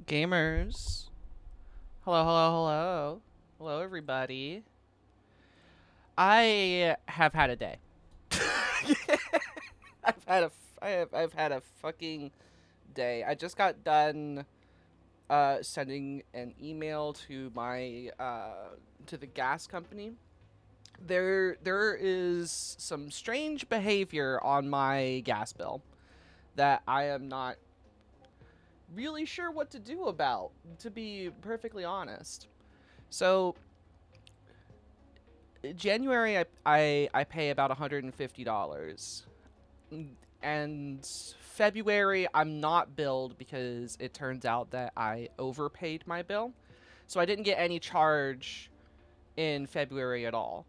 Gamers. Hello, hello, hello. Hello, everybody. I have had a day. I've had a fucking day. I just got done sending an email to my to the gas company. There is some strange behavior on my gas bill that I am not really sure what to do about, to be perfectly honest. So January, I pay about $150, and February I'm not billed because it turns out that I overpaid my bill, so I didn't get any charge in February at all.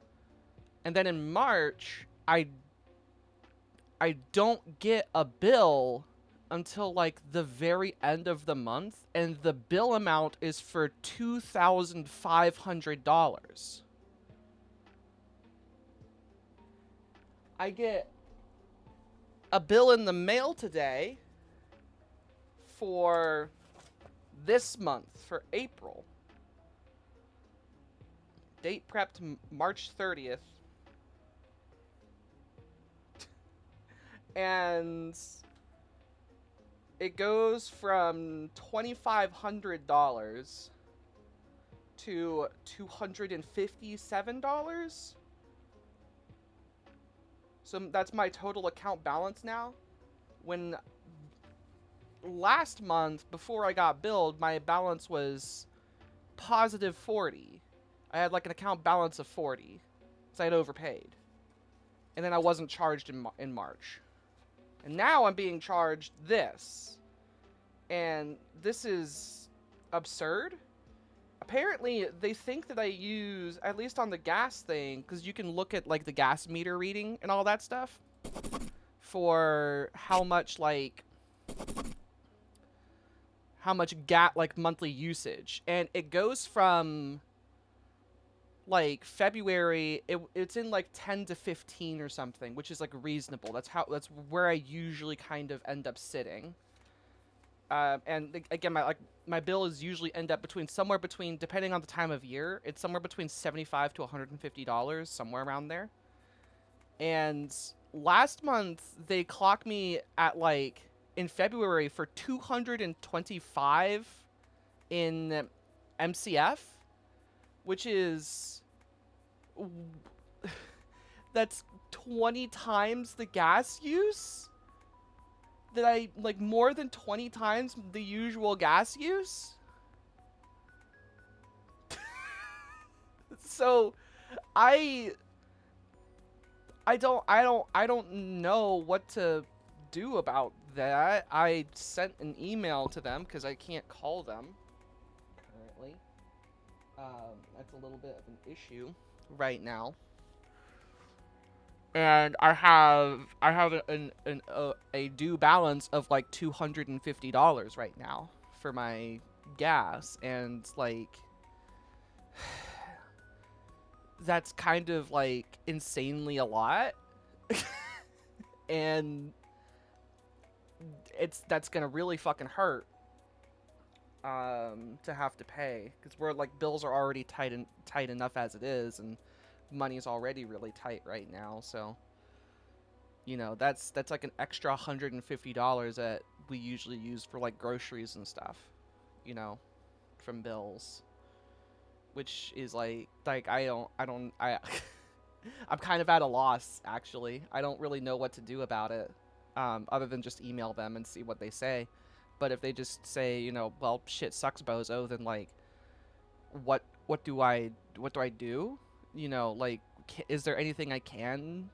And then in March, I don't get a bill until like the very end of the month, and the bill amount is for $2,500. I get a bill in the mail today for this month, for April. Date prepped March 30th. And it goes from $2,500 to $257. So that's my total account balance now. When last month, before I got billed, my balance was positive 40. I had like an account balance of 40, so I had overpaid. And then I wasn't charged in March. And now I'm being charged this. And this is absurd. Apparently, they think that I use, at least on the gas thing, because you can look at like the gas meter reading and all that stuff for how much monthly usage. And it goes from like February, it's in like 10 to 15 or something, which is like reasonable. That's where I usually kind of end up sitting. And again, my bills usually end up somewhere between, depending on the time of year, it's somewhere between $75 to $150, somewhere around there. And last month they clocked me at like in February for 225 in MCF, which is that's 20 times the gas use. That I like more than 20 times the usual gas use. So I don't know what to do about that. I sent an email to them because I can't call them currently. That's a little bit of an issue right now. And I have a due balance of like $250 right now for my gas, and like that's kind of like insanely a lot. And that's gonna really fucking hurt to have to pay, because we're like bills are already tight enough as it is, and money's already really tight right now. So that's like an extra $150 that we usually use for like groceries and stuff, from bills, which is like I I'm kind of at a loss, actually. I don't really know what to do about it, other than just email them and see what they say. But if they just say, well, shit sucks, bozo, then like, what what do I do? Like, is there anything I can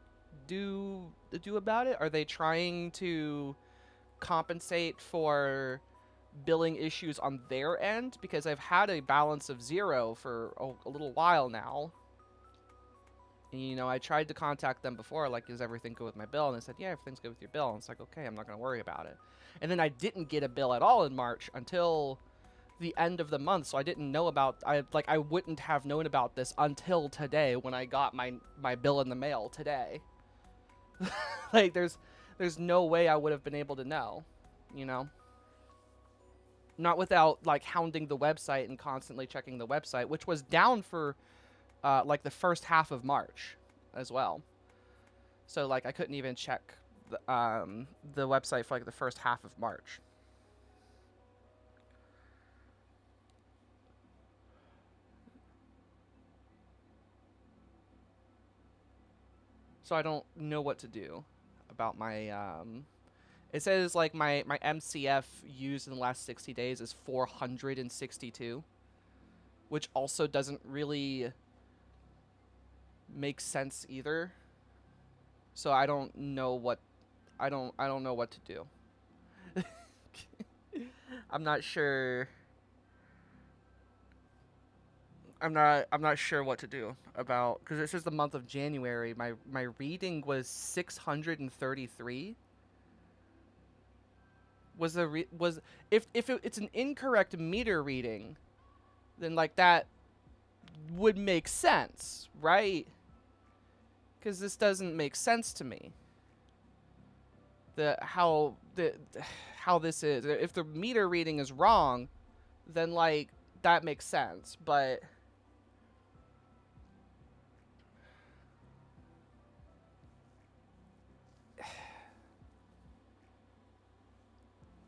do about it? Are they trying to compensate for billing issues on their end? Because I've had a balance of 0 for a little while now. And, I tried to contact them before, like, is everything good with my bill? And they said, yeah, everything's good with your bill. And it's like, okay, I'm not going to worry about it. And then I didn't get a bill at all in March until the end of the month, so I didn't know I wouldn't have known about this until today, when I got my bill in the mail today. Like, there's no way I would have been able to know, Not without like hounding the website and constantly checking the website, which was down for like the first half of March as well. So like I couldn't even check the website for like the first half of March. So I don't know what to do about my it says like my MCF used in the last 60 days is 462, which also doesn't really make sense either. So I don't know what I don't know what to do. I'm not sure. I'm not sure what to do about because this is the month of January. My reading was 633. Was the was if it's an incorrect meter reading, then like that would make sense, right? Because this doesn't make sense to me. The how this is. If the meter reading is wrong, then like that makes sense. But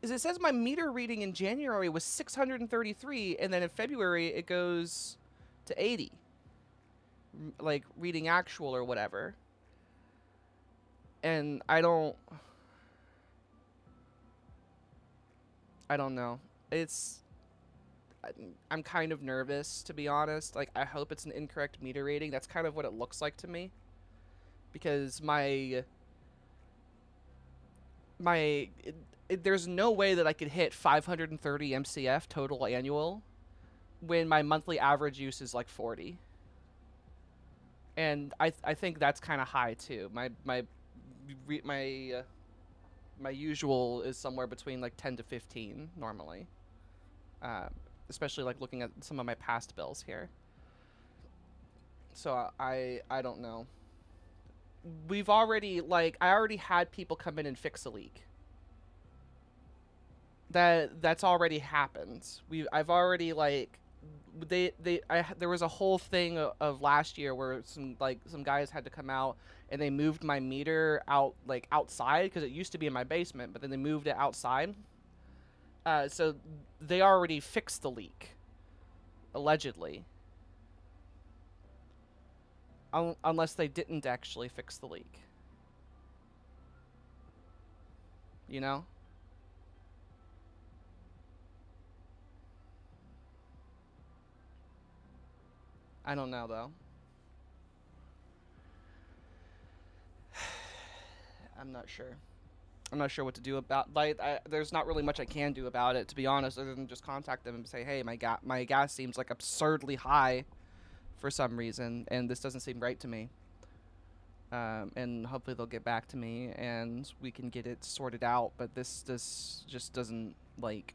as it says, my meter reading in January was 633, and then in February it goes to 80, like reading actual or whatever. And I don't know. It's I'm kind of nervous, to be honest. Like, I hope it's an incorrect meter rating. That's kind of what it looks like to me. Because there's no way that I could hit 530 MCF total annual when my monthly average use is like 40. And I think that's kind of high too. My usual is somewhere between like 10 to 15 normally. Um, Especially like looking at some of my past bills here. So I don't know. We've already like I already had people come in and fix a leak. That's already happened. I've already like there was a whole thing of last year where some guys had to come out and they moved my meter out like outside because it used to be in my basement, but then they moved it outside. So they already fixed the leak, allegedly. Unless they didn't actually fix the leak. You know? I don't know though. I'm not sure. I'm not sure what to do about there's not really much I can do about it, to be honest, other than just contact them and say, "Hey, my gas seems like absurdly high for some reason, and this doesn't seem right to me." And hopefully they'll get back to me and we can get it sorted out. But this just doesn't like.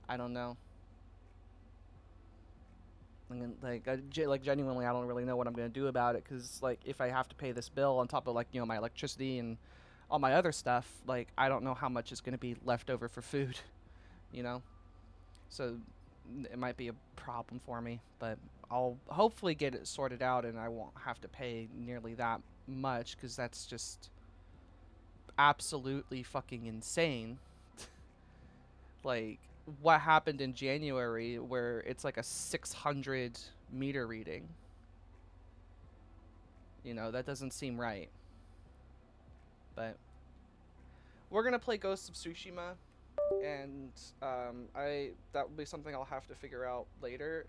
I don't know. Like genuinely, I don't really know what I'm gonna do about it because like if I have to pay this bill on top of like my electricity and all my other stuff, like I don't know how much is gonna be left over for food, you know. So it might be a problem for me, but I'll hopefully get it sorted out and I won't have to pay nearly that much because that's just absolutely fucking insane. Like what happened in January where it's like a 600 meter reading. That doesn't seem right. But we're going to play Ghost of Tsushima and I that will be something I'll have to figure out later.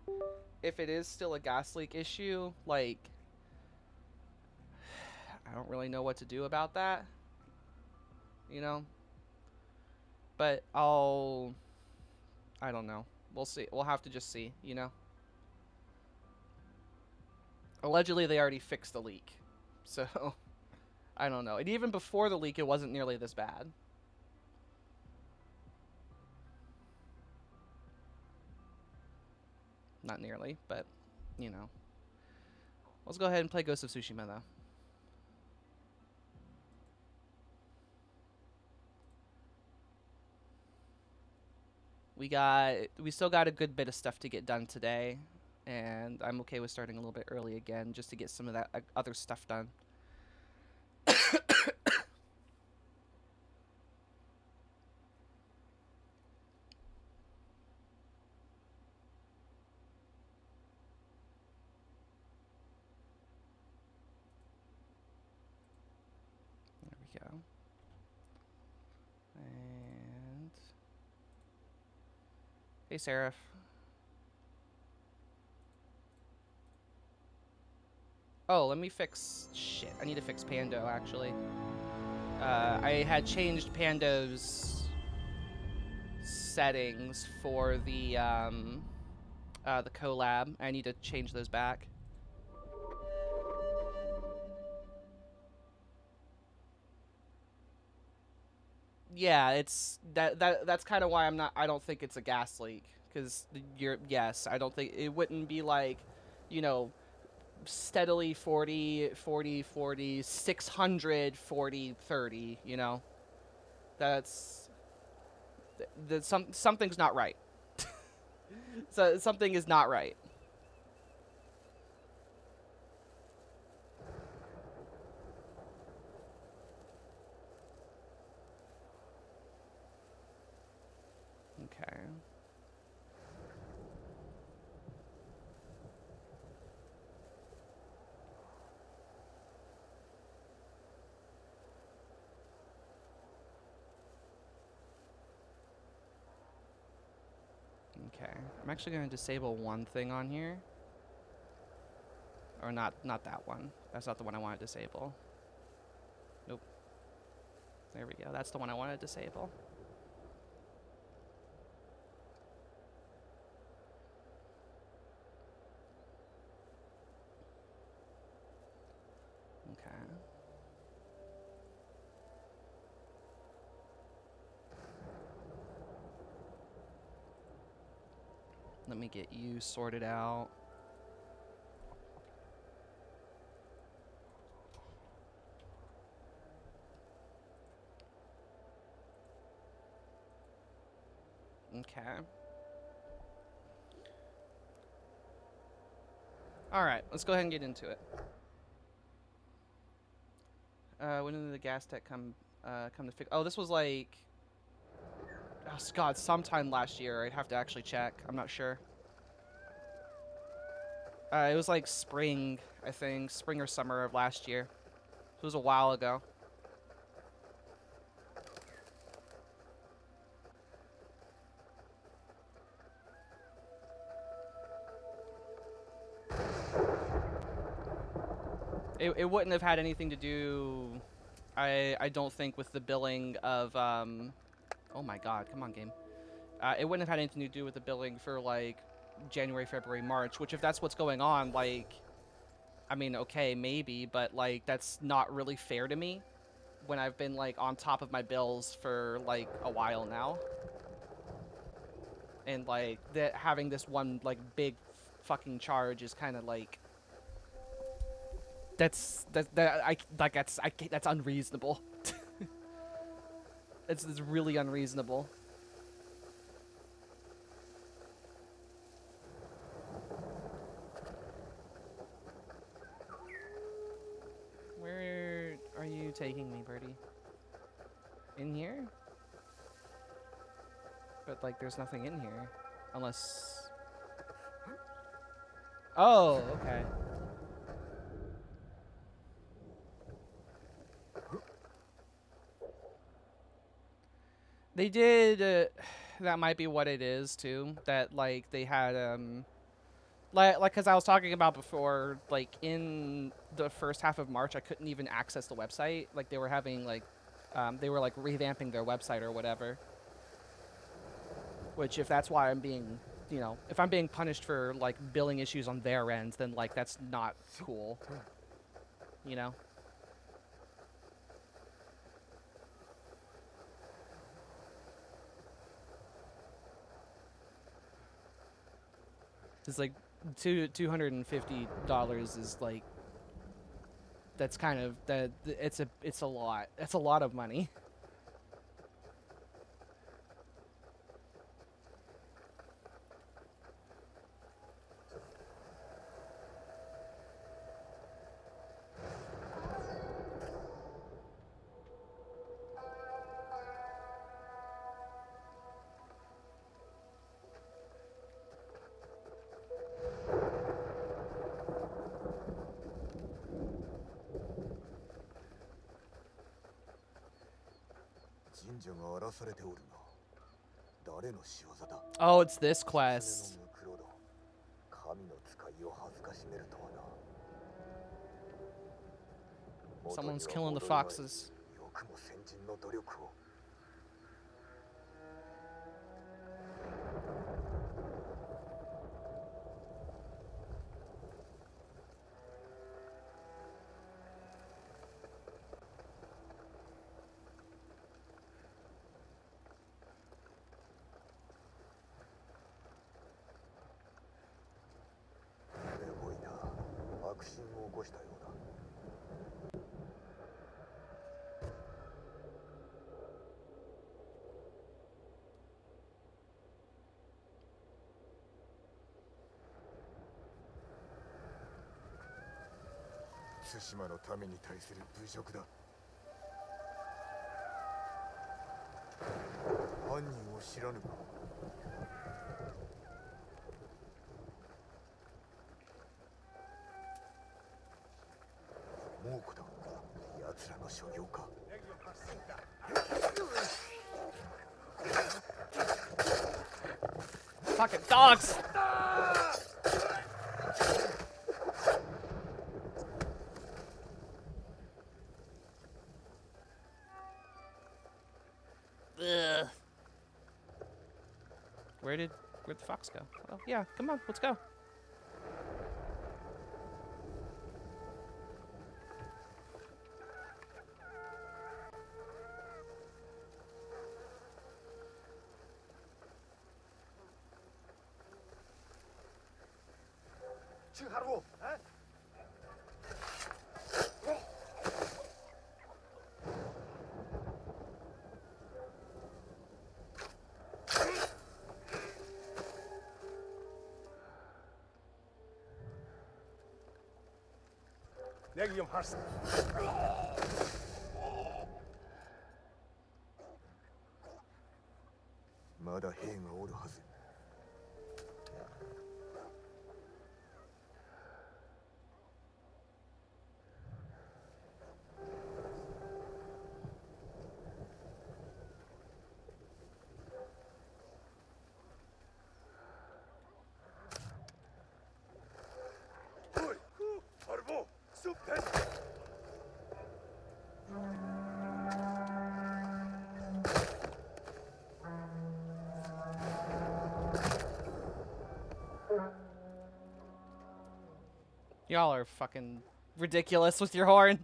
If it is still a gas leak issue, like I don't really know what to do about that, you know. But I don't know. We'll see. We'll have to just see. Allegedly they already fixed the leak. So I don't know. And even before the leak it wasn't nearly this bad. Not nearly, but Let's go ahead and play Ghost of Tsushima though. We still got a good bit of stuff to get done today, and I'm okay with starting a little bit early again just to get some of that other stuff done. There we go. And hey, Seraph. Oh, let me fix shit. I need to fix Pando actually. I had changed Pando's settings for the collab. I need to change those back. Yeah, it's that's kind of why I don't think it's a gas leak because you're yes, I don't think it wouldn't be like, you know, steadily 40 40 40 600 40 30, you know. That's something's not right. So something is not right. Okay. Okay. I'm actually going to disable one thing on here. Or not that one. That's not the one I want to disable. Nope. There we go. That's the one I want to disable. Okay. Let me get you sorted out. Okay. All right, let's go ahead and get into it. When did the gas tech come to fix? Oh, this was like, oh God, sometime last year. I'd have to actually check. I'm not sure. It was like spring, I think, spring or summer of last year. It was a while ago. It wouldn't have had anything to do, I don't think, with the billing of oh my God, come on, game. It wouldn't have had anything to do with the billing for like January, February, March. Which, if that's what's going on, like, I mean, okay, maybe, but like that's not really fair to me when I've been like on top of my bills for like a while now, and like that having this one like big fucking charge is kind of like that's unreasonable. It's really unreasonable. Where are you taking me, Birdie? In here? But like there's nothing in here unless oh, okay. They did that might be what it is too, that like they had like cuz I was talking about before, like in the first half of March I couldn't even access the website. Like they were having like they were like revamping their website or whatever. Which, if that's why I'm being, you know, if I'm being punished for like billing issues on their end, then like that's not cool. You know? It's like $250 is like that's kind of that it's a lot. That's a lot of money. Oh, it's this quest. Someone's killing the foxes. Fucking dogs! Ugh. Where'd the fox go? Oh yeah, come on, let's go. 내가 좀 할수. 마다 해가 오르 하즈. Y'all are fucking ridiculous with your horn.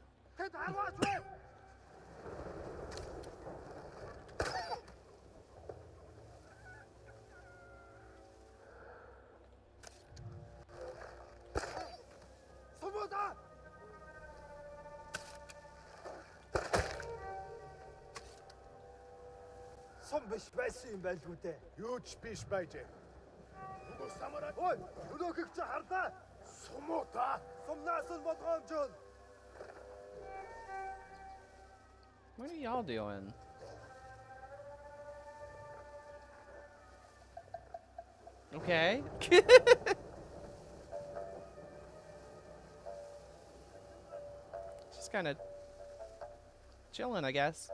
Биш байсан юм байлгүй дээ. Юу ч биш байж. Угу самараа. Ой, өнөөхөг чи харлаа. Сумуу та. Сумнаас нь болгоомжол. What are y'all doing? Okay. Just kind of chilling, I guess.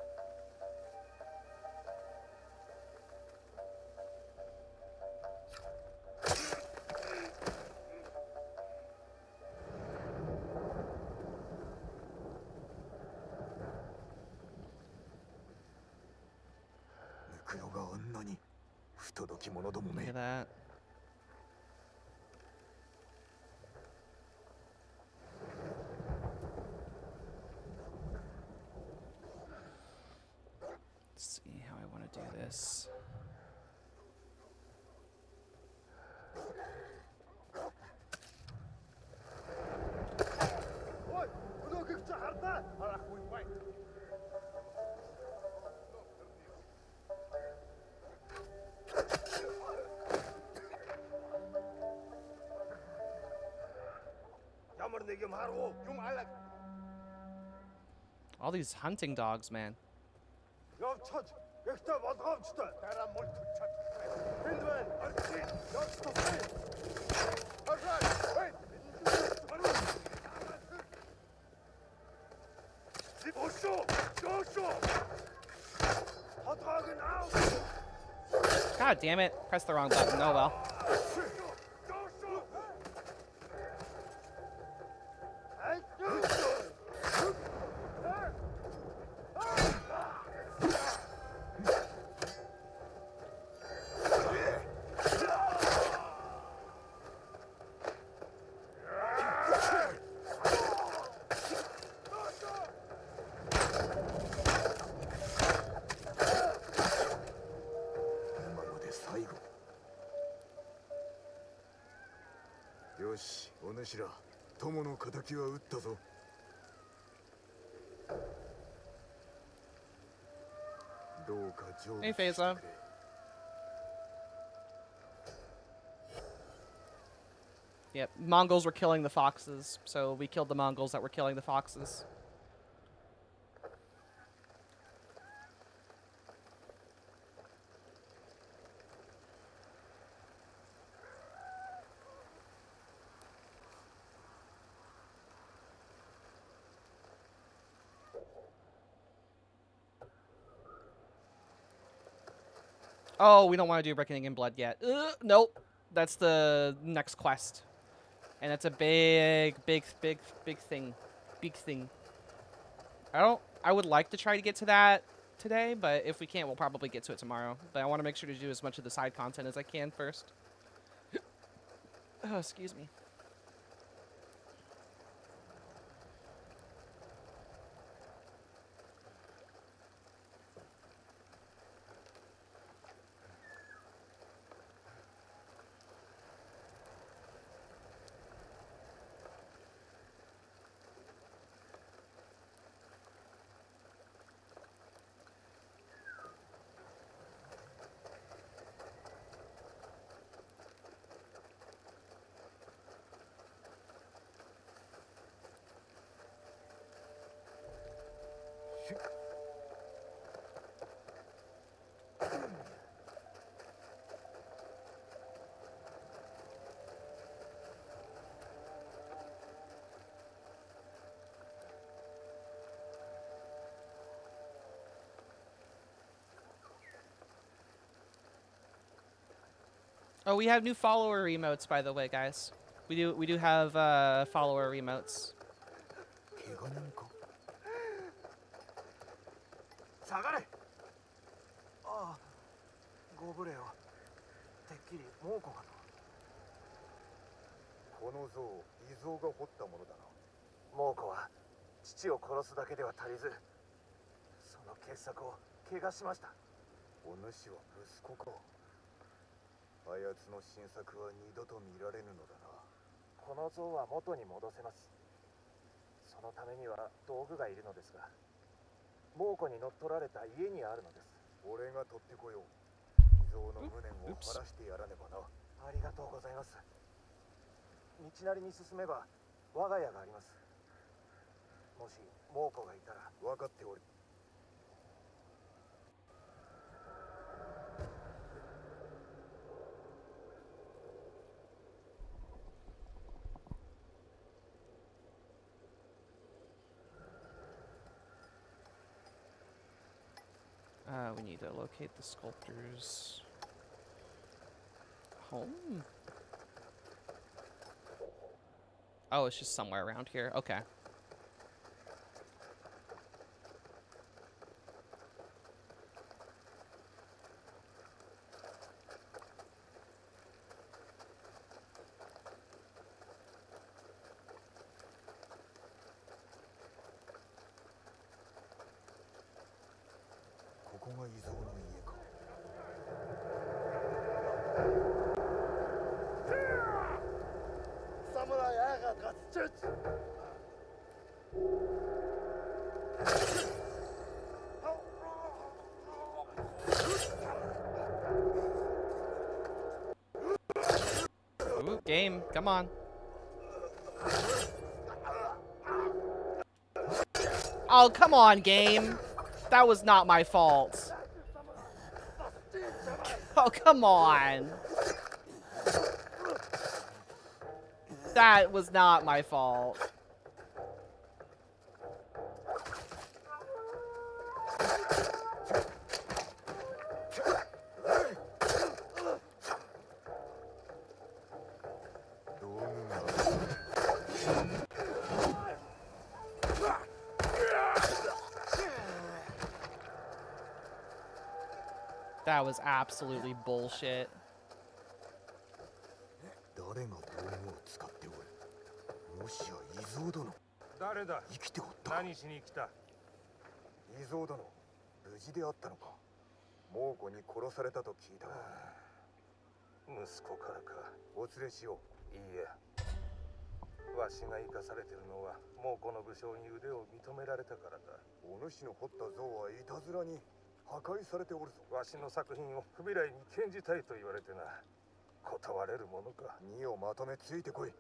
Look at that. Let's see how I want to do this. All these hunting dogs, man. God damn it. Pressed the wrong button. Oh well.よし、お主ら、友の敵は撃ったぞ。どうか成仏 Hey, して Faza. くれ。Yep, Mongols were killing the foxes, so we killed the Mongols that were killing the foxes. Oh, we don't want to do Reckoning in Blood yet. Nope. That's the next quest. And it's a big thing. Big thing. I would like to try to get to that today, but if we can't, we'll probably get to it tomorrow. But I want to make sure to do as much of the side content as I can first. Oh, excuse me. Oh, we have new follower emotes, by the way, guys. We do have follower emotes. 下がれ。ああ、ご無礼を。てっきり猛虎かと。この像、異像が彫ったものだな。猛虎は父を殺すだけでは足りず、その傑作を怪我しました。お主は息子か。あやつの新作は二度と見られぬのだな。この像は元に戻せます。そのためには道具がいるのですが、猛虎に乗っ取られた家にあるのです。俺が取ってこよう。異像の無念を晴らしてやらねばな。ありがとうございます。道なりに進めば我が家があります。もし猛虎がいたら。分かっておる。We need to locate the sculptor's home. Oh, it's just somewhere around here. Okay. Ooh, game, come on. Oh, come on, game. That was not my fault. Oh, come on. That was not my fault. That was absolutely bullshit. 誰が道具を使っておる。もしや伊蔵殿。誰だ。生きておった。何しに来た。伊蔵殿、無事であったのか。猛虎に殺されたと聞いた。息子からか。お連れしよう。いいえ。わしが生かされてるのは猛虎の武将に腕を認められたからだ。お主の彫った像はいたずらに破壊されておるぞ。わしの作品を不備来に献じたいと言われてな。断れるものか。荷をまとめついてこい。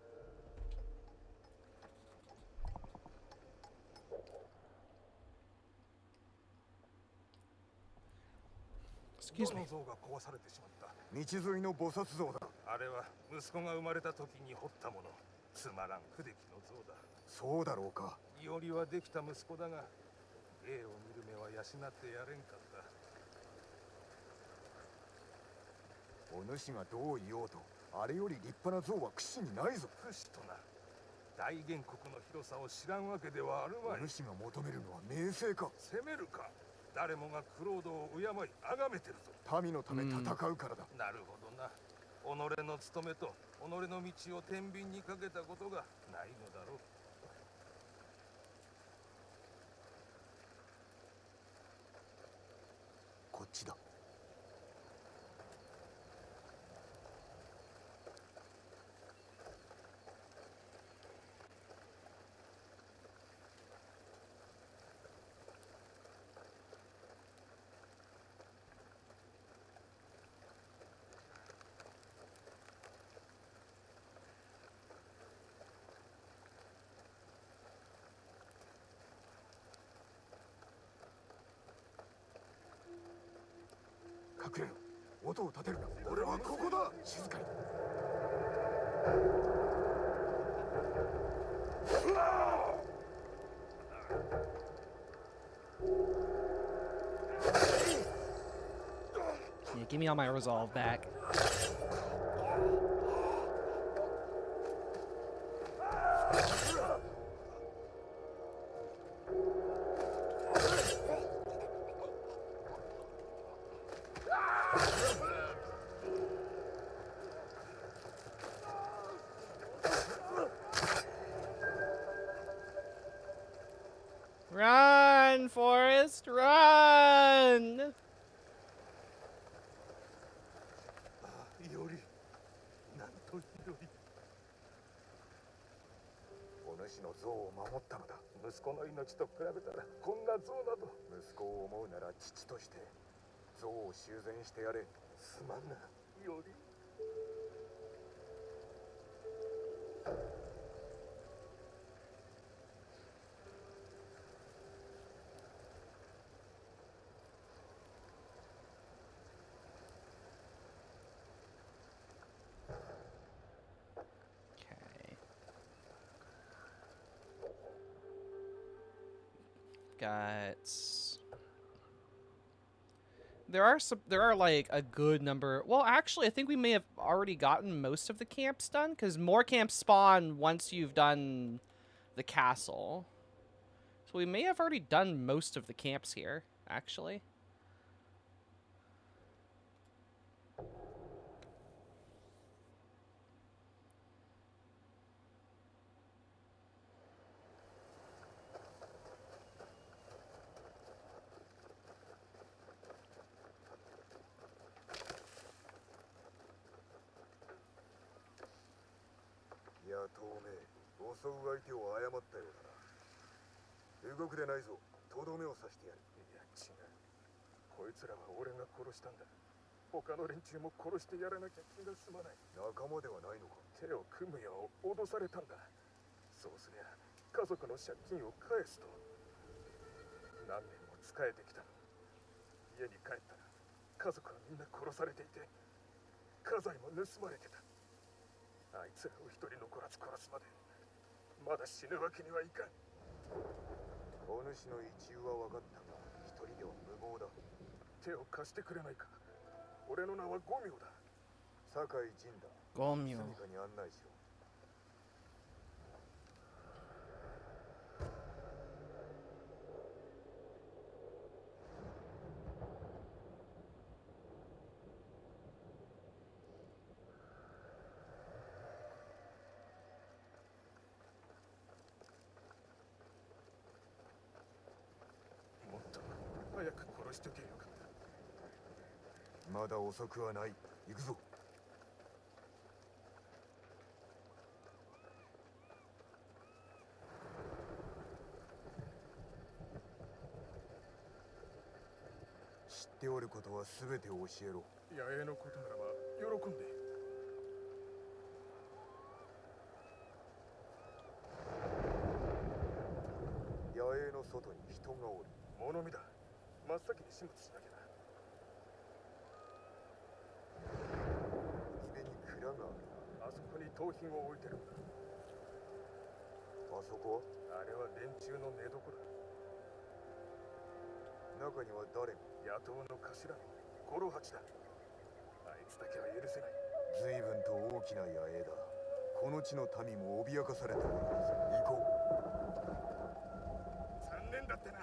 どの像が壊されてしまった。道沿いの菩薩像だ。あれは息子が生まれた時に彫ったもの。つまらん不出来の像だ。そうだろうか。いおりはできた息子だが、芸を見る目は養ってやれんかった。お主がどう言おうと、あれより立派な像は櫛にないぞ。櫛とな。大原国の広さを知らんわけではあるまい。お主が求めるのは名声か。責めるか。誰もがクロードを敬い崇めてるぞ。民のため戦うからだ。なるほどな。己の務めと己の道を天秤にかけたことがないのだろう。こっちだ。隠れろ。音を立てるな。俺はここだ。静かに。Yeah, give me all my resolve back. Run, Forrest, run! いおり、なんといおり。お主の像を守ったのだ。息子の命と比べたらこんな像など。息子を思うなら父として像を修繕してやれ。すまんな、いおり。Okay. Got. There are like a good number. Well, actually, I think we may have already gotten most of the camps done because more camps spawn once you've done the castle. So we may have already done most of the camps here, actually.襲う相手を誤ったようだな。動くでないぞ。とどめを刺してやる。いや違う。こいつらは俺が殺したんだ。他の連中も殺してやらなきゃ気が済まない。仲間ではないのか。手を組むよう脅されたんだ。そうすりゃ家族の借金を返すと。何年も仕えてきたの。家に帰ったら家族はみんな殺されていて、家財も盗まれてた。あいつらを一人残らず殺すまでまだ死ぬわけにはいかん。お主の一憂は分かったが、一人では無謀だ。手を貸してくれないか。俺の名は五名だ。酒井陣だ。五名。住処に案内しろ。しとけよかった。まだ遅くはない。行くぞ。知っておることは全て教えろ。野営のことならば喜んで。野営の外に人がおる。物見だ。真っ先に始末しなきゃな。海辺に蔵がある。あそこに盗品を置いてるんだ。あそこはあれは連中の寝床だ。中には誰が？野党の頭、コロハチだ。あいつだけは許せない。随分と大きな野営だ。この地の民も脅かされておる。行こう。残念だってな。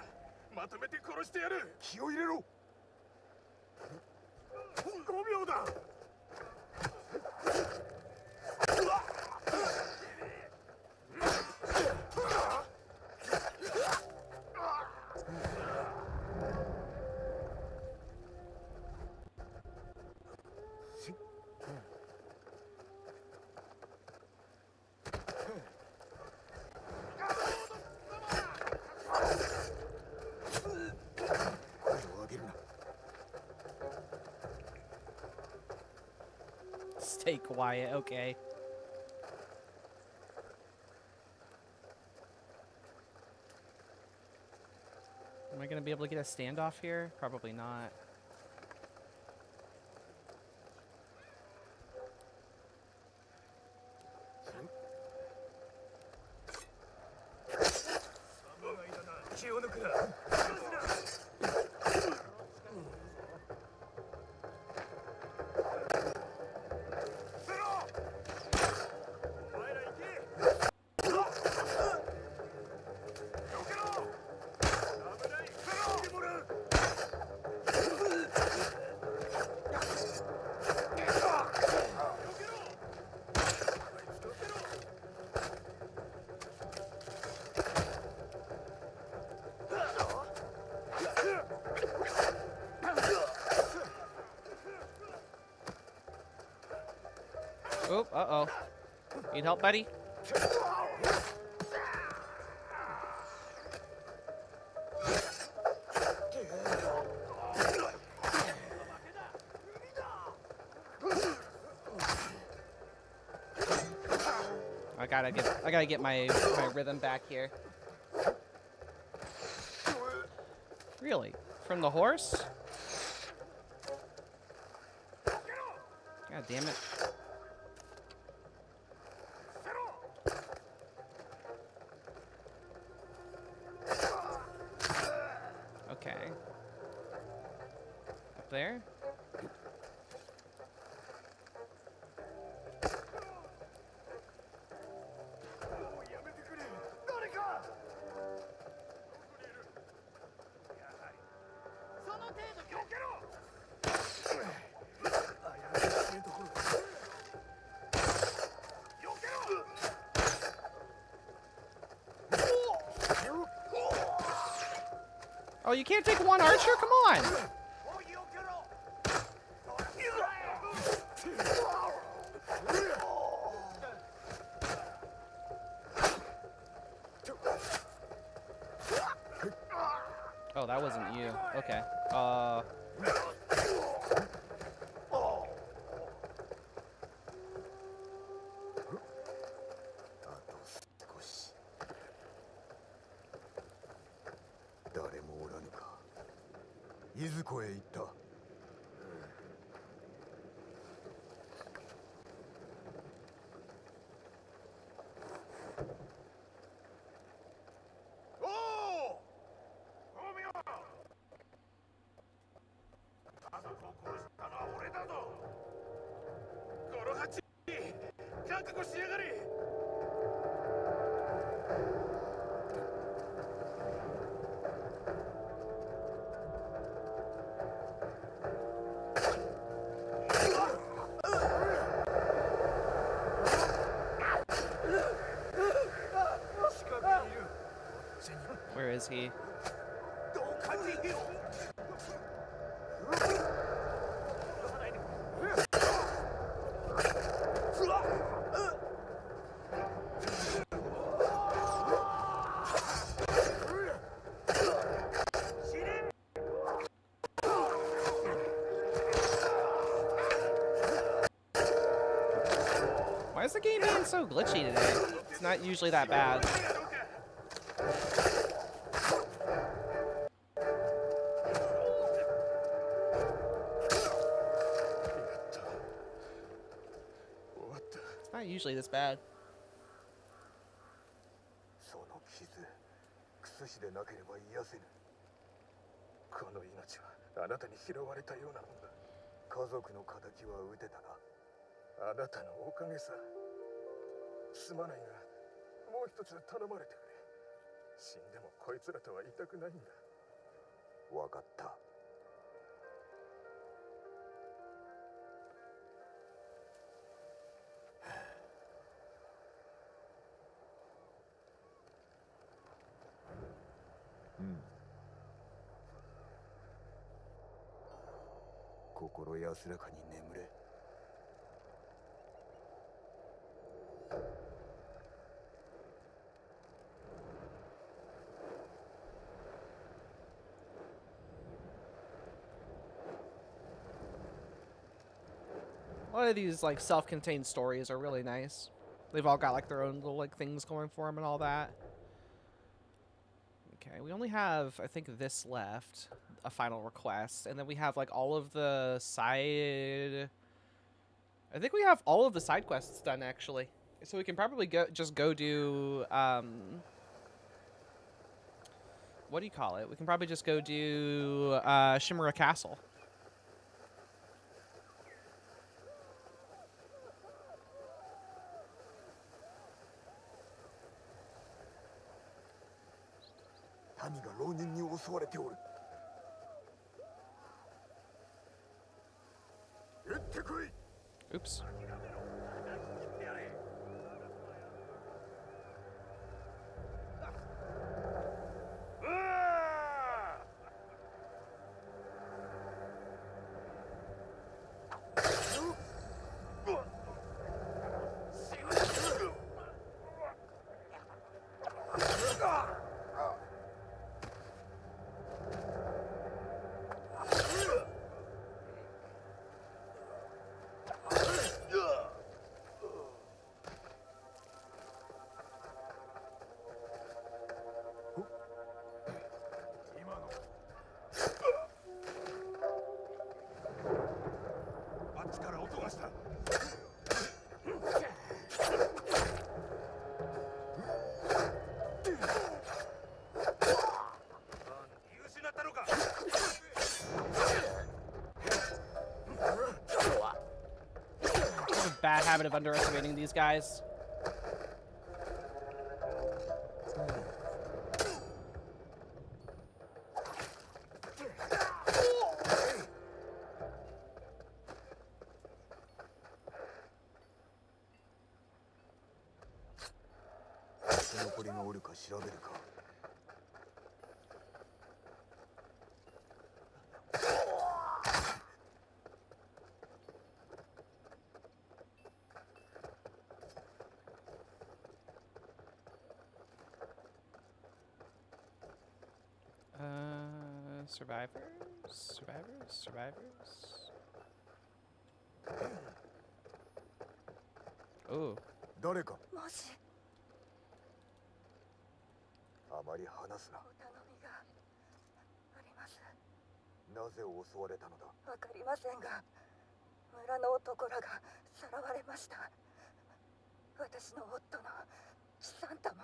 まとめて殺してやる。気を入れろ。5秒だ。Stay quiet, okay. Am I gonna be able to get a standoff here? Probably not. Oh, uh-oh. Need help, buddy? I gotta get my rhythm back here. Really? From the horse? God damn it. Okay. Up there? Oh, you can't take one archer? Come on! Oh, that wasn't you. Okay. Where is he? is the game being so glitchy today? It's not usually that bad. It's not usually this bad. その傷、クスシでなければ癒せぬ。この命はあなたに拾われたようなもんだ。家族の敵は撃てたな。あなたのおかげさ。すまないが、もう一つ頼まれてくれ。死んでもこいつらとはいたくないんだ。わかった。うん。心安らかに眠れ。A lot of these like self-contained stories are really nice. They've all got like their own little like things going for them and all that. Okay, we only have I think this left, a final request, and then we have like all of the side. I think we have all of the side quests done actually, so we can probably go do what do you call it? We can probably just go do Shimura Castle. Oops. Bad habit of underestimating these guys. Survivors. Oh. 誰か。もし。あまり話すな。お頼みがあります。なぜ襲われたのだ。わかりませんが、村の男らがさらわれました。私の夫のキサンタも。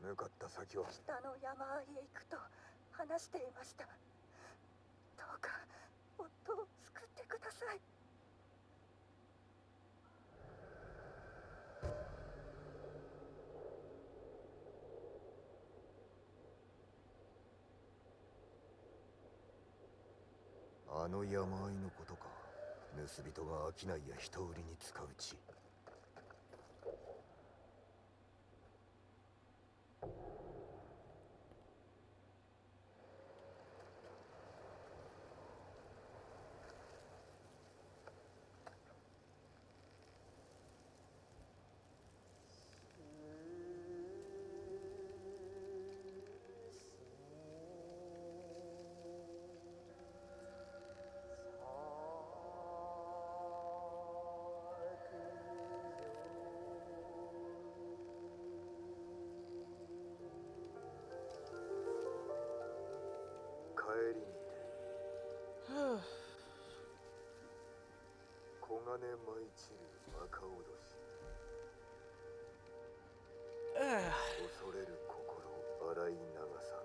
向かった先は北の山あいへ行くと話していました。どうか夫を救ってください。あの山あいのことか。盗人が商いや人売りに使う地。散る馬鹿脅し Ugh. 恐れる心洗い流さ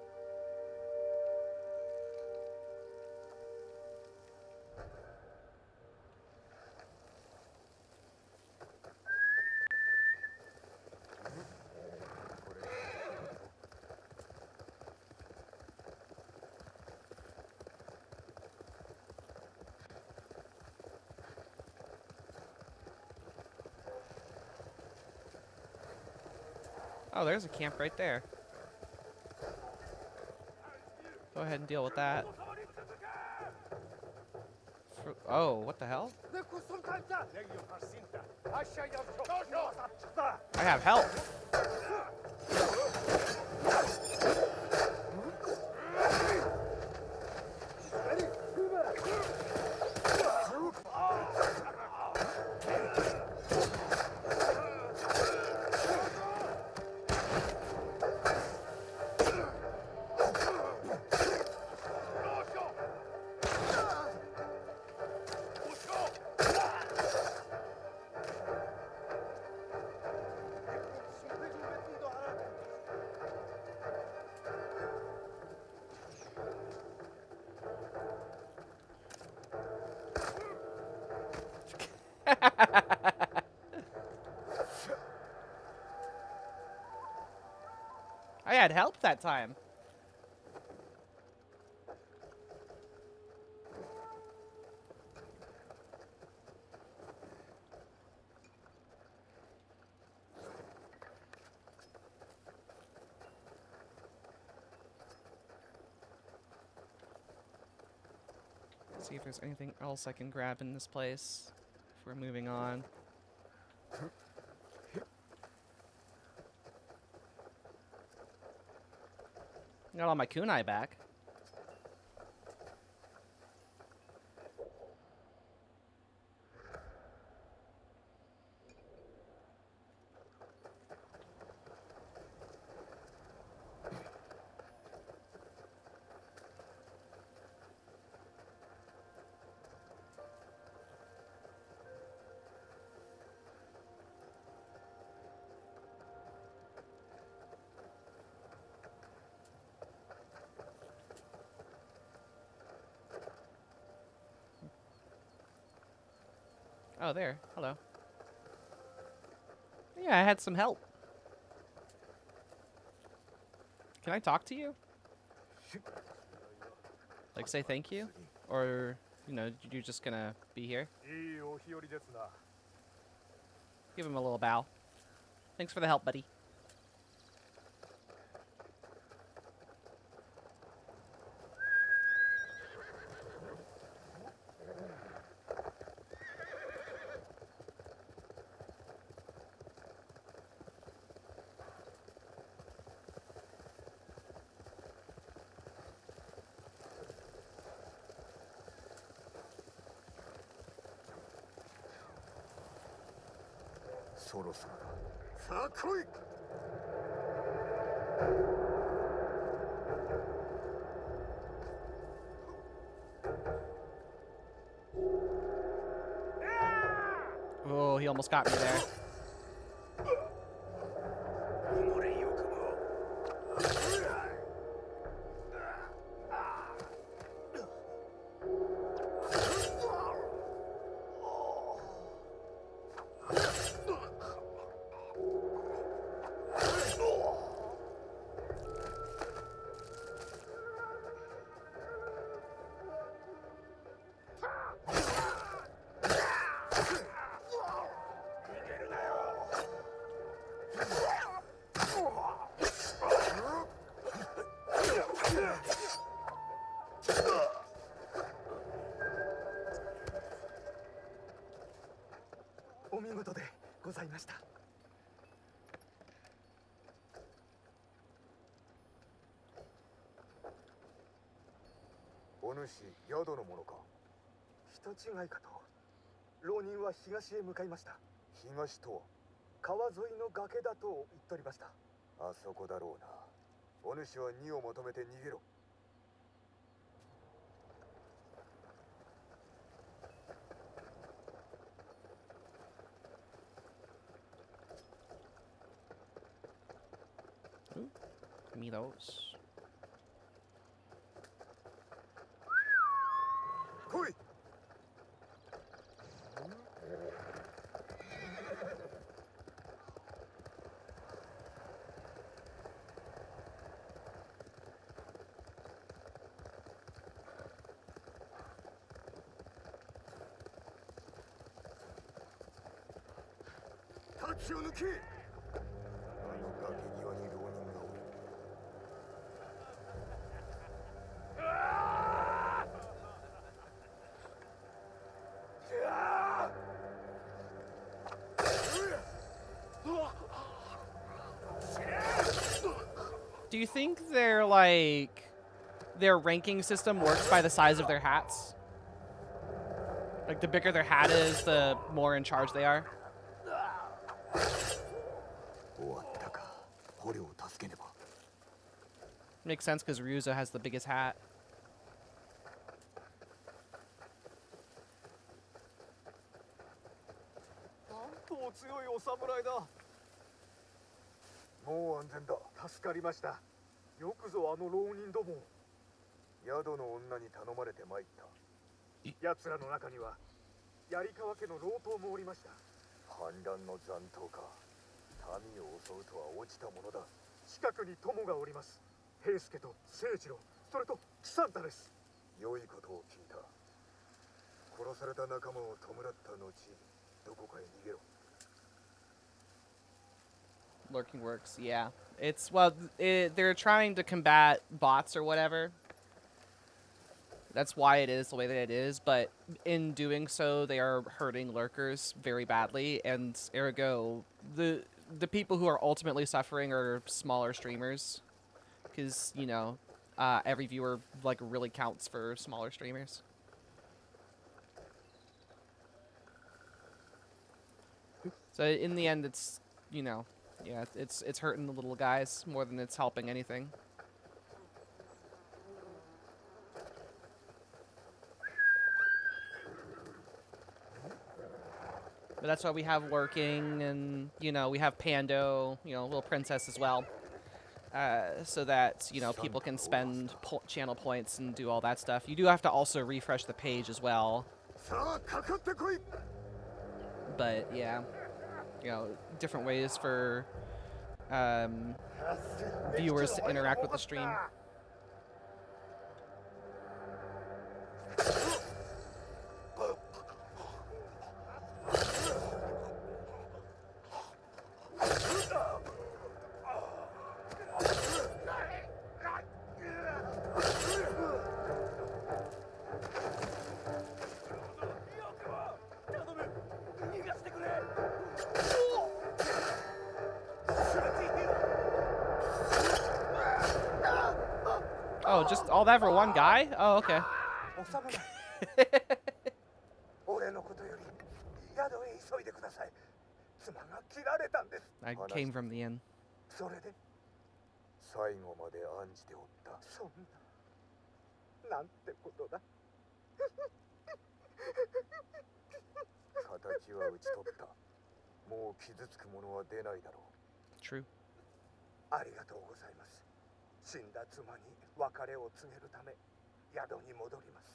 Oh, there's a camp right there. Go ahead and deal with that. Oh, what the hell? I have help. I had help that time. Let's see if there's anything else I can grab in this place if we're moving on. Got all my kunai back. Oh, there. Hello. Yeah, I had some help. Can I talk to you? Like, say thank you? Or, you know, you're just gonna be here? Give him a little bow. Thanks for the help, buddy. Oh, he almost got me there.お主宿の者か人違いかと浪人は東へ向かいました東とは川沿いの崖だと言っておりましたあそこだろうなお主は荷を求めて逃げろ me those. 来い。タッチを抜け。あの崖際に浪人がおる。Do you think their their ranking system works by the size of their hats? Like the bigger their hat is, the more in charge they are. 終わったか。捕虜を助けねば。 Makes sense because Ryuzo has the biggest hat. なんとお強いお侍だ。もう安全だ。助かりました。よくぞあの浪人どもを。宿の女に頼まれて参った。奴らの中には槍川家の老頭もおりました。反乱の残党か。民を襲うとは落ちたものだ。近くに友がおります。平助と誠次郎、それと喜三太です。良いことを聞いた。殺された仲間を弔った後、どこかへ逃げろ。 Lurking works, yeah. It's, well, they're trying to combat bots or whatever. That's why it is the way that it is, but in doing so, they are hurting lurkers very badly, and ergo, the people who are ultimately suffering are smaller streamers, because, you know, every viewer, like, really counts for smaller streamers. So in the end, it's, you know, yeah, it's hurting the little guys more than it's helping anything. But that's why we have lurking, and, you know, we have Pando, you know, little princess as well. So that, you know, people can spend channel points and do all that stuff. You do have to also refresh the page as well. But, yeah, you know, different ways for viewers to interact with the stream. Oh, just all that for one guy? Oh, okay. I came from the inn. 最後まで案じておった。そんな、なんてことだ。形は打ち取った。もう傷つくものは出ないだろう。True. ありがとうございます。死んだ妻に別れを告げるため宿に戻ります。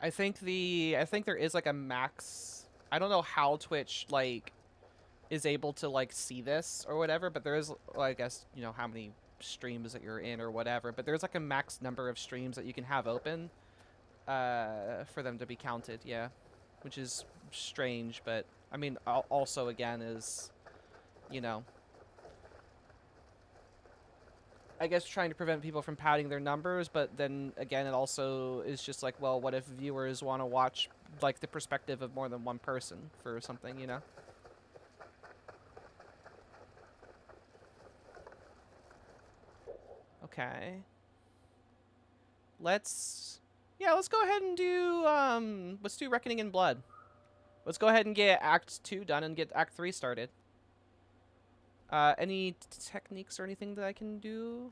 I think there is like a max. I don't know how Twitch like is able to like see this or whatever, but there is, well, I guess, you know, how many streams that you're in or whatever, but there's like a max number of streams that you can have open for them to be counted, yeah, which is strange, but I mean also again is, you know, I guess trying to prevent people from padding their numbers, but then again, it also is just like, well, what if viewers want to watch like the perspective of more than one person for something, you know? Okay. Let's go ahead and do let's do Reckoning in Blood. Let's go ahead and get Act 2 done and get Act 3 started. Any techniques or anything that I can do?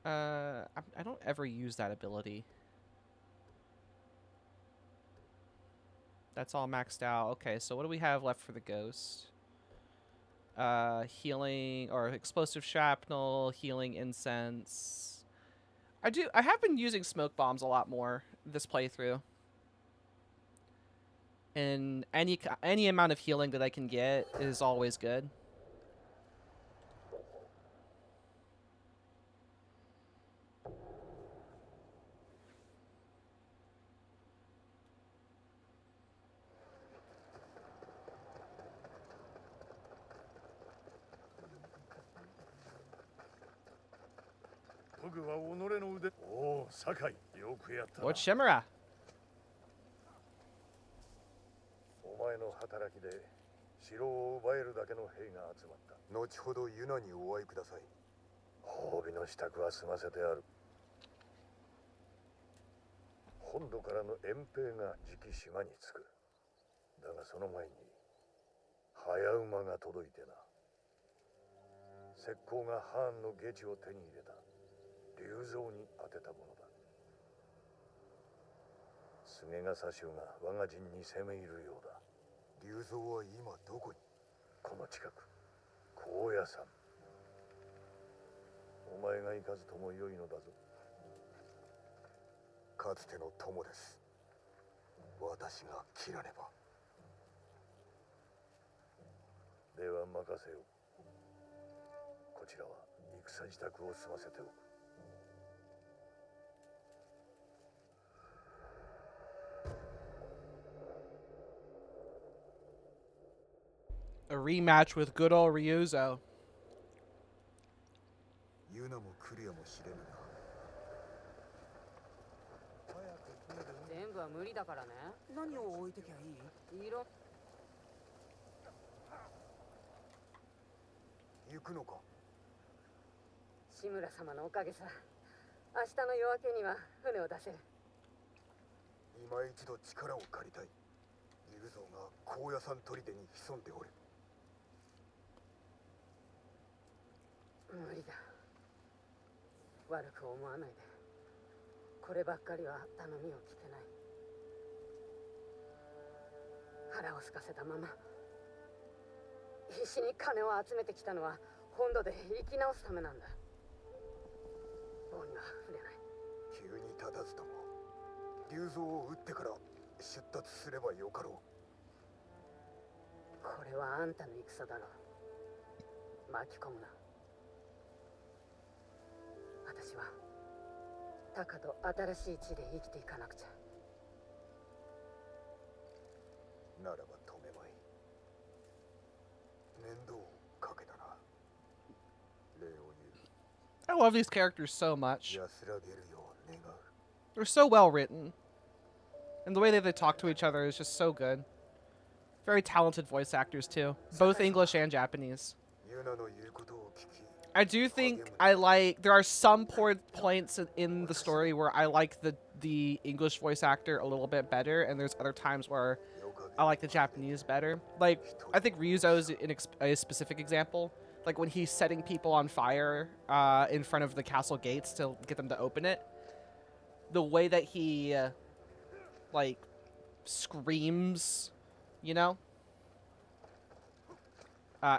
I don't ever use that ability. That's all maxed out. Okay, so what do we have left for the ghost? Healing or explosive shrapnel, healing incense. I have been using smoke bombs a lot more this playthrough. And any amount of healing that I can get is always good. Lord Shimura. お前の働きで城を奪えるだけの兵が集まった。後ほどユナにお会いください。褒美の支度は済ませてある。本土からの遠兵がじき島に着く。だがその前に早馬が届いてな。石膏がハーンの下地を手に入れた。竜蔵に当てたものだ。菅笠衆が我が陣に攻め入るようだ。竜蔵は今どこに？この近く、高野山。お前が行かずともよいのだぞ。かつての友です。私が切らねば。では任せよう。こちらは戦支度を済ませておく。A rematch with good old Ryuzo. ユナも来るやもしれぬな。全部は無理だからね。何を置いてきゃいい？行くのか？志村様のおかげさ。明日の夜明けには船を出せる。今一度力を借りたい。竜蔵が高野山砦に潜んでおる。無理だ。悪く思わないで。こればっかりは頼みを聞けない。腹を空かせたまま必死に金を集めてきたのは本土で生き直すためなんだ。棒には触れない。急に立たずとも竜蔵を撃ってから出立すればよかろう。これはあんたの戦だろう。巻き込むな。私はタカと新しい地で生きていかなくちゃ。ならば止めまい。面倒をかけたな。礼を言う。 I love these characters so much. 安らげるよう願う。 They're so well written. And the way that they talk to each other is just so good. Very talented voice actors too. Both English and Japanese. ユナの言うことを聞き、 I do think there are some points in the story where I like the English voice actor a little bit better, and there's other times where I like the Japanese better. Like, I think Ryuzo's a specific example. Like when he's setting people on fire in front of the castle gates to get them to open it. The way that he like screams, you know.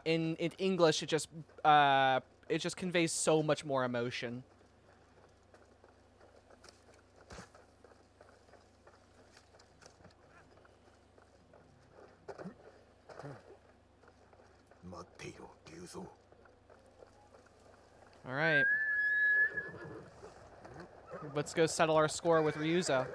In English, it just conveys so much more emotion. 待っていろ、竜蔵。 All right. Let's go settle our score with Ryuzo.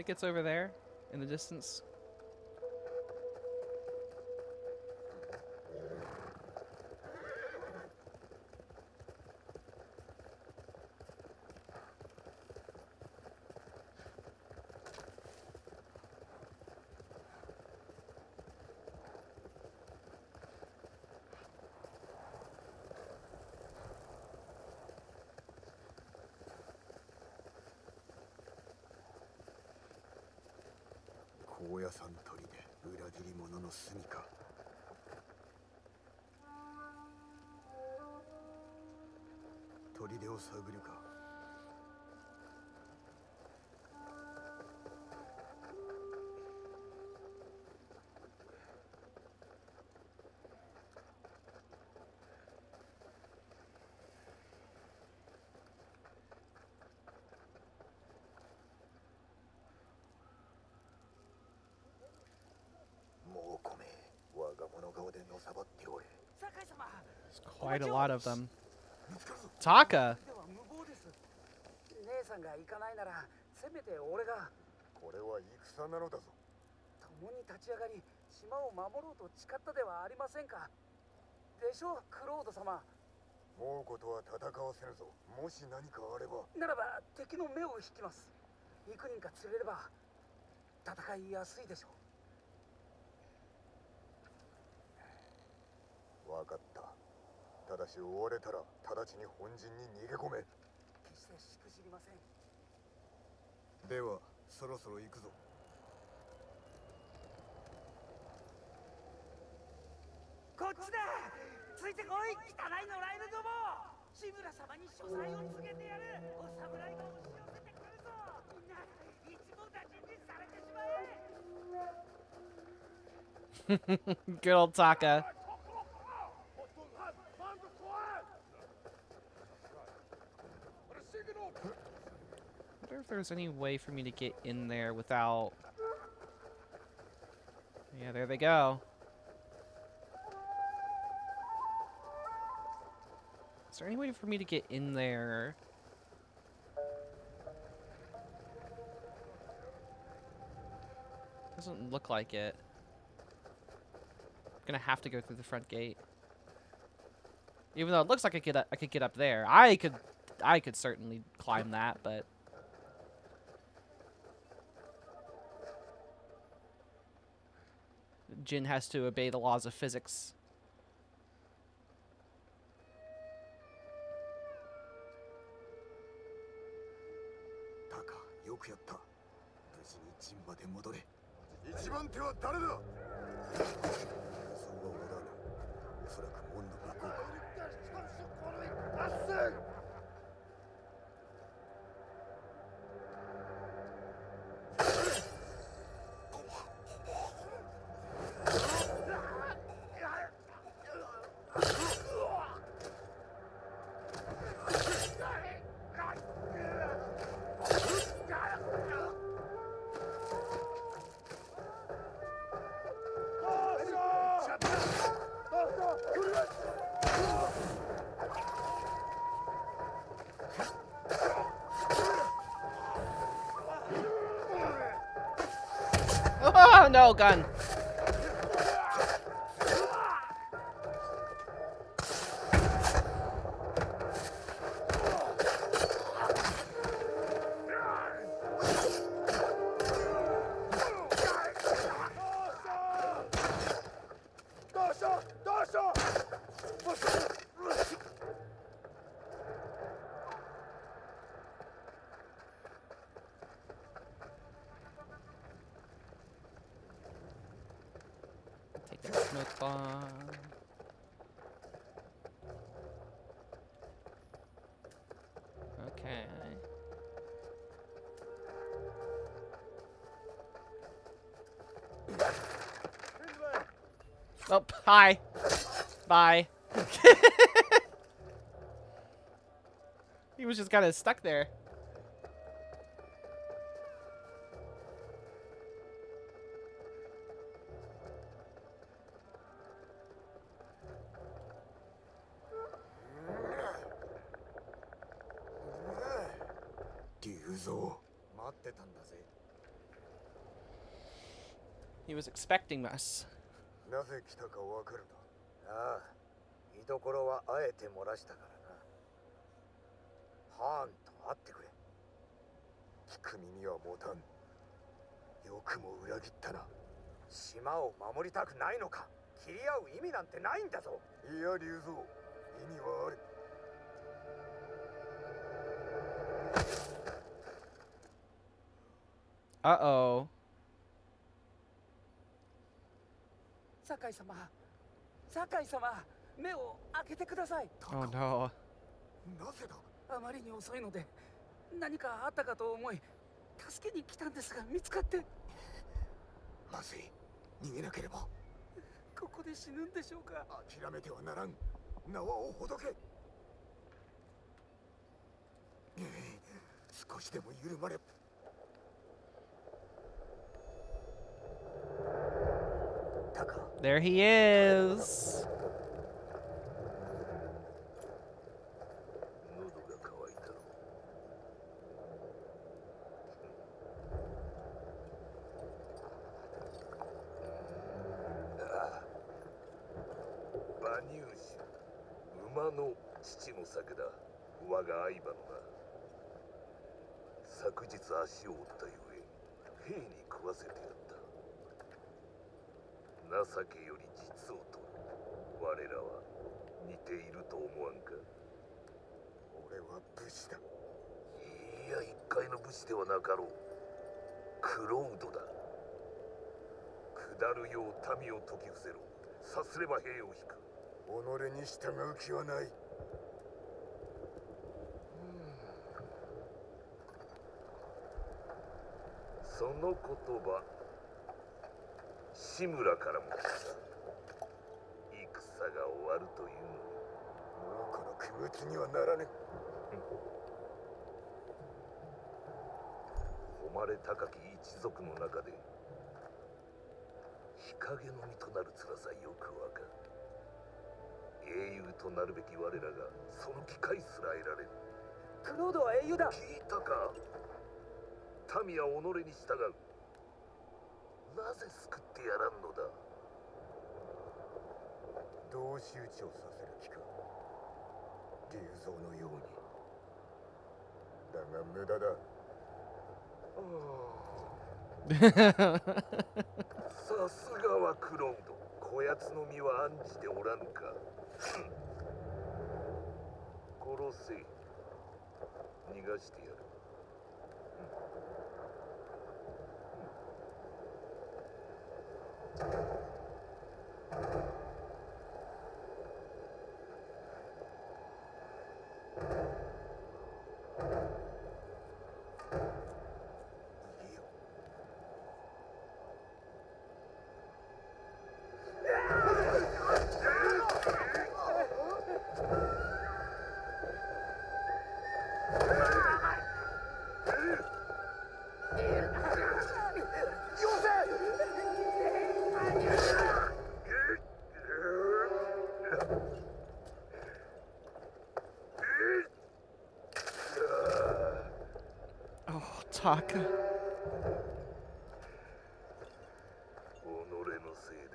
think it's over there in the distance. There's quite a lot of them. Taka! 姉さんが行かないならせめて俺が。これは戦なのだぞ。共に立ち上がり島を守ろうと誓ったではありませんか。でしょうクロード様。猛虎とは戦わせぬぞ。もし何かあればならば敵の目を引きます。幾人か釣れれば戦いやすいでしょう。分かった。ただし追われたら直ちに本陣に逃げ込め。決してしくじりません。ではそろそろ行くぞ。こっちだ。ついてこい汚い野良犬ども。志村様に所在を告げてやる。お侍が押し寄せてくるぞ。みんな一網打尽にされてしまえ。 Good old Taka. I wonder if there's any way for me to get in there without... Yeah, there they go. Is there any way for me to get in there? Doesn't look like it. I'm gonna have to go through the front gate. Even though it looks like I could get up there. I could certainly climb that, but Jin has to obey the laws of physics. Taka, よくやった。無事に陣まで戻れ。一番手は誰だ。そうはおらぬ。おそらく門の向こうか。Oh no, gun. Take that smoke bomb. Okay. Oh, hi. Bye. He was just kind of stuck there. He was expecting us. なぜ来たかわかるな。ああ、居所はあえて漏らしたからな。ハーンと会ってくれ。聞く耳は持たん。よくも裏切ったな。島を守りたくないのか。切り合う意味なんてないんだぞ。いや、竜蔵、意味はある。Uh-oh. 酒井様、酒井様、目を開けてください。 Oh no. なぜだ。あまりに遅いので何かあったかと思い助けに来たんですが見つかって。まずい。逃げなければ。ここで死ぬんでしょうか。諦めてはならん。縄をほどけ。少しでも緩まれ。タカ。 There he is. 喉が渇いたろ。ああ、馬乳酒、馬の父の酒だ。我が相場のな。昨日足を折ったゆえ兵に食わせてやった。情けより実を取る。我らは似ていると思わんか。俺は武士だ。いや、一介の武士ではなかろう。クロードだ。下るよう民を説き伏せろ。さすれば兵を引く。己に従う気はない。その言葉、志村からも来た。戦が終わるというのに。もうこの区別にはならぬ。誉れ高き一族の中で日陰の身となる辛さよくわかる。英雄となるべき我らがその機会すら得られる。クロードは英雄だ。聞いたか。民は己に従う。なぜ救ってやらんのだ。どう集中させる気か。竜蔵のように。だが無駄だ。さすがはクロード。こやつの身は案じておらぬか。殺せ。逃がしてやる。Oh, Taka. 己のせいで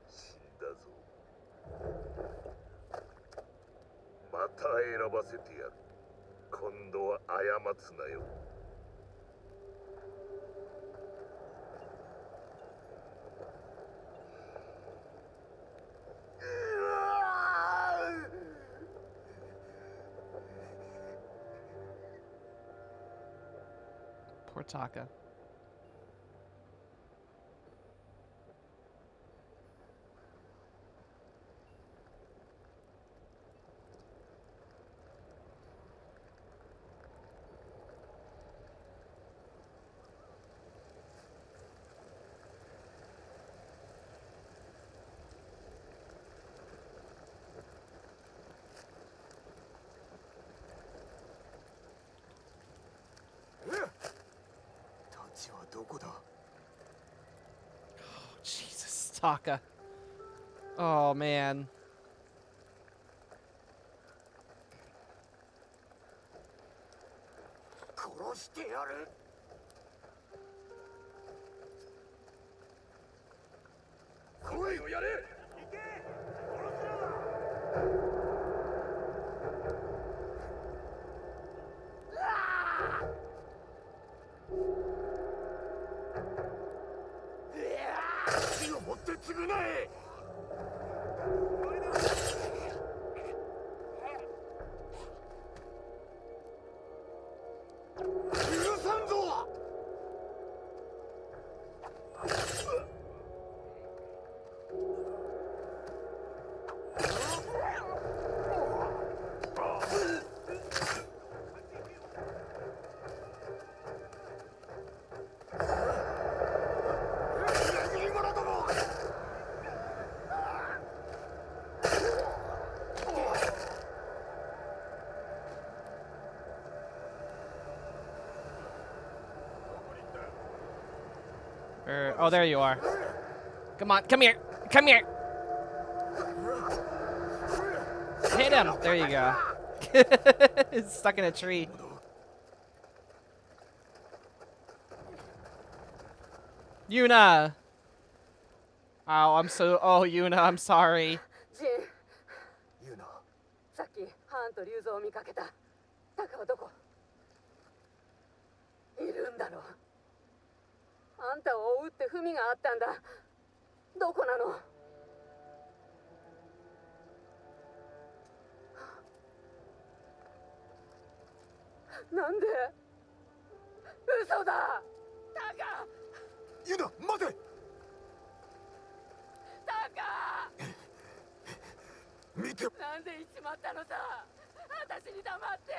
死んだぞ。また選ばせてやる。今度は過つなよ。Poor Taka. Jesus, Taka. Oh, man. 殺してやる。来いをやれ。行け。殺すな。死をもって償え。許さんぞ。裏切り者ども。Oh, there you are. Come on, come here. Come here. Hit him. There you go. It's stuck in a tree. Yuna. Oh, Oh, Yuna, I'm sorry. ジン、言うな。さっきハーンと竜蔵を見かけた。タカはどこ？いるんだろ。あんたを追うって文があったんだ。どこなの？なんで？嘘だ。タカ。言うな、待て。タカ。見て。なんで行っちまったのさ。私に黙って。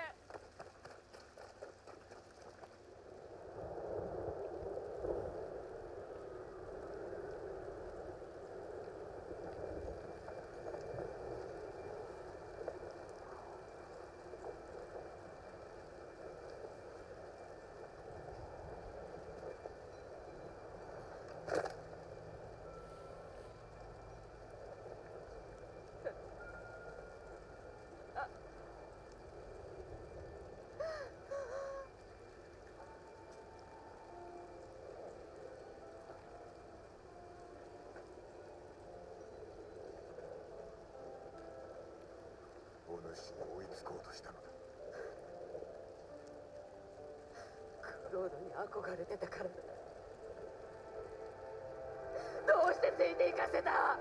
お主に追いつこうとしたのだ。クロードに憧れてたからだ。どうしてついていかせた？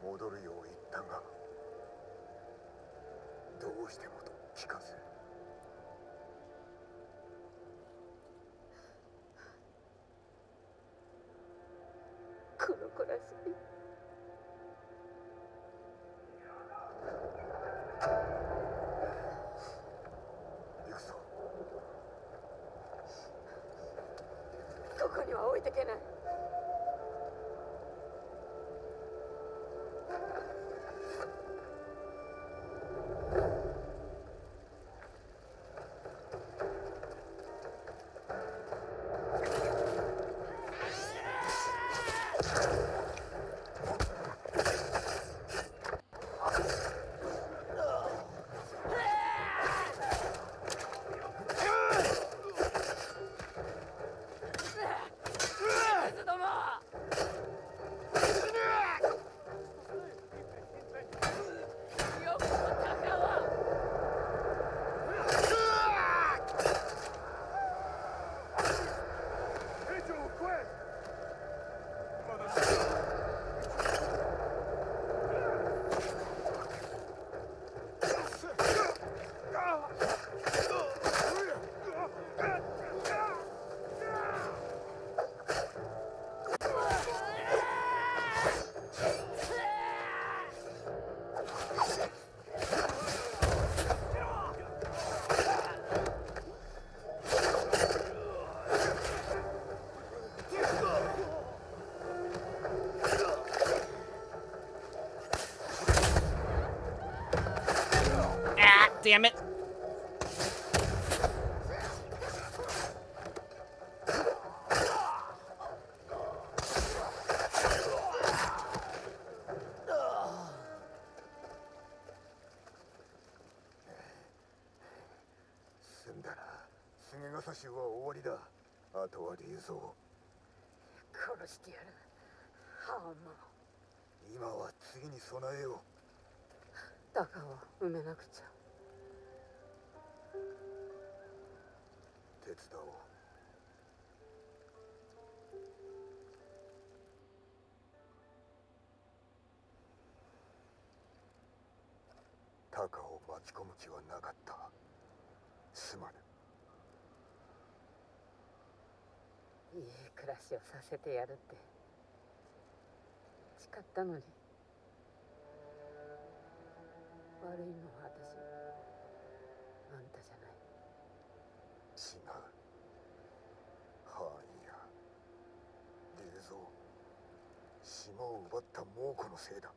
戻るよう言ったが、どうしてもと聞かせ。この子らしい。行くぞ。ここには置いてけない。Damn it. 殺してやる。はあ、もう今は次に備えよう。タカを埋めなくちゃ。手伝おう。タカを巻き込む気はなかった。すまぬ。いい暮らしをさせてやるって誓ったのに。悪いのは私、あんたじゃない。違う。ハーンや竜蔵、島を奪った猛虎のせいだ。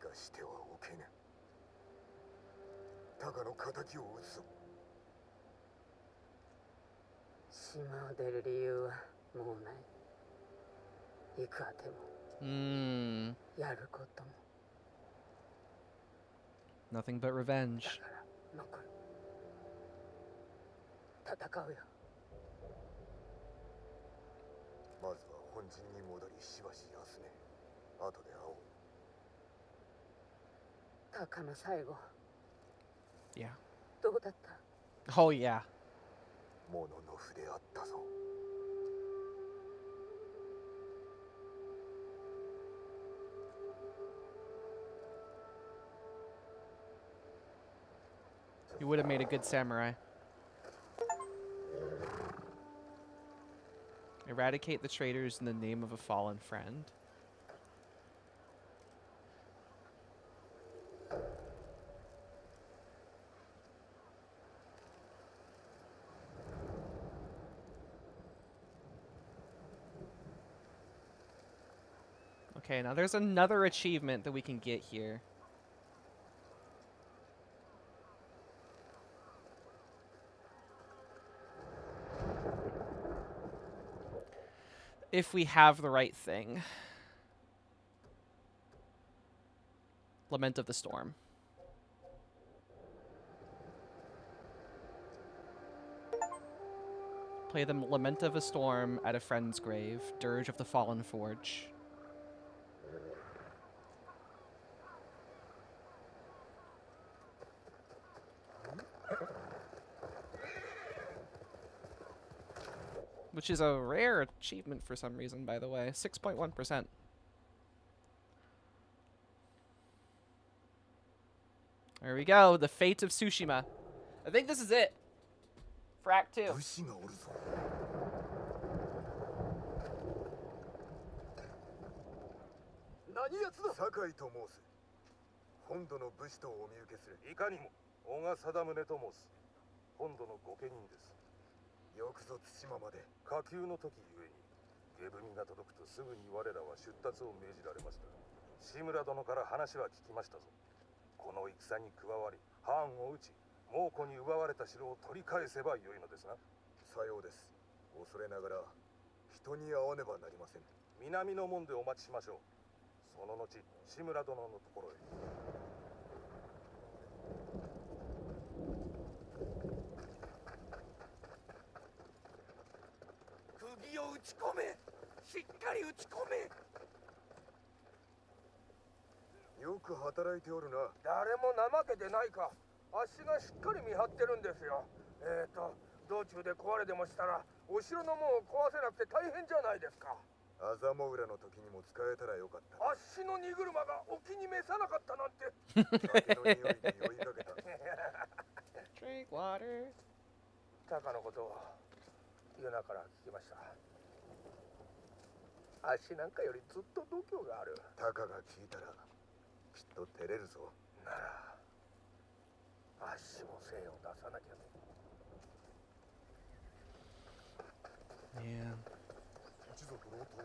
生かしてはおけぬ。タカの敵を討つぞ。島を出る理由はもうない。いくらでもやることも。 Nothing but だ revenge. から残る。戦うよ。まずは本陣に戻りしばし休め。後で会おう。タカの最後 Yeah. どうだった？ Oh yeah. 物の筆あったぞ。You would have made a good samurai. Eradicate the traitors in the name of a fallen friend. Okay, now there's another achievement that we can get here. If we have the right thing. Lament of the Storm. Play the Lament of a Storm at a friend's grave. Dirge of the Fallen Forge. Which is a rare achievement for some reason, by the way. 6.1%. There we go. The Fate of Tsushima. I think this is it. For Act 2. 武士がおるぞ。何やつだ。酒井と申す。本土の武士とお見受けする。いかにも小賀貞宗と申す。本土の御家人です。よくぞ対馬まで。下級の時ゆえに下文が届くとすぐに我らは出立を命じられました。志村殿から話は聞きましたぞ。この戦に加わり藩を討ち猛虎に奪われた城を取り返せばよいのですが。さようです。恐れながら人に会わねばなりません。南の門でお待ちしましょう。その後志村殿のところへ。釘を打ち込め。しっかり打ち込め。よく働いておるな。誰も怠けてないか。足がしっかり見張ってるんですよ。道中で壊れでもしたらお城の門を壊せなくて大変じゃないですか。あざも裏の時にも使えたらよかった。足の荷車がお気に召さなかったなんて。酒の匂いで酔いかけた。Drink water. タカのことを夜中から聞きました。足なんかよりずっと度胸がある。タカが聞いたらきっと照れるぞ。なら足も精を出さなきゃね。Yeah.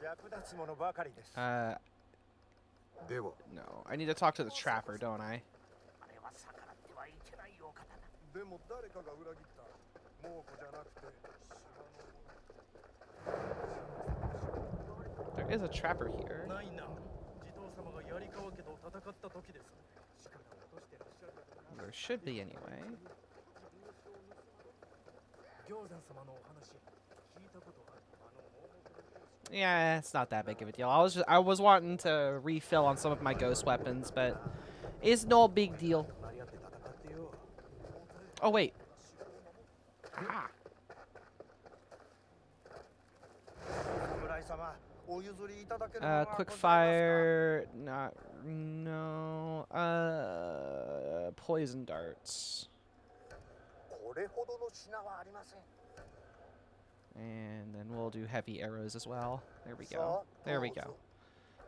役立つものばかりです。では No. I need to talk to the trapper, don't I? あれは逆らってはいけないお方だ。でも誰かが裏切った。猛虎じゃなくて There is a trapper here. ないな。地頭様が槍川家と戦った時です。 There should be anyway. 餃山様のお話聞いたことある。Yeah, it's not that big of a deal. I was wanting to refill on some of my ghost weapons, but it's no big deal. Oh wait. Ah. 侍様、お譲りいただけるものはございますか？ Quick fire, not no. Poison darts. これほどの品はありません。 And then we'll do heavy arrows as well. There we さ go. あ、 There ど we うぞ。 go.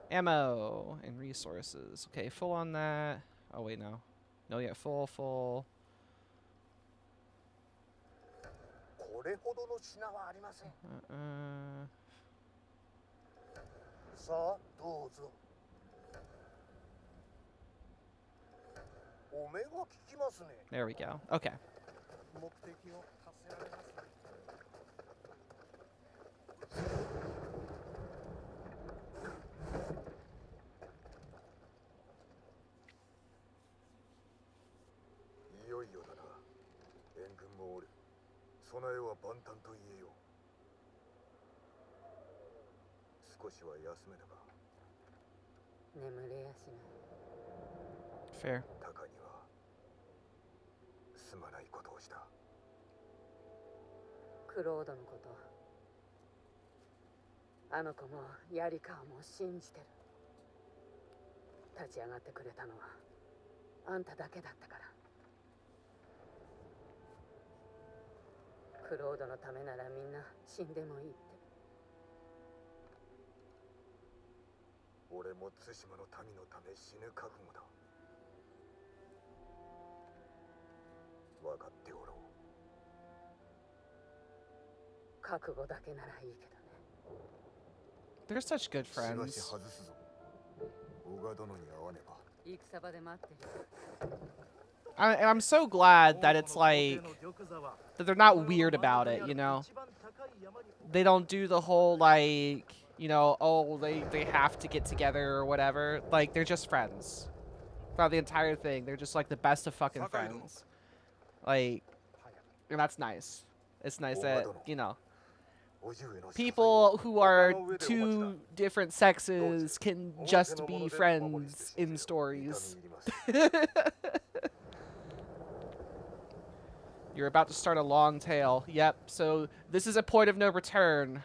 Ammo and resources. Okay, full on that. Oh wait, no. No yet. Full. これほどの品はありません。 さあ、どうぞ。お目が利きますね。 There we go. Okay. 目的を達せられます。いよいよだな。援軍もおる。備えは万端と言えよう。少しは休めたか。眠れやしない。 Fair. タカにはすまないことをした。クロードのこと、あの子もヤリカワも信じてる。立ち上がってくれたのはあんただけだったから。クロードのためならみんな死んでもいいって。俺も対馬の民のため死ぬ覚悟だ。分かっておろう。覚悟だけならいいけどね。They're such good しばし friends. 外すぞ。小川殿に会わねば。戦場で待ってる。And I'm so glad that it's like that they're not weird about it, you know. They don't do the whole like, you know, oh they have to get together or whatever. Like they're just friends. Throughout the entire thing, they're just like the best of fucking friends. Like, and that's nice. It's nice that, you know, people who are two different sexes can just be friends in stories. You're about to start a long tale. Yep, so this is a point of no return.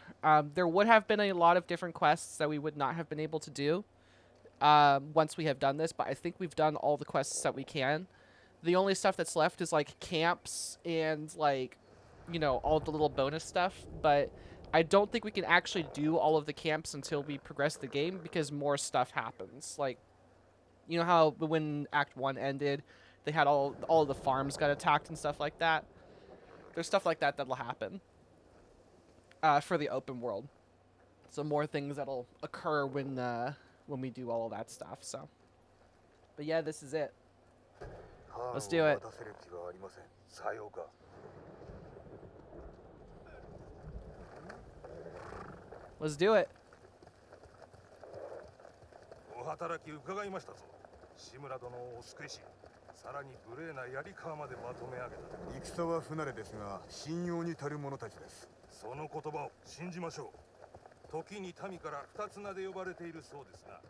There would have been a lot of different quests that we would not have been able to do once we have done this, but I think we've done all the quests that we can. The only stuff that's left is, like, camps and, like, you know, all the little bonus stuff, but I don't think we can actually do all of the camps until we progress the game because more stuff happens. Like, you know how when Act 1 ended, they had all of the farms got attacked and stuff like that? There's stuff like that that'll happen for the open world. So more things that'll occur when we do all of that stuff, so. But yeah, this is it. Let's do it. さようか。 Let's do it. お働き伺いましたぞ。志村殿をお救いし、さらに無礼な槍川までまとめ上げた。戦は不慣れですが、信用に足る者たちです。その言葉を信じましょう。時に民から二つ名で呼ばれているそうですが、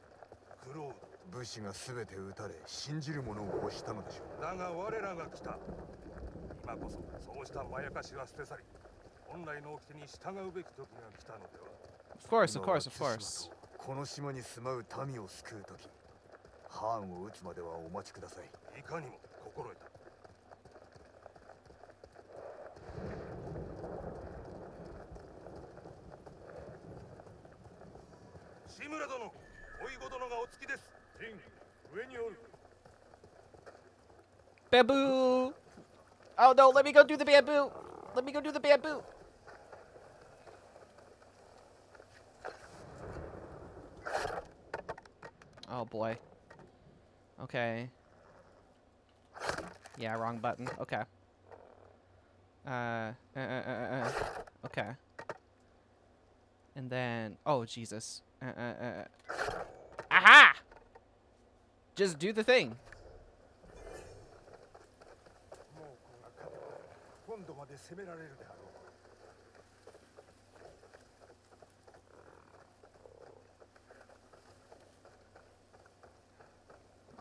クロード。武士が全て撃たれ、信じる者を欲したのでしょう。だが我らが来た。今こそそうしたまやかしは捨て去り、本来の掟に従うべき時が来たのでは。Of course, of course, of course. この島に住まう民を救う時、ハーンを撃つまではお待ちください。いかにも心得た。志村殿、おいご殿がお付きです。ジン、上におる。 Bamboo! Oh no, let me go do the bamboo! Let me go do the bamboo! Oh boy. Okay. Yeah, wrong button. Okay. Okay. And then, oh Jesus. Aha! Just do the thing. 今度まで攻められるであろ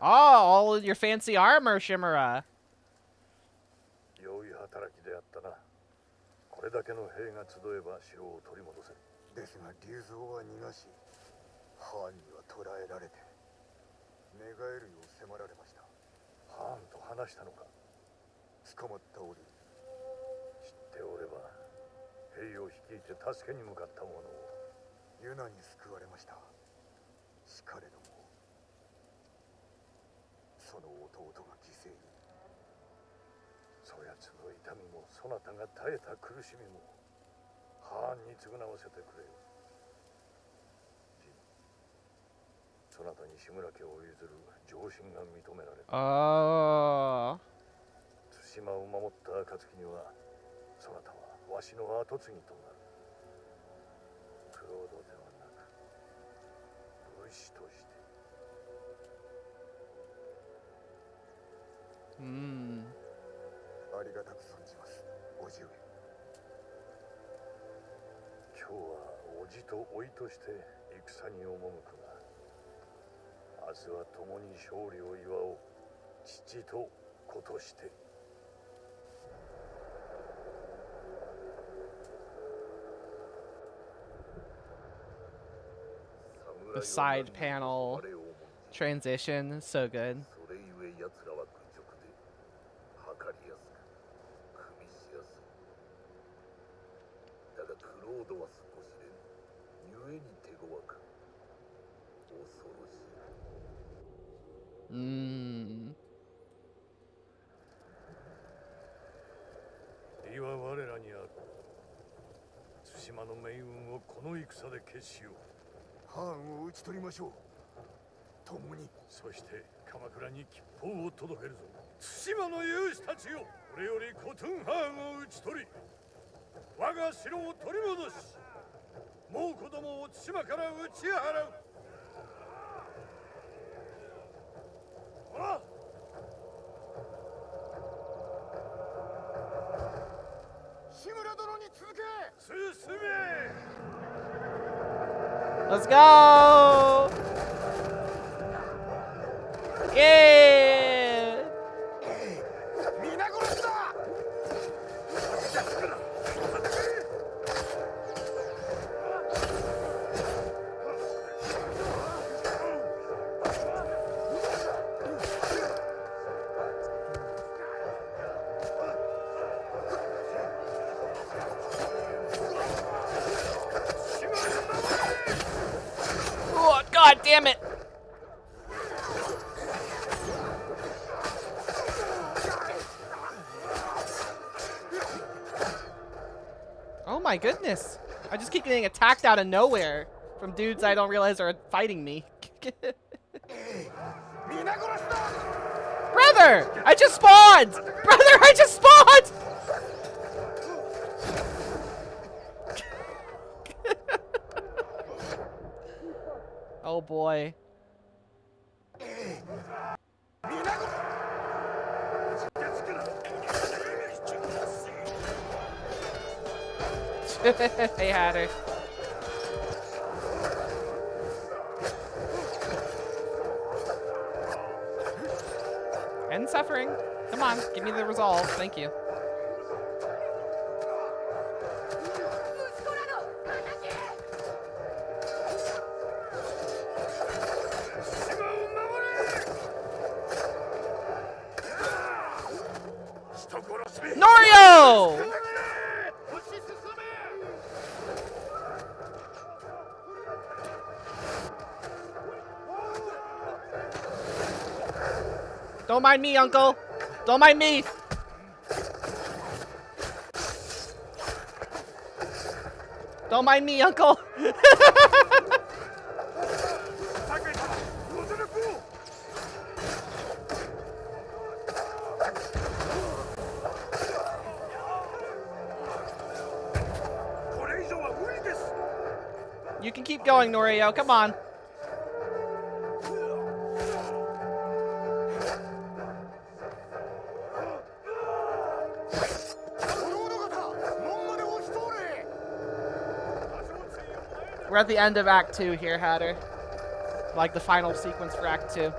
Oh, all in your fancy armor, Shimura. 良い働きであったな。これだけの兵が集えば城を取り戻せる。ですが竜蔵は逃がし、ハーンには捕らえられて寝返るよう迫られました。ハーンと話したのか。捕まった折、知っておれば兵を率いて助けに向かった者を。ユナに救われました。しかれどもその弟が犠牲に。そやつの痛みもそなたが耐えた苦しみもハーンに償わせてくれよ。ジン、そなたに志村家を譲る上申が認められた。Oh. 対馬を守った暁にはそなたはわしの跡継ぎとなる。クロードではなく武士として。ありがたく存じます、叔父上。今日は叔父と甥として戦に赴くが、明日は共に勝利を祝おう。父と子として。The side panel transition, so good. それゆえ奴らは愚直で測りやすく組みしやすい。だがクロードは少しで故に手強く恐ろしい。利は我らにある。対馬の命運をこの戦で決しよう。ハーンを討ち取りましょう。共に。そして鎌倉に吉報を届けるぞ。対馬の勇士たちよ、これよりコトゥンハーンを討ち取り、我が城を取り戻し、もう子供を対馬から打ち払う。志村殿に続け。進め。 Let's go! Yeah! 皆殺しだ。Oh, God damn it! Oh my goodness. I just keep getting attacked out of nowhere from dudes I don't realize are fighting me. Brother! I just spawned! Brother, I just spawned! Oh boy. Hey, Hatter. End suffering. Come on, give me the resolve. Thank you. Norio! Don't mind me, Uncle. Don't mind me. Don't mind me, Uncle. You can keep going, Norio. Come on. We're at the end of Act 2 here, Hatter. Like the final sequence for Act 2.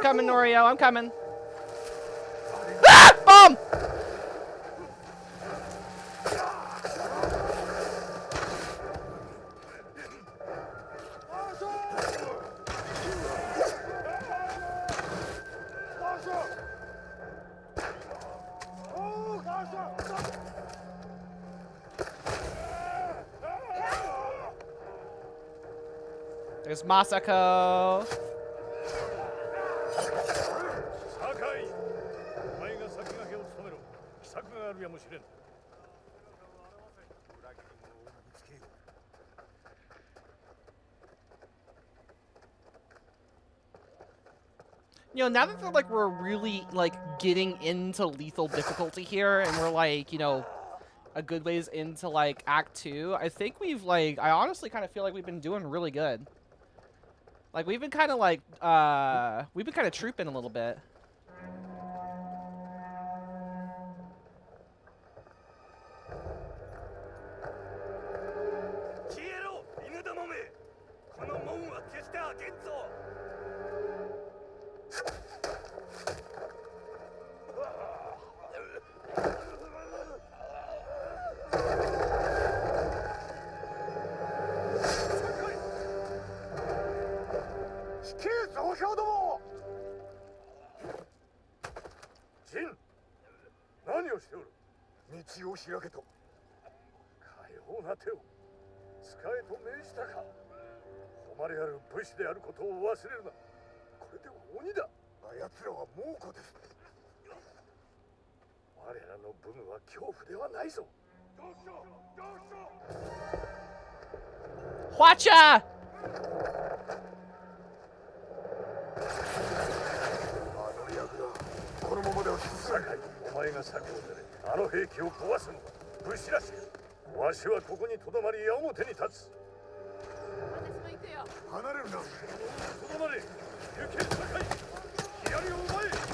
coming, Norio. I'm coming. Ah! Bomb! There's Masako. 酒井、お前が先駆けを務めろ。秘策があるやもしれん。 You know, now that they're like we're really like getting into lethal difficulty here, and we're like, you know, a good ways into like Act 2, I think we've like, I honestly kind of feel like we've been doing really good. Like we've been kind of like, we've been kind of trooping a little bit. 道を開けと。かような手を使えと命じたか。誉れある武士であることを忘れるな。これでは鬼だ。あやつらは猛虎です。我らの武具は恐怖ではないぞ。Watcha! あの役だ。このままでは酒井、お前が策を出れ。あの兵器を壊すのは武士らしい。わしはここにとどまり矢面に立つ。私も行くよ。離れるな。とどまれ。行け酒井。左を奪え。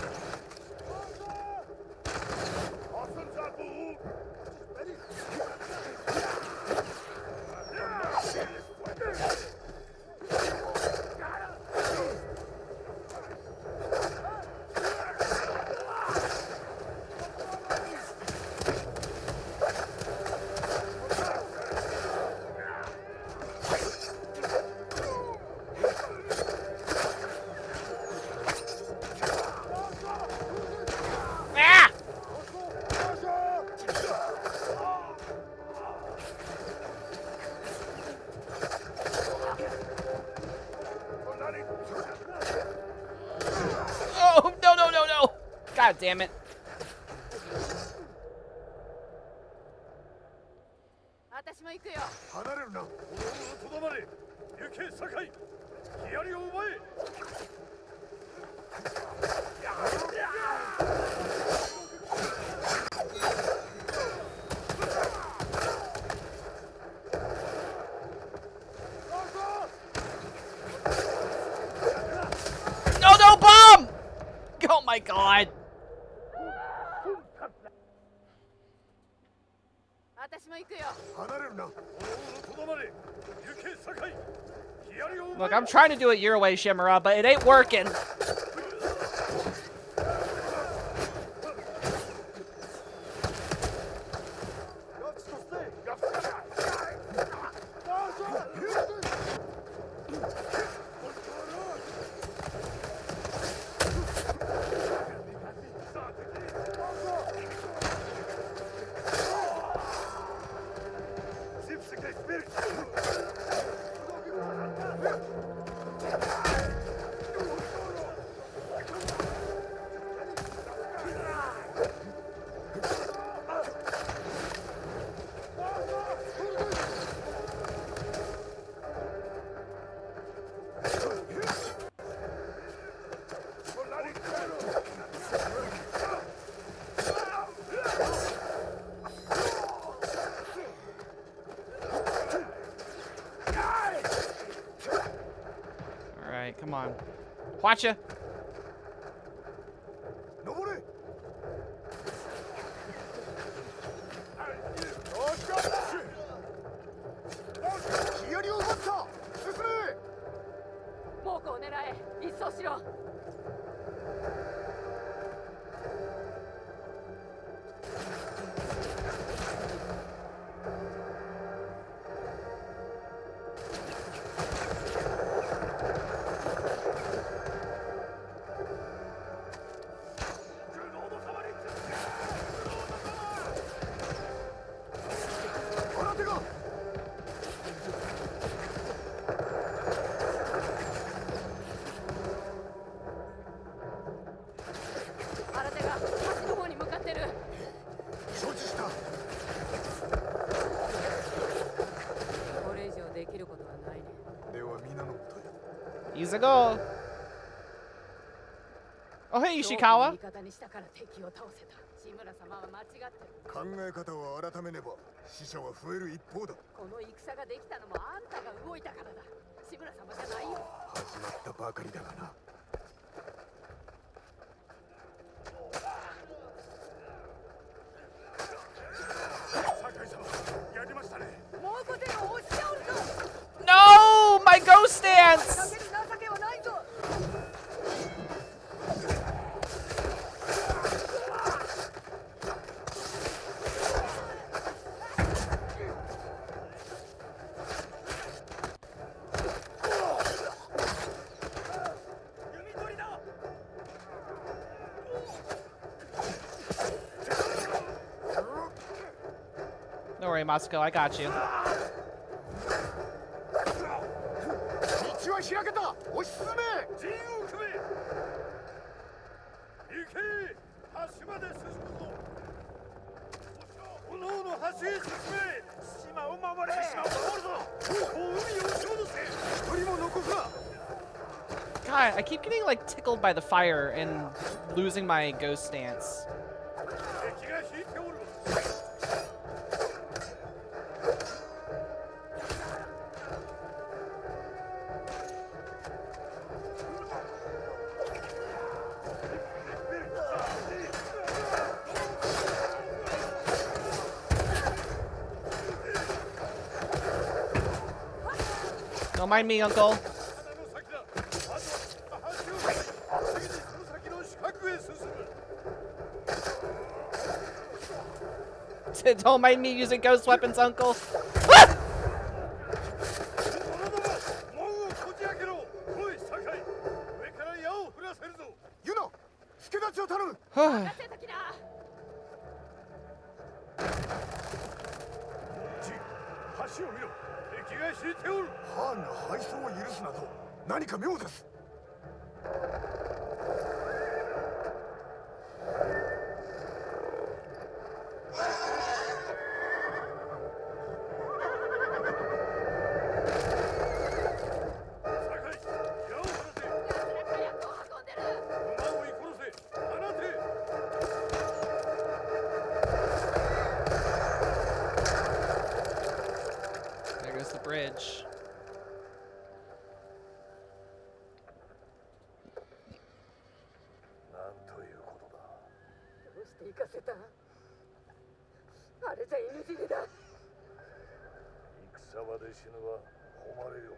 Oh, no, no, no, no! God damn it. 私も行くよ。離れるな。とどまれ。行け酒井。左を奪え。No, no, bomb! Oh my god. 私も行くよ。離れるな。とどまれ。行け酒井。左を奪え。 Look, I'm trying to do it your way, Shimura, but it ain't working. Alright, come on. Watcha! 登れ。左を奪った。進め。猛虎を狙え。一掃しろ。いざgo! Oh, hey, 味 Ishikawa! 方にしたから敵を倒せた。志村様は間違ってる。考え方を改めねば死者は増える一方だ。この戦ができたのもあんたが動いたからだ。志村様じゃないよ。始まったばかりだがな。酒井様、やりましたね。もうこてを押し倒るぞ。 No! My ghost か dance! ける情けはないぞ。 Don't worry, Moscow, I got you. 道は開けた。押し進め。陣を組め。行け。橋まで進むぞ。おのおの橋へ進め。島を守れ。島を守るぞ。もう海を押し戻せ。一人も残すな。 God, I keep getting like tickled by the fire and losing my ghost stance. 敵が引いておる。 Don't mind me, Uncle. Don't mind me using ghost weapons, Uncle. Ah! ユノ、助立ちを頼む。任せときな。 橋を見ろ。敵が引いておる。ハーンが敗走を許すなど何か妙です。There goes the bridge. なんということだ。どうして行かせた。あれじゃ NG だ。 戦場で死ぬは誉れよ。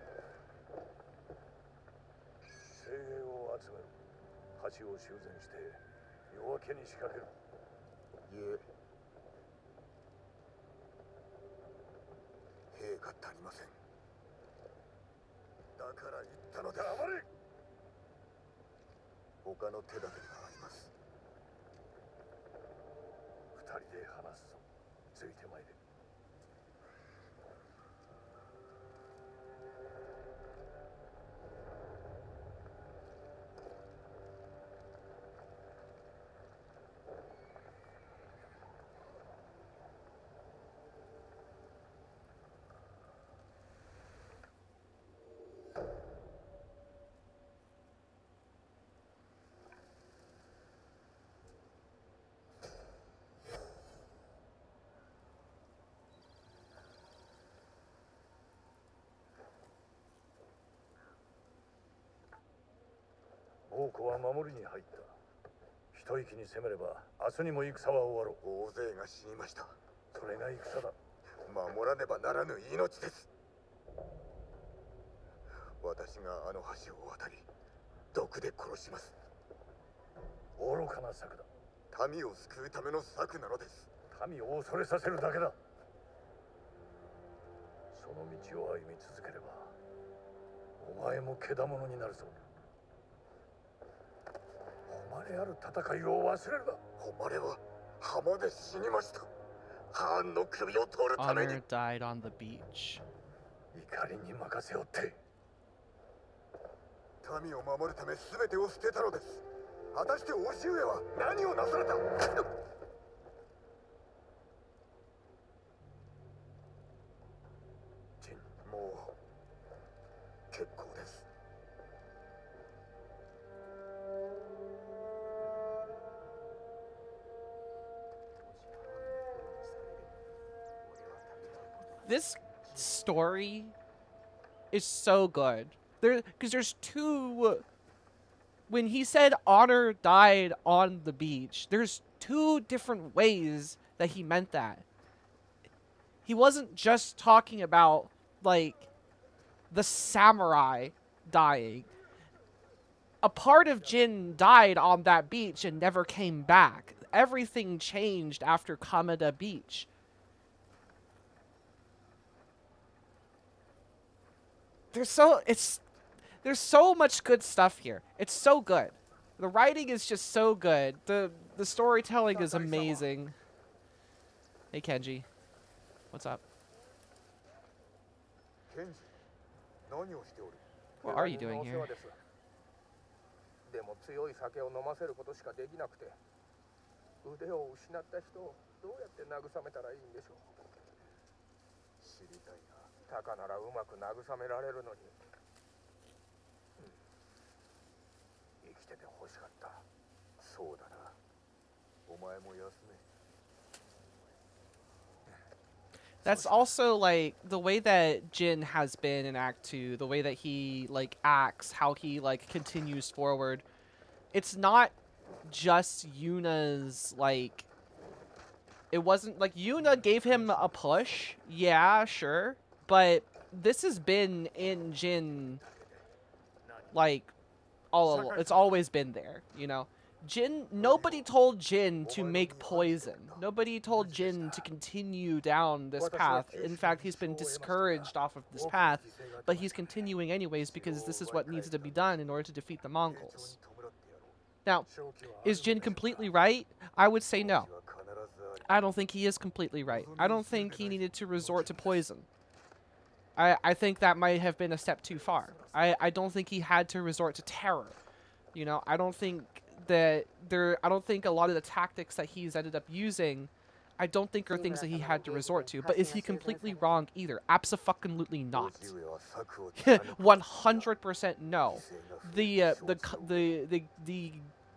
精鋭を集める。橋を修繕して夜明けに仕掛ける。いえ、兵が足りません。だから言ったのだ。黙れ。他の手立てがあります。二人で話すぞ。ついてまいれ。王子は守りに入った。一息に攻めれば明日にも戦は終わろう。大勢が死にました。それが戦だ。守らねばならぬ命です。私があの橋を渡り毒で殺します。愚かな策だ。民を救うための策なのです。民を恐れさせるだけだ。その道を歩み続ければお前もけだものになるぞ。誉れある戦いを忘れるな。誉れは浜で死にました。ハーンの首を取るために。 Honor died on the beach. 怒りに任せよって。民を守るため全てを捨てたのです。果たして叔父上は何をなされた。ジン、もう結構です。this story is so good. Because there's two. When he said honor died on the beach, there's two different ways that he meant that. He wasn't just talking about, like, the samurai dying. A part of Jin died on that beach and never came back. Everything changed after Kamada Beach. There's so much good stuff here. It's so good. The writing is just so good. The storytelling is amazing. Hey Kenji. What's up? ケンジ、何をしておる？ What are you doing here? でも強い酒を飲ませることしかできなくて、腕を失った人をどうやって慰めたらいいんでしょう。知りたいな。タカならうまく慰められるのに、生きてて欲しかった。そうだな。お前も休め。 That's also, like, the way that Jin has been in Act 2, the way that he, like, acts, how he, like, continues forward. It's not just Yuna's, like... It wasn't, like, Yuna gave him a push. Yeah, sure. But this has been in Jin, like, it's always been there, you know? Nobody told Jin to make poison. Nobody told Jin to continue down this path. In fact, he's been discouraged off of this path, but he's continuing anyways because this is what needs to be done in order to defeat the Mongols. Now, is Jin completely right? I would say no. I don't think he is completely right. I don't think he needed to resort to poison. I think that might have been a step too far. I don't think he had to resort to terror. You know, I don't think a lot of the tactics that he's ended up using, I don't think are things that he had to resort to. But is he completely wrong either? Absolutely not. 100% no.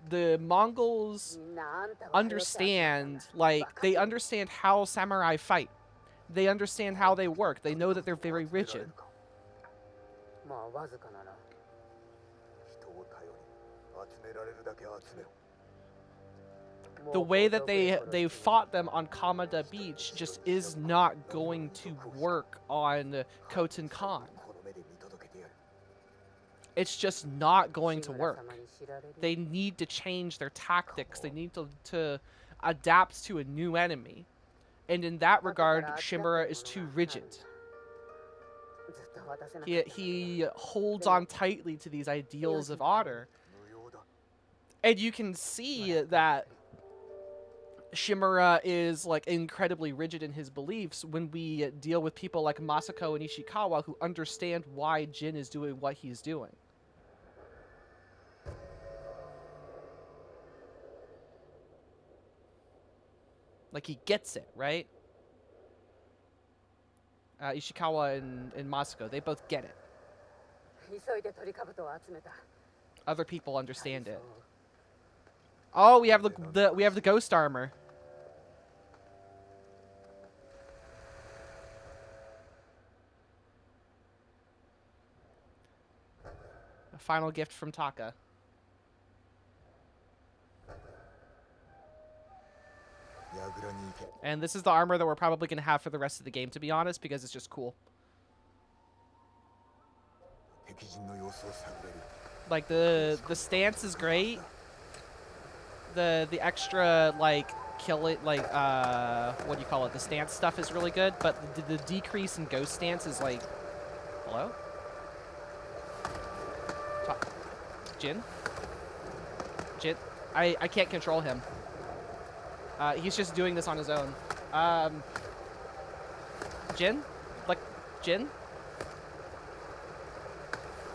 The Mongols understand, like, they understand how samurai fight. They understand how they work. They know that they're very rigid. The way that they fought them on Kamada Beach just is not going to work on Khotan Khan. It's just not going to work. They need to change their tactics. They need to adapt to a new enemy. And in that regard, Shimura is too rigid. He holds on tightly to these ideals of honor. And you can see that Shimura is, like, incredibly rigid in his beliefs when we deal with people like Masako and Ishikawa who understand why Jin is doing what he's doing. Like, he gets it, right? Ishikawa and Masako, they both get it. Other people understand it. Oh, we have the ghost armor. A final gift from Taka. And this is the armor that we're probably going to have for the rest of the game, to be honest, because it's just cool. Like, the stance is great. The extra, like, kill it, like, what do you call it? The stance stuff is really good, but the decrease in ghost stance is like... Hello? Jin? Jin? I can't control him. He's just doing this on his own. Jin? Like, Jin?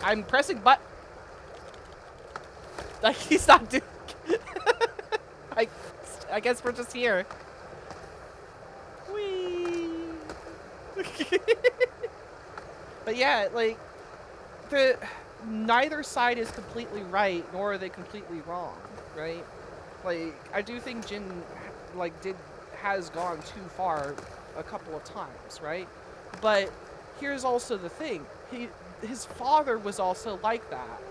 I'm pressing but... Like, he's not doing... I guess we're just here. Whee! But yeah, like, neither side is completely right, nor are they completely wrong, right? Like, I do think Jin, like, has gone too far a couple of times, right? But here's also the thing. His father was also like that.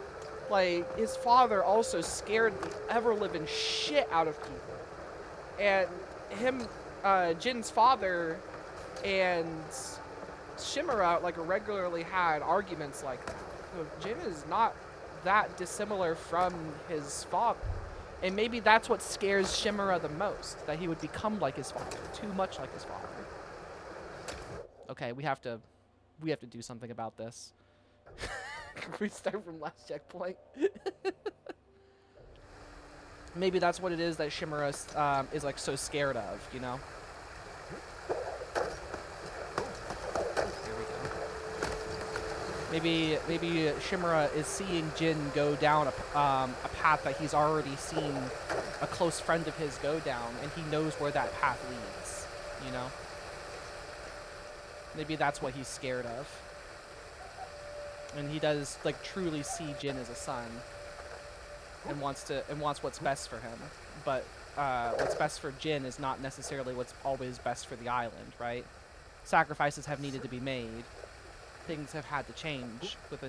Like, his father also scared the ever-living shit out of people. And Jin's father and Shimura, like, regularly had arguments like that. So Jin is not that dissimilar from his father. And maybe that's what scares Shimura the most, that he would become like his father, too much like his father. Okay, we have to do something about this. We start from last checkpoint. Maybe that's what it is that Shimura is like so scared of, you know? Here we go. Maybe Shimura is seeing Jin go down a path that he's already seen a close friend of his go down, and he knows where that path leads, you know? Maybe that's what he's scared of. And he does, like, truly see Jin as a son. And wants what's best for him. But what's best for Jin is not necessarily what's always best for the island, right? Sacrifices have needed to be made. Things have had to change with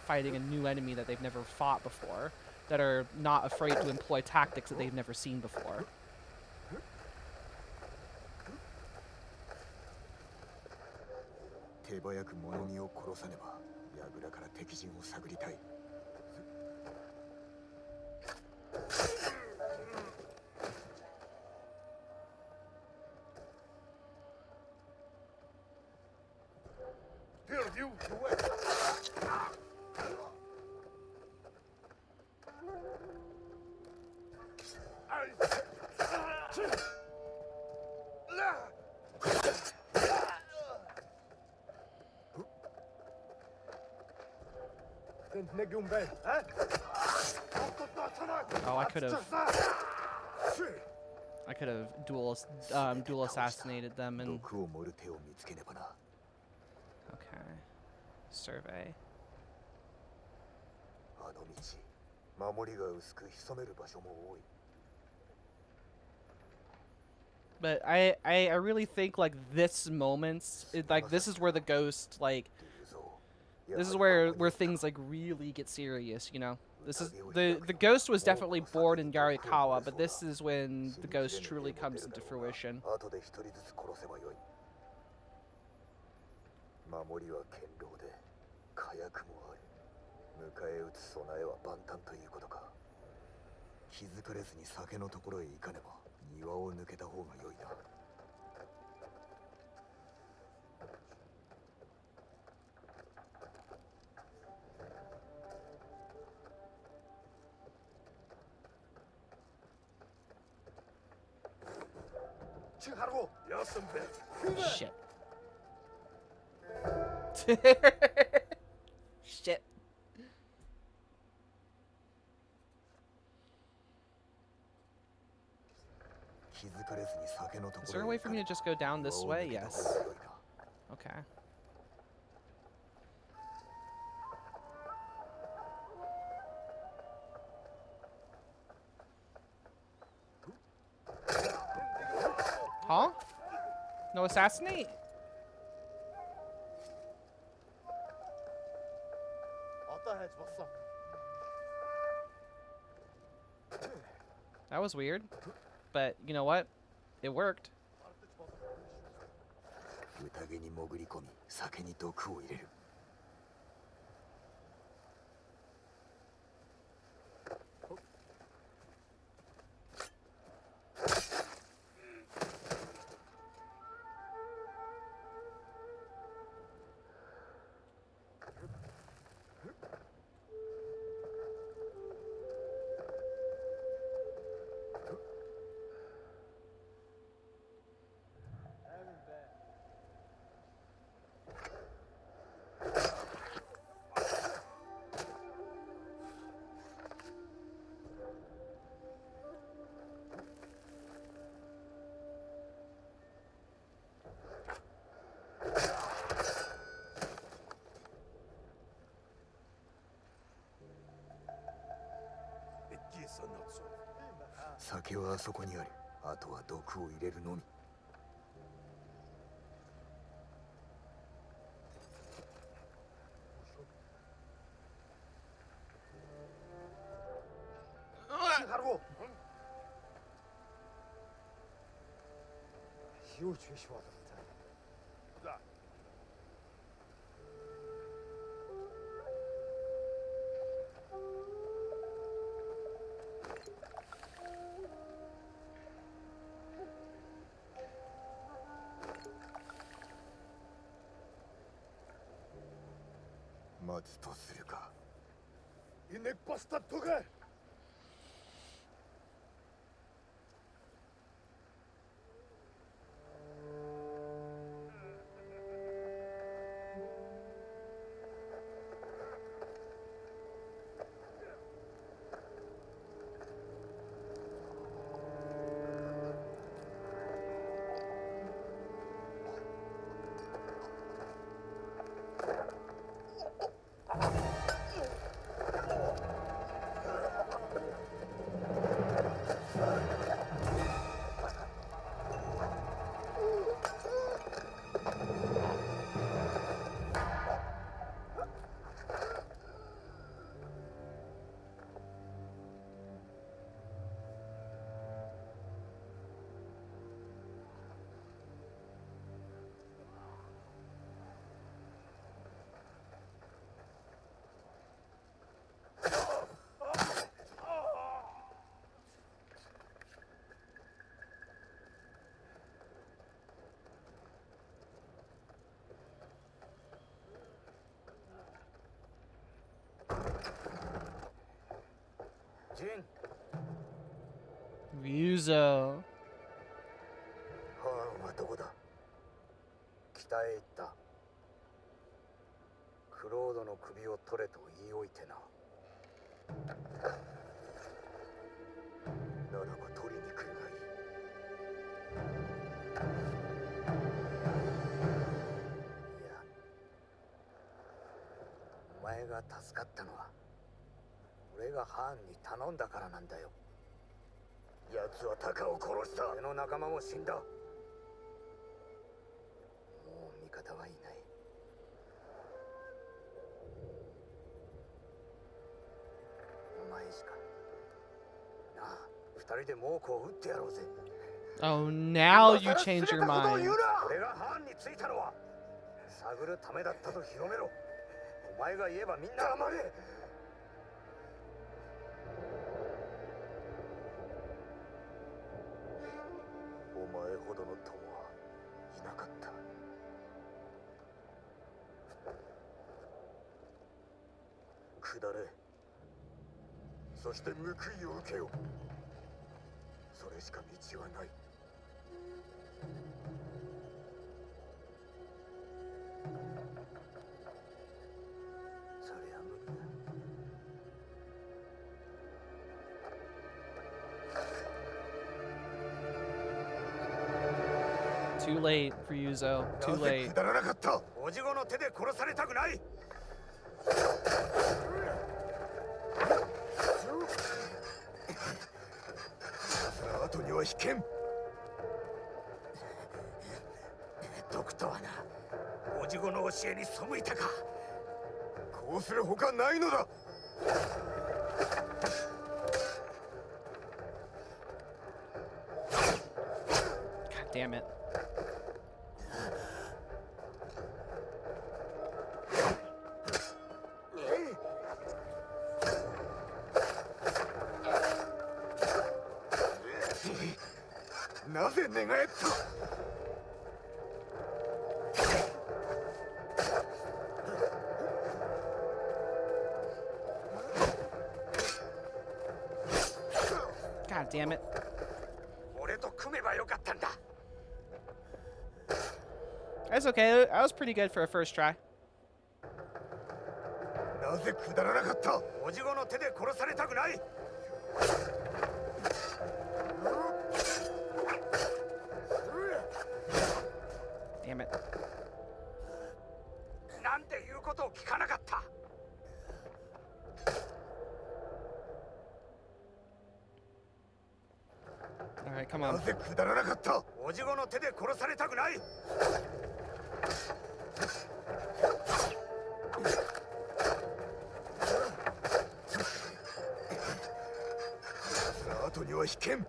fighting a new enemy that they've never fought before, that are not afraid to employ tactics that they've never seen before. 手早く物見を殺さねば櫓から敵陣を探りたい。Perdu to west. Oh, I could have dual assassinated them and. 毒を盛る手を見つけねばな。Okay. Survey. あの道、守りが薄く潜める場所も多い。 But I really think like this moments, like this is where the ghost like, this is where things like really get serious, you know. This is the ghost was definitely born in Yarikawa, but this is when the ghost truly comes into fruition. 後で一人ずつ殺せばよい。守りは堅牢で火薬もある。迎え撃つ備えは万端ということか。気づかれずに酒のところへ行かねば庭を抜けた方が良いな。Shit. Shit. Is there a way for me to just go down this way? Yes. Okay. Huh? No assassinate? That was weird. But you know what? It worked. 宴に潜り込み、酒に毒を入れる。酒はあそこにある。あとは毒を入れるのみ。かろう。火を中止はだ。待つとするか。イネッパスタットか。ジン。ユーゾ。ハーンはどこだ。北へ行った。クロードの首を取れと言いおいてな。ならば取りに来るがいい。いや、お前が助かったのは俺がハーンに頼んだからなんだよ。奴はタカを殺した。俺の仲間も死んだ。もう味方はいない。お前しかなあ。二人で猛虎を撃ってやろうぜ。 Oh, now you change your 俺 mind. がハーンについたのは探るためだったと広めろ。お前が言えばみんな黙れ。お前ほどの友はいなかった。下れ。そして報いを受けよ。それしか道はない。そりゃ無理だ。Too late for Yuzo. Too なぜ late. くだらなかった。おじごの手で殺されたくない。後には引けん。毒とはな、おじごの教えに背いたか。こうするほかないのだ。God damn it. なぜ寝返った。God damn it. 俺と組めばよかったんだ。 That's okay. That was pretty good for a first try. なぜくだらなかった。おじごの手で殺されたくない。Damn it. なんていうことを聞かなかった。 Alright, come な on. ぜくだらなかった。おじごの手で殺されたくない。見。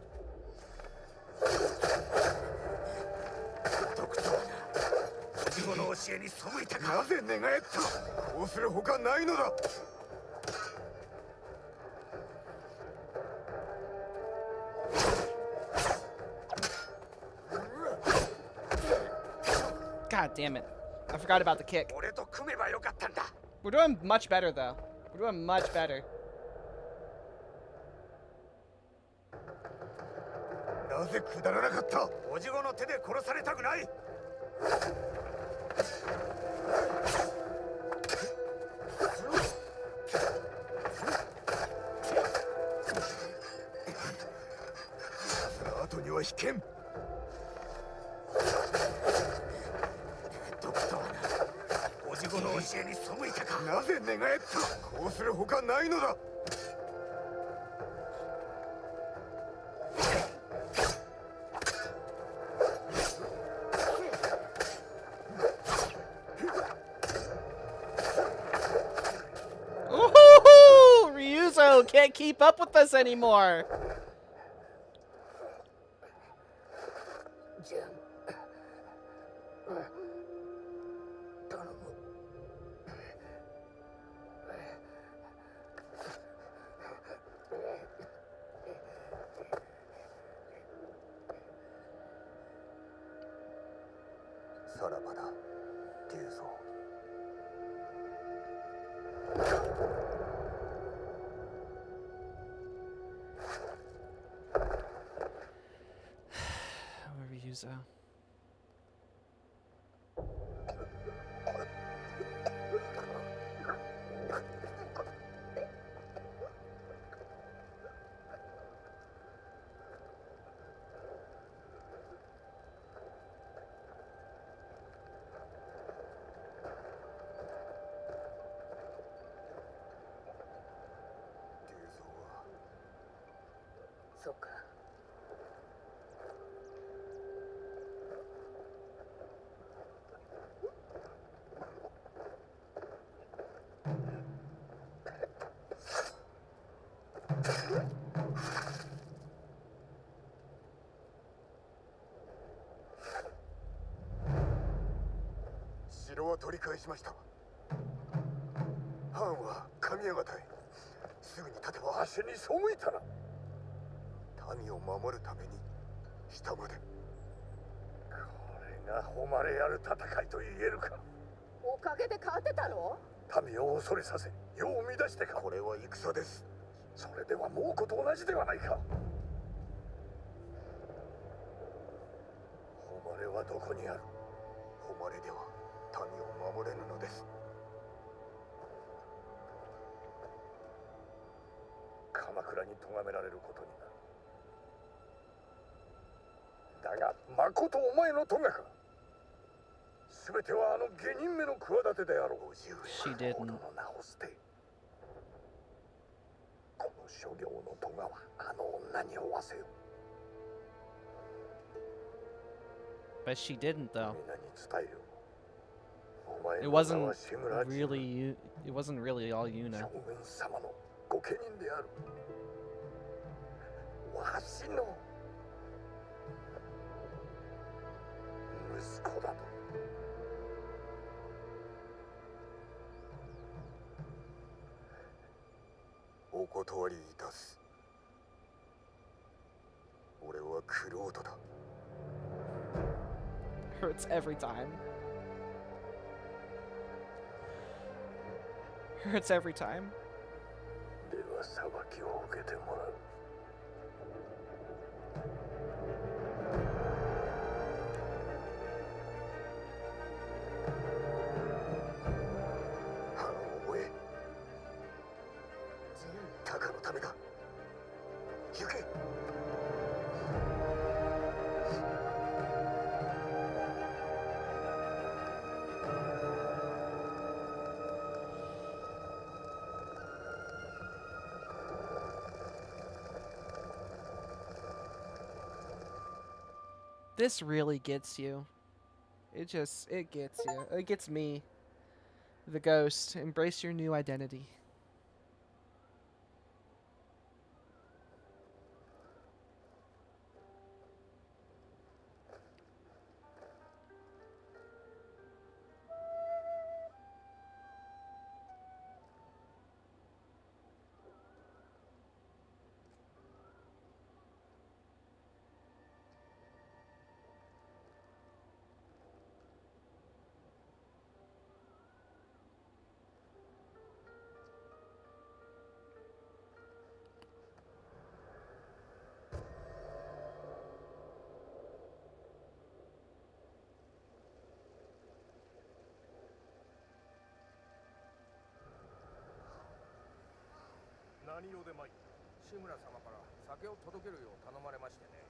ドクター、おじごの教えに背いたか。なぜ寝返った。こうするほかないのだ。God damn it. I forgot about the kick. 俺と組めばよかったんだ。 We're doing much better, though. We're doing much better. なぜくだらなかった。おじごの手で殺されたくない。後には引けん。ドクター、おじごの教えに背いたか。なぜ寝返った。こうするほかないのだ。Ooh, Ryuzo can't keep up with us anymore. ジュン、頼む。さらばだ、竜蔵。Ryuzo.そっか。城は取り返しました。藩は神谷方へ。すぐに立てば。足に背いたな。民を守るために下まで。これが誉れある戦いと言えるか。おかげで勝てたの？民を恐れさせ世を乱してか。これは戦です。それでは猛虎と同じではないか。誉れはどこにある。誉れでは民を守れぬのです。鎌倉に咎められることになる。だがまことお前の咎か。すべてはあの下人めの企てであろう。She didn't. ほどの名を捨て、この所業の咎はあの女に負わせよ。 But she didn't, though. 皆に伝えよ。お前 It の名 wasn't は志村ジュン。 really you. It wasn't really all Yuna. 将軍様の御家人である。わしの息子だと。お断りいたす。俺はクロートだ。 Hurts every time. Hurts every time. では裁きを受けてもらう。歯を覚え。タカのためだ。行け。This really gets you. It gets you. It gets me. The ghost. Embrace your new identity. 何用で参った。志村様から酒を届けるよう頼まれましてね。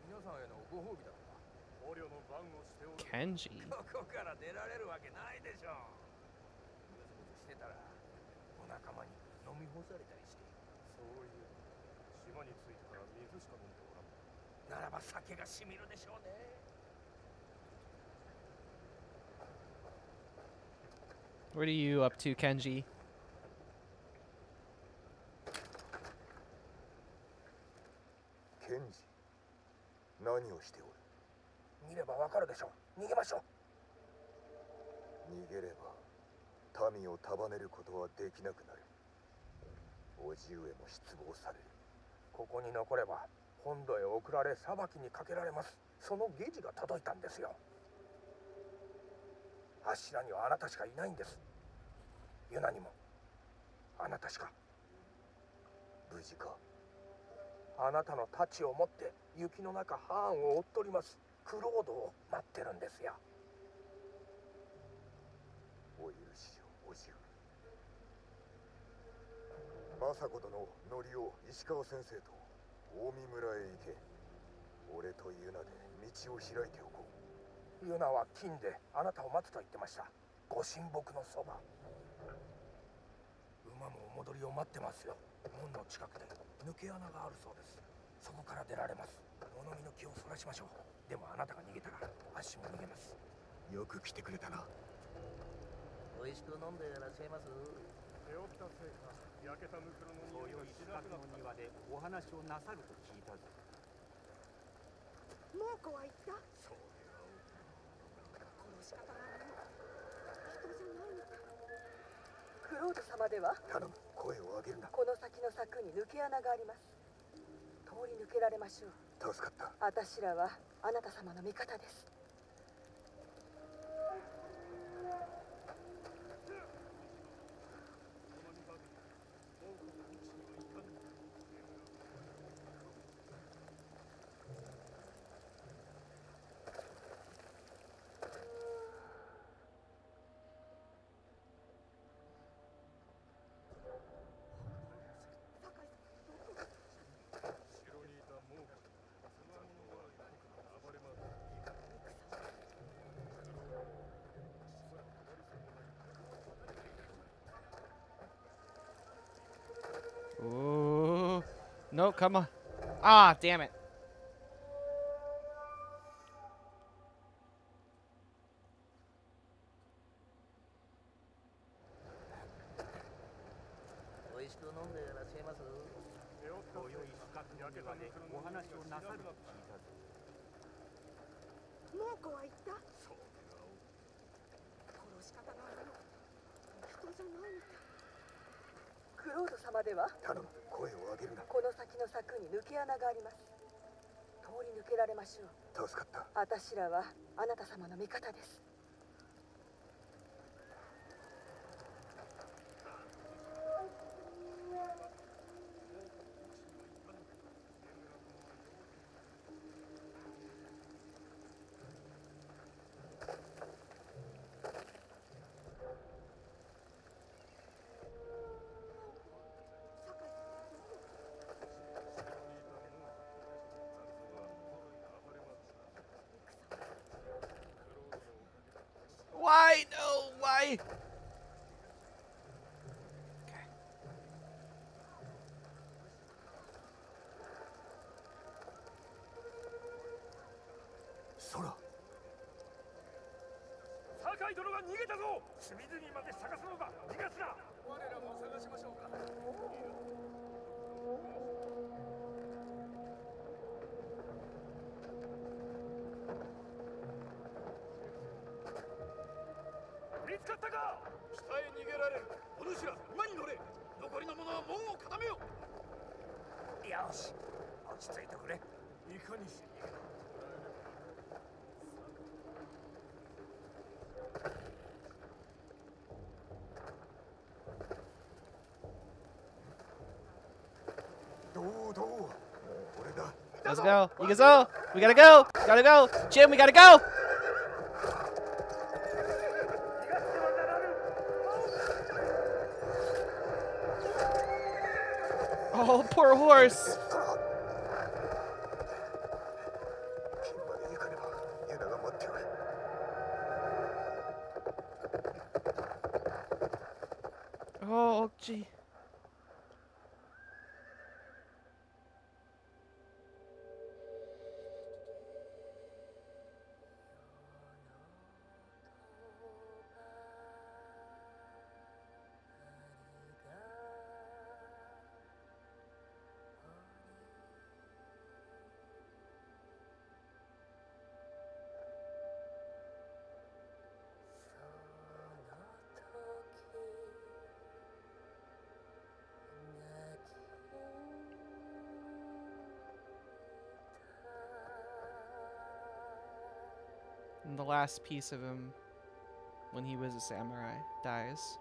皆さんへのご褒美だとか。捕虜の番をしておる。Kenji. ここから出られるわけないでしょう。ぐずぐずしてたらお仲間に飲み干されたりして。そういう島に着いてから水しか飲んでおらん。ならば酒がしみるでしょうね。What are you up to, Kenji? ケンジ、何をしておる？見ればわかるでしょう。逃げましょう。逃げれば民を束ねることはできなくなる。叔父上も失望される。ここに残れば本土へ送られ裁きにかけられます。そのゲジが届いたんですよ。あっしらにはあなたしかいないんです。ユナにもあなたしか。無事か？あなたの太刀を持って雪の中ハーンを追っとりますクロードを待ってるんですよ。お許しを、叔父上。政子殿、のりお、石川先生と近江村へ行け。俺とユナで道を開いておこう。ユナは金であなたを待つと言ってました。ご神木のそば。馬もお戻りを待ってますよ。門の近くで抜け穴があるそうです。そこから出られます。物見の気をそらしましょう。でもあなたが逃げたらあっしも逃げます。よく来てくれたな。おいしく飲んでいらっしゃいます。背負ったせいか焼けたぬくろの匂いがしなくなった。庭でお話をなさると聞いたぞ。猛虎は言った？そうであろう。殺し方が人じゃないのか。クロード様では頼む、声を上げるな。この先の柵に抜け穴があります。通り抜けられましょう。助かった。あたしらはあなた様の味方です。城にいた猛虎にその者は暴れ回って Ooh. No, come on. Ah, damn it. おいしく飲んでいらっしゃいます。背負った今宵深くの庭でお話をなさると聞いたぞ。猛虎は言った？そうであろう。殺し方が悪い。人じゃないのか。クロード様では頼む、声を上げるな。この先の柵に抜け穴があります。通り抜けられましょう。助かった。あたしらはあなた様の味方です。Why? No, why? Okay. 空。酒井殿が逃げたぞ。隅々まで探すのだ。逃がすな。我らも探しましょうか。見つかったか。下へ逃げられる。お主ら馬に乗れ。残りの者は門を固めよ。よし、落ち着いてくれ。いかにして逃げた。どうもう俺だ。 Let's go. You guys go. We gotta go. Gotta go. Jim, we gotta go. Oh, poor horse. 金まで行かねばユナが待っておる。 Oh, gee. And the last piece of him, when he was a samurai, dies.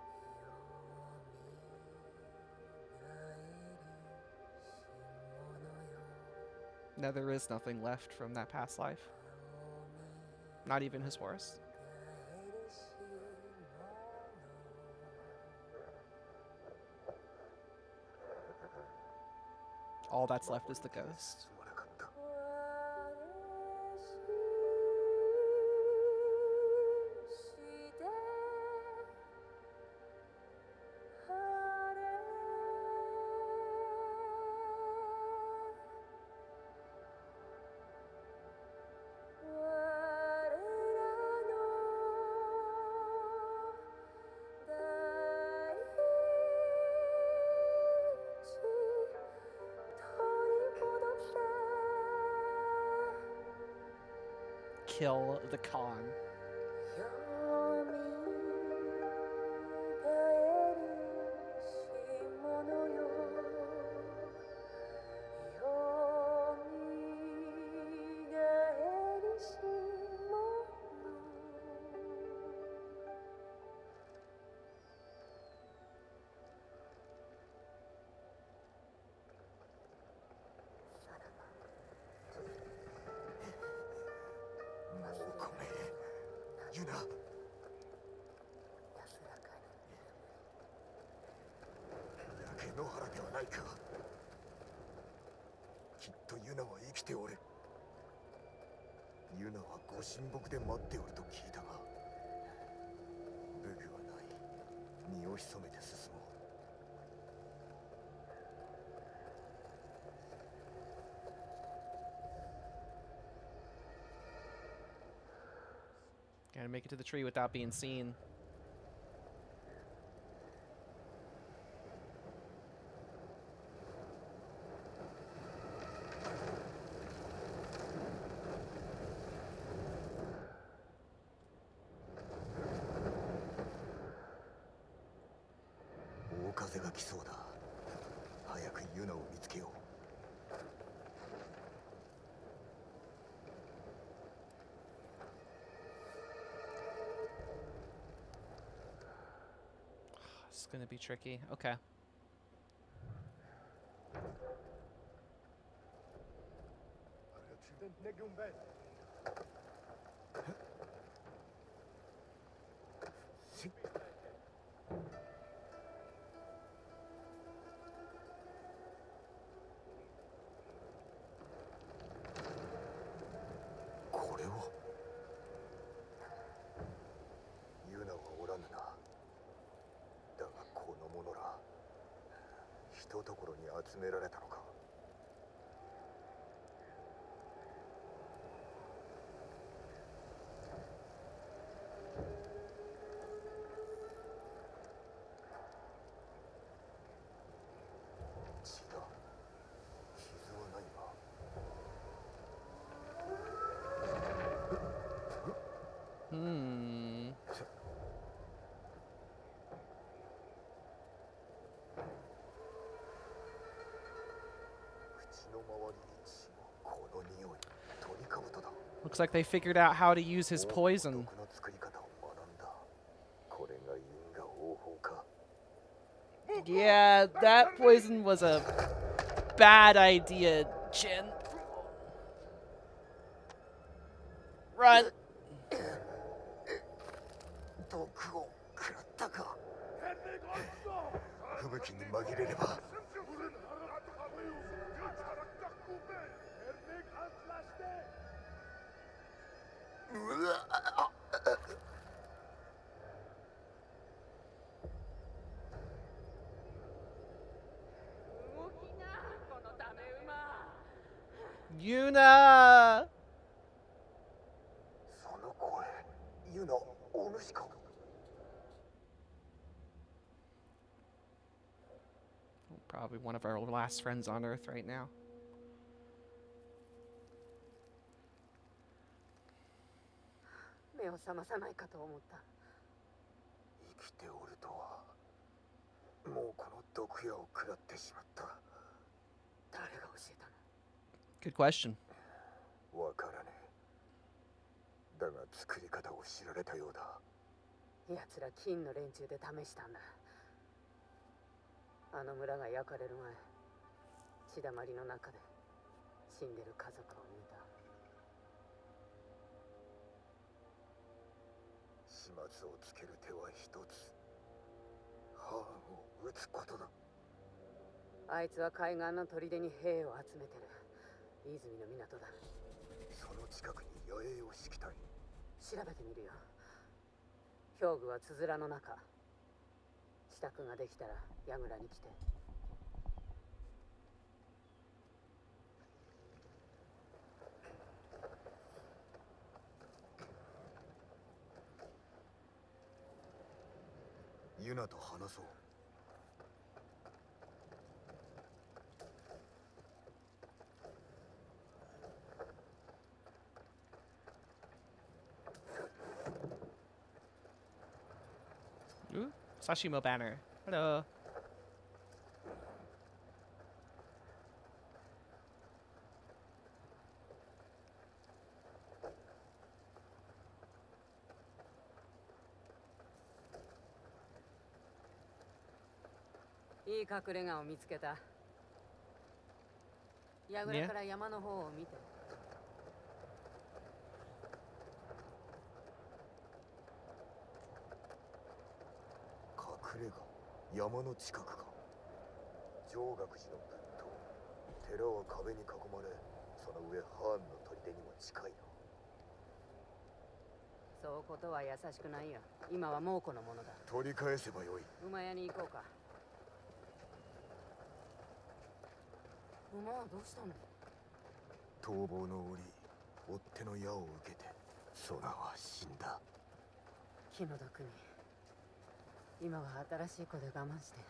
Now there is nothing left from that past life. Not even his horse. All that's left is the ghost. すまなかった。 Kill the Khan.野原ではないか。きっとユナは生きておる。ユナはご神木で待っておると聞いたが、武具はない。身を潜めて進もう。 Gotta make it to the tree without being seen. It's gonna be tricky. Okay. Hmm. Looks like they figured out how to use his poison. Yeah, that poison was a bad idea, Jin. Run. 動きなこのダメ馬。 Yuna! その声、ユナ、お主か。 Probably one of our last friends on Earth right now. 目を覚まさないかと思った。生きておるとは、もうこの毒矢を食らってしまった。誰が教えたの？ Good question. わからねえ。だが作り方を知られたようだ。奴ら金の連中で試したんだ。あの村が焼かれる前、血だまりの中で死んでる家族を見た。始末をつける手は一つ。ハーンを撃つことだ。あいつは海岸の砦に兵を集めてる。泉の港だ。その近くに野営を敷きたい。調べてみるよ。兵具はつづらの中。支度ができたら櫓に来て。ユナと話そう。Ooh, Sashimo banner. Hello. いい隠れ家を見つけた。櫓から山の方を見て。隠れ家、山の近くか。上岳寺の仏塔。寺は壁に囲まれ、その上ハーンの砦にも近いな。そうことは優しくないよ。今は猛虎のものだ。取り返せばよい。馬屋に行こうか。馬はどうしたの？逃亡の折、追っ手の矢を受けてソナは死んだ。気の毒に。今は新しい子で我慢して。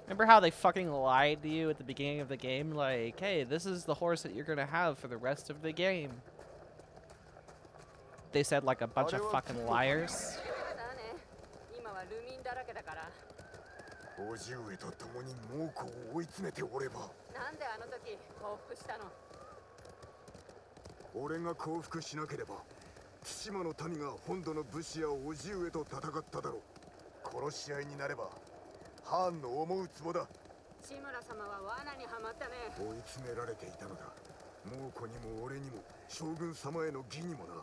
Remember how they fucking lied to you at the beginning of the game? Like, hey, this is the horse that you're gonna have for the rest of the game. They said like a bunch of fucking liars. だね。今はルミンだらけだから。叔父上と共に猛虎を追い詰めておれば。なんであの時降伏したの？俺が降伏しなければ対馬の民が本土の武士や叔父上と戦っただろう。殺し合いになればハーンの思う壺だ。志村様は罠にはまったね。追い詰められていたのだ。猛虎にも俺にも将軍様への義にもな。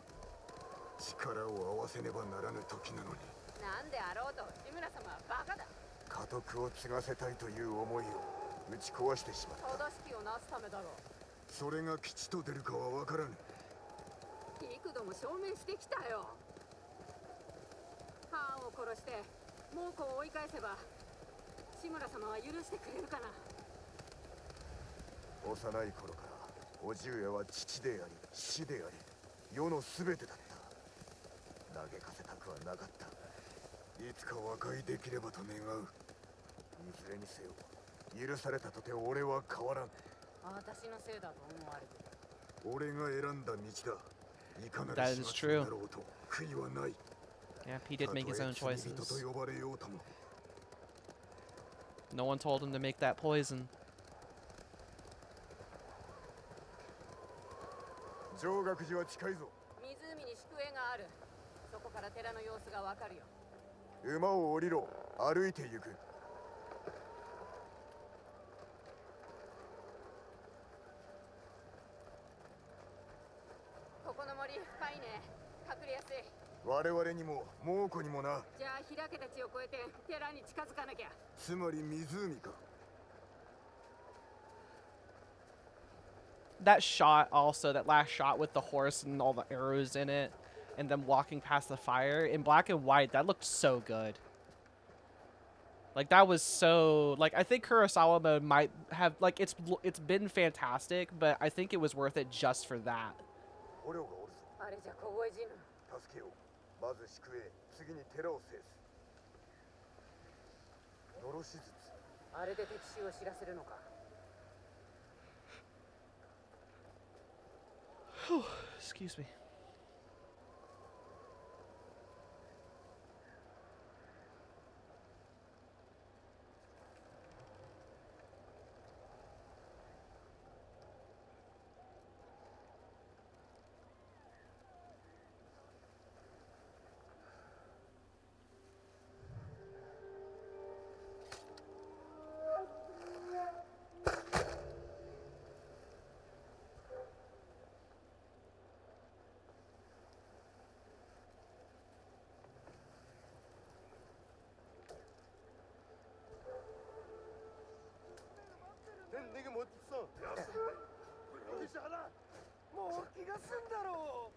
力を合わせねばならぬ時なのに。なんであろうと志村様はバカだ。家督を継がせたいという思いを打ち壊してしまった。正しきをなすためだろう。それが吉と出るかは分からぬ。幾度も証明してきたよ。ハーンを殺して猛虎を追い返せば志村様は許してくれるかな。幼い頃から叔父上は父であり父であり世の全てだった。嘆かせたくはなかった。いつか和解できればと願う。いずれにせよ許されたとて俺は変わらん。私のせいだと思われてる。俺が選んだ道だ。いかな That る is 始末に true. なろうと悔いはない。 Yeah, he did make his own たとえ罪人 choices. と呼ばれようとも。 No one told him to make that poison. 上岳寺は近いぞ。湖に宿営がある。そこから寺の様子がわかるよ。馬を降りろ。歩いて行く。ここの森深いね。隠れやすい。我我々にも猛虎にもな。じゃあ開けた地を越えて寺に近づかなきゃ。つまり湖か。 That shot also, that last shot with the horse and all the arrows in it, and them walking past the fire in black and white, that looked so good. Like that was so, like I think Kurosawa mode might have, like it's been fantastic, but I think it was worth it just for that. 捕虜がおるぞ。あれじゃ凍え死ぬ。助けよう。まず宿営、次に寺を制す。のろしずつ。あれで敵襲を知らせるのか。Excuse me. 내가 못 있어. もう気が済んだろう。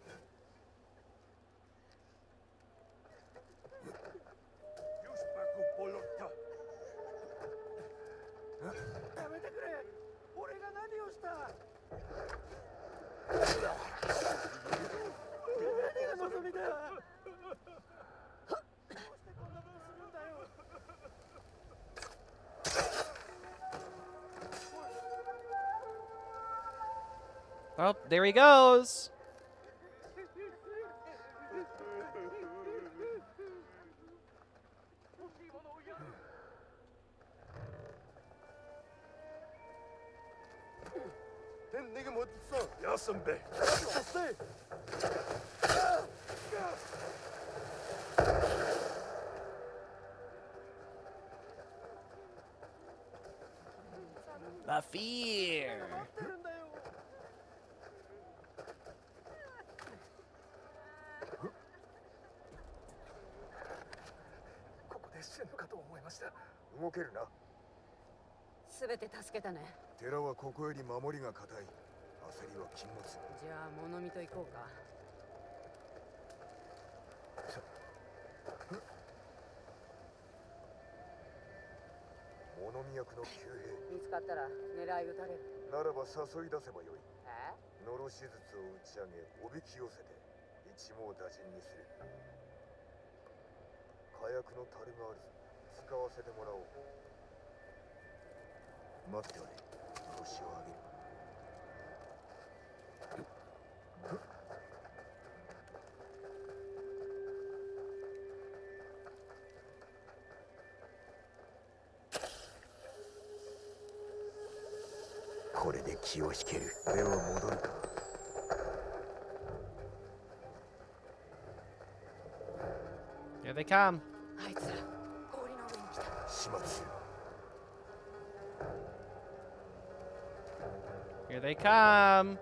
やめてくれ。俺が何をした。何が望みだ。どうしてこんなことするんだよ。 Well, there he goes. ネが持ってきそう。休んべ。そして。 The fear. ここで死ぬかと思いました。動けるな。すべて助けたね。寺はここより守りが固い。焦りは禁物。じゃあ物見と行こうか。物見役の旧兵。見つかったら狙い撃たれる。ならば誘い出せばよい。え？のろし術を打ち上げ、おびき寄せて一網打尽にする。火薬の樽があるぞ。使わせてもらおう。待っておれ。のろしを上げる。 これで気を引ける。では戻るか。 Here they come. あいつら氷の上に来た。始末する。 Here they come.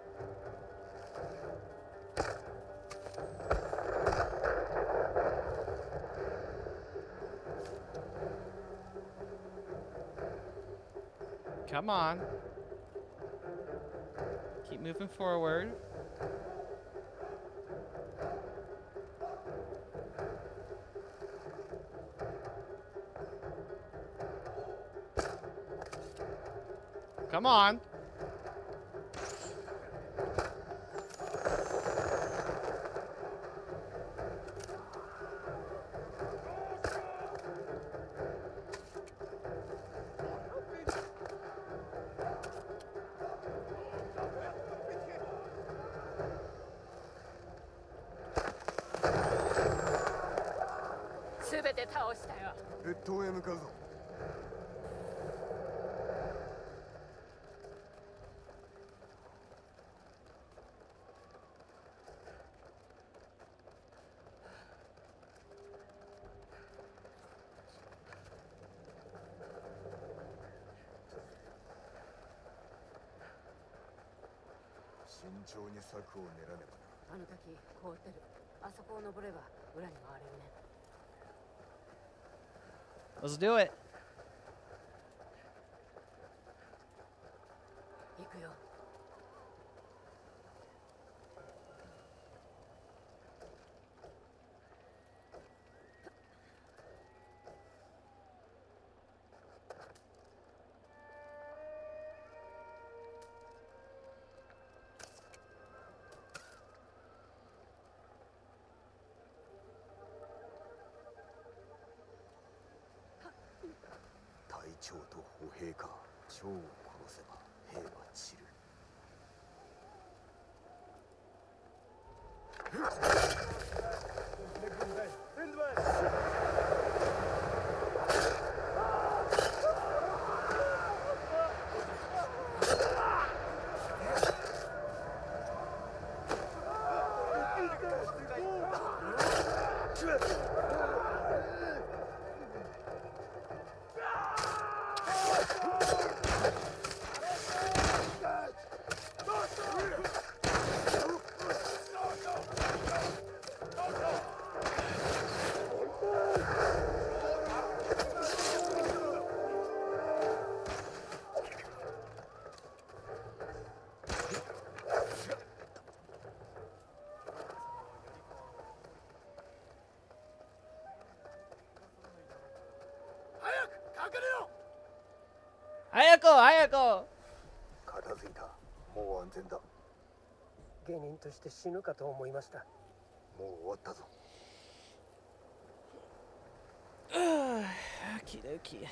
Come on. Keep moving forward. Come on.すべて倒したよ。別当へ向かうぞ。 慎重に策を練らねばな。あの時凍ってる。あそこを登れば裏に回れるね。 Let's do it. 行くよ。隊長と歩兵か。長を殺せば兵は散る。早く早く。片付いた。もう安全だ。下人として死ぬかと思いました。もう終わったぞ。Okie dokie.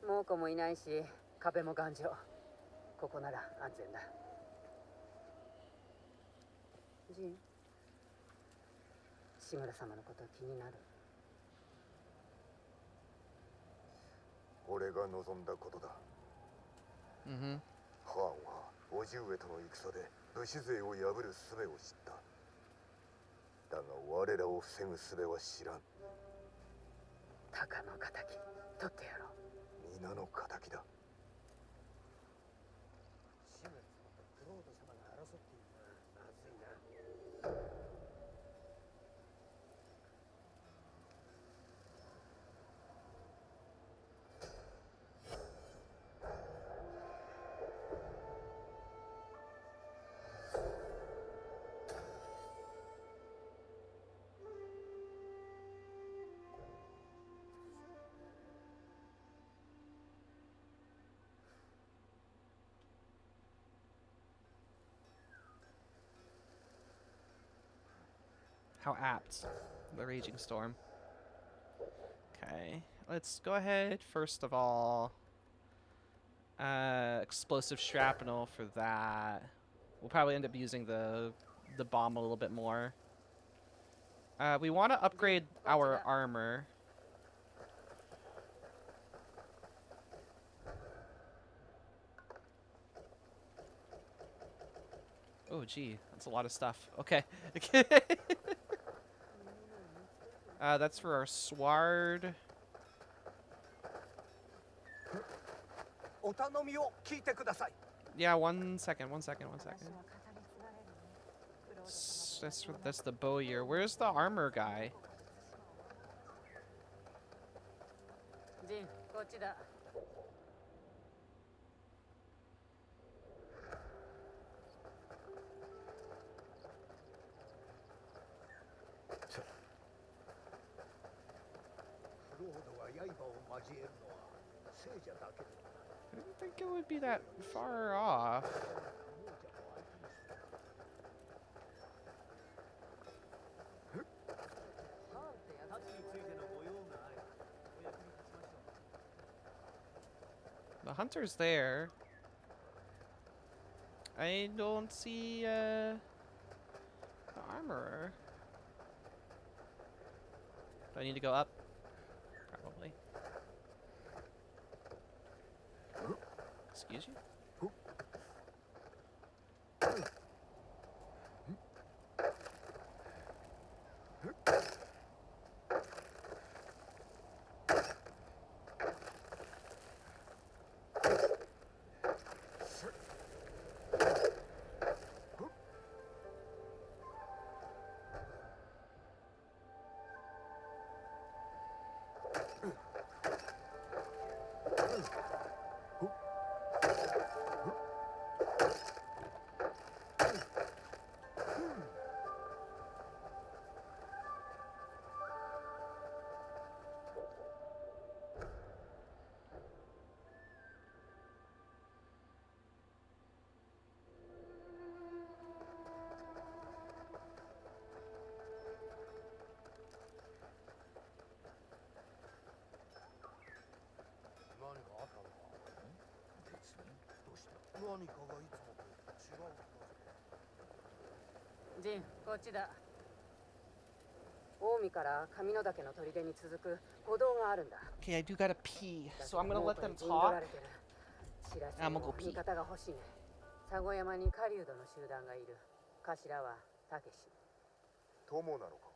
猛虎もいないし、壁も頑丈。ここなら安全だ。ジン、志村様のこと気になる。俺が望んだことだ。Mhm. ハーンは叔父上との戦で武士勢を破る術を知った。だが我らを防ぐ術は知らん。鷹の仇取ってやろう。皆の仇だ。志村様とクロード様が争っているのはまずいな。How apt. The raging storm. Okay. Let's go ahead, first of all. Explosive shrapnel for that. We'll probably end up using the bomb a little bit more. We want to upgrade our armor. Oh, gee, that's a lot of stuff. Okay. That's for our sword. お頼みを聞いてください。 Yeah, one second. That's the bowyer. Where's the armor guy? ジン、こっちだ。クロードが刃を交えるのは聖者だけで。 I didn't think it would be that far off. 太刀についてのご用があればお役に立ちましょう。 The hunter's there. I don't see the armorer. Do I need to go up? Probably. Excuse you? ジン、こっちだ。近江から上野岳の砦に続く歩道があるんだ。 Okay, I do gotta pee, だ so I'm けど gonna もう let これ them 陣取ら talk. れてる。知らせ I'm gonna go の pee. 味方が欲しいね。佐護山に狩人の集団がいる。頭はたけし。友なのか？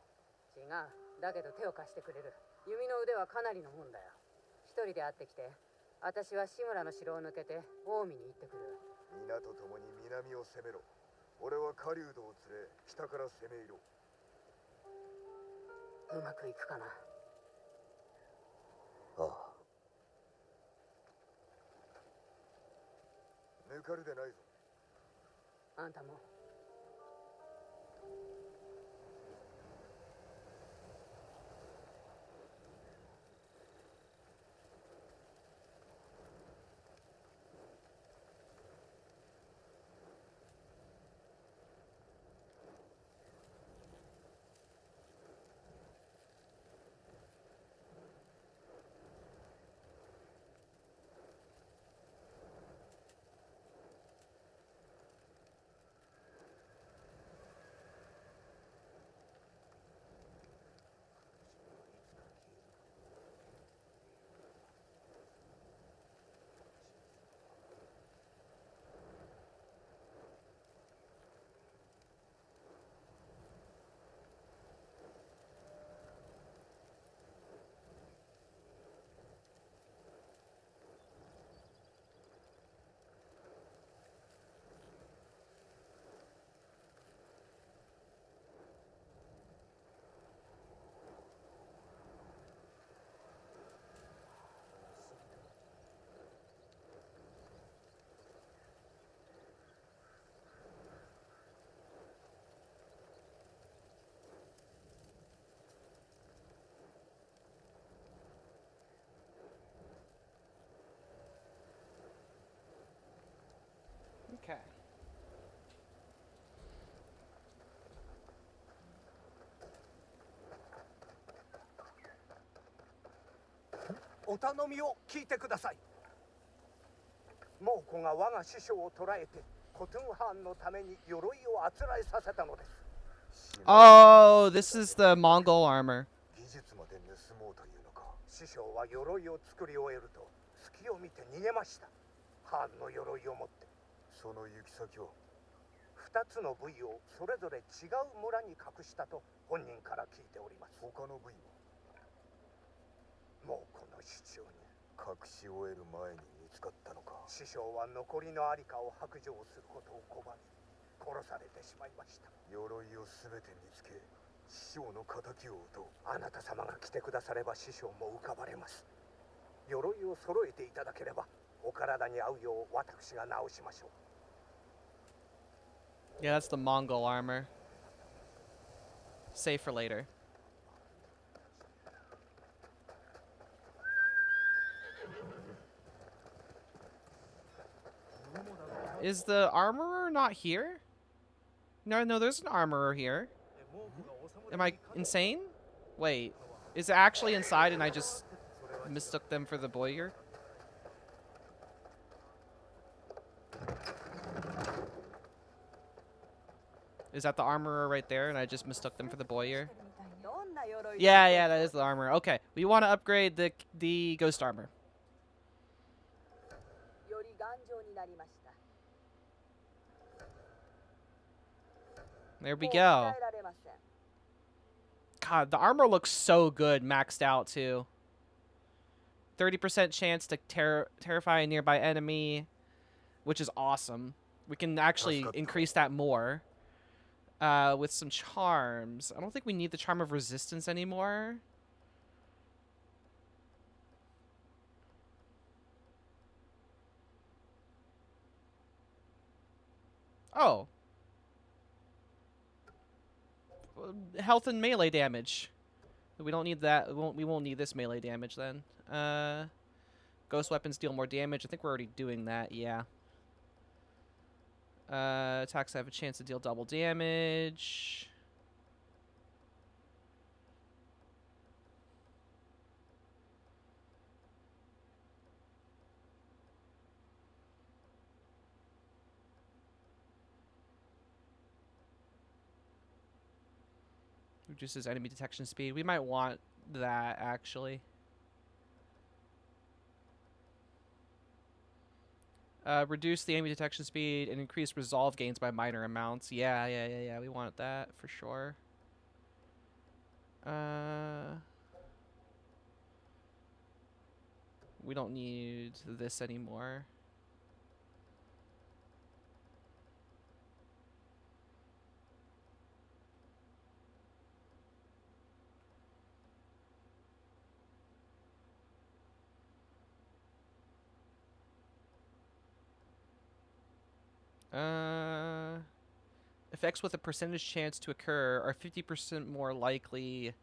違う。だけど手を貸してくれる。弓の腕はかなりのもんだよ。一人で会ってきて、私は志村の城を抜けて近江に行ってくる。皆と共に南を攻めろ。俺は狩人を連れ北から攻め入ろう。うまくいくかな。ああ。抜かるでないぞ。あんたも。Okay. お頼みを聞いてください。猛虎が我が師匠を捕らえてコトゥンハーンのために鎧をあつらえさせたのです。 Oh, this is the Mongol armor. 技術まで盗もうというのか。師匠は鎧を作り終えると隙を見て逃げました。ハーンの鎧を持って。その行き先は2つの部位をそれぞれ違う村に隠したと本人から聞いております。他の部位はもうこの市長に隠し終える前に見つかったのか。師匠は残りのありかを白状することを拒み殺されてしまいました。鎧をすべて見つけ師匠の仇を討とう。あなた様が来てくだされば師匠も浮かばれます。鎧を揃えていただければお体に合うよう私が直しましょう。 Yeah, that's the Mongol armor. Save for later. Is the armorer not here? No, there's an armorer here. Am I insane? Wait, is it actually inside and I just mistook them for the boyer? Is that the armorer right there and I just mistook them for the boyer? Yeah, that is the armor. Okay, we want to upgrade the ghost armor. There we go. God, the armor looks so good maxed out too. 30% chance to terrify a nearby enemy, which is awesome. We can actually increase that more with some charms. I don't think we need the charm of resistance anymore. Oh. Health and melee damage. We don't need that. We won't need this melee damage then. Ghost weapons deal more damage. I think we're already doing that. Yeah. Attacks have a chance to deal double damage. Reduces enemy detection speed. We might want that, actually. Reduce the enemy detection speed and increase resolve gains by minor amounts. Yeah. We want that for sure. We don't need this anymore. Effects with a percentage chance to occur are 50% more likely.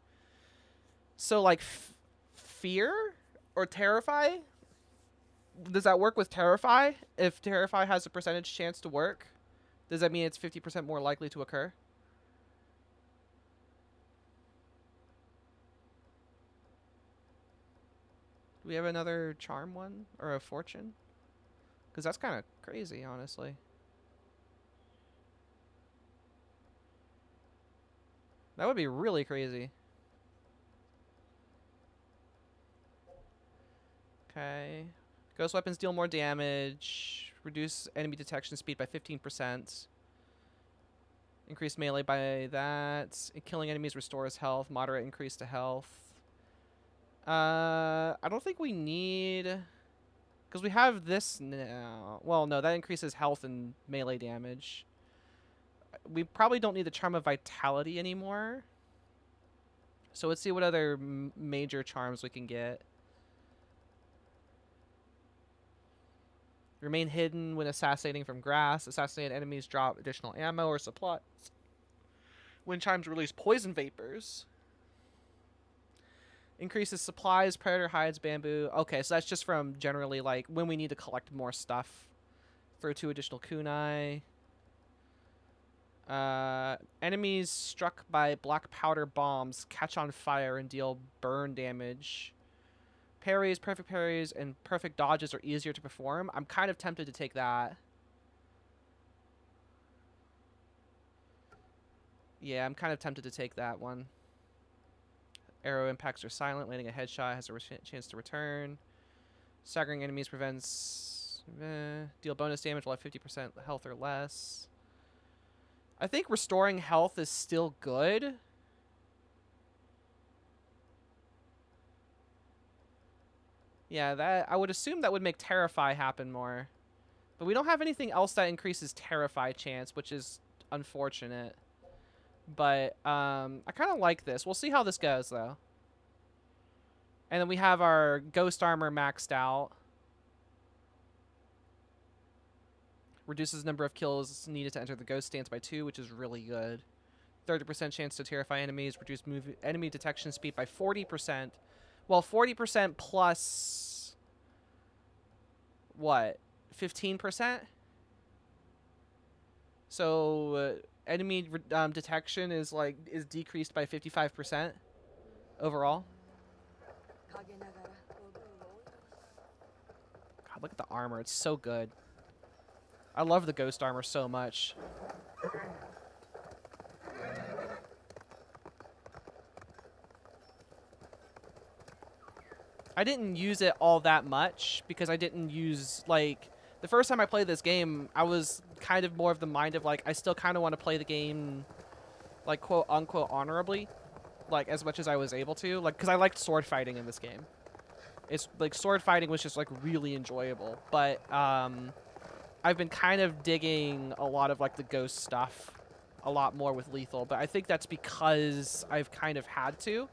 So, like, fear or terrify? Does that work with terrify? If terrify has a percentage chance to work, does that mean it's 50% more likely to occur? Do we have another charm one or a fortune? Because that's kind of crazy, honestly. That would be really crazy. Okay. Ghost weapons deal more damage. Reduce enemy detection speed by 15%. Increase melee by that. Killing enemies restores health. Moderate increase to health. I don't think we need... Because we have this now. Well, no, that increases health and melee damage. We probably don't need the Charm of Vitality anymore. So let's see what other major charms we can get. Remain hidden when assassinating from grass. Assassinated enemies drop additional ammo or supplies. When charms release poison vapors. Increases supplies, predator hides, bamboo. Okay, so that's just from generally like when we need to collect more stuff. For 2 additional kunai. Enemies struck by black powder bombs catch on fire and deal burn damage. Parries, perfect parries, and perfect dodges are easier to perform. I'm kind of tempted to take that. Yeah, I'm kind of tempted to take that one. Arrow impacts are silent. Landing a headshot has a chance to return. Staggering enemies prevents... deal bonus damage while at 50% health or less. I think restoring health is still good. Yeah, that I would assume that would make Terrify happen more. But we don't have anything else that increases Terrify chance, which is unfortunate. But I kind of like this. We'll see how this goes, though. And then we have our Ghost Armor maxed out. Reduces the number of kills needed to enter the Ghost stance by 2, which is really good. 30% chance to terrify enemies. Reduce enemy detection speed by 40%. Well, 40% plus... what? 15%? So enemy detection is decreased by 55% overall. God, look at the armor. It's so good. I love the Ghost Armor so much. I didn't use it all that much because I didn't use, like... The first time I played this game, I was kind of more of the mind of, like, I still kind of want to play the game, like, quote-unquote honorably. Like, as much as I was able to. Like, because I liked sword fighting in this game. It's, like, sword fighting was just, like, really enjoyable. But, I've been kind of digging a lot of, like, the ghost stuff a lot more with Lethal. But I think that's because I've kind of had to.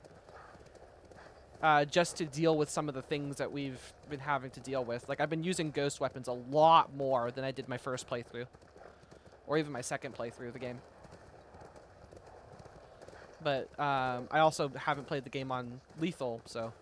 Just to deal with some of the things that we've been having to deal with. Like, I've been using ghost weapons a lot more than I did my first playthrough. Or even my second playthrough of the game. But, I also haven't played the game on Lethal, so...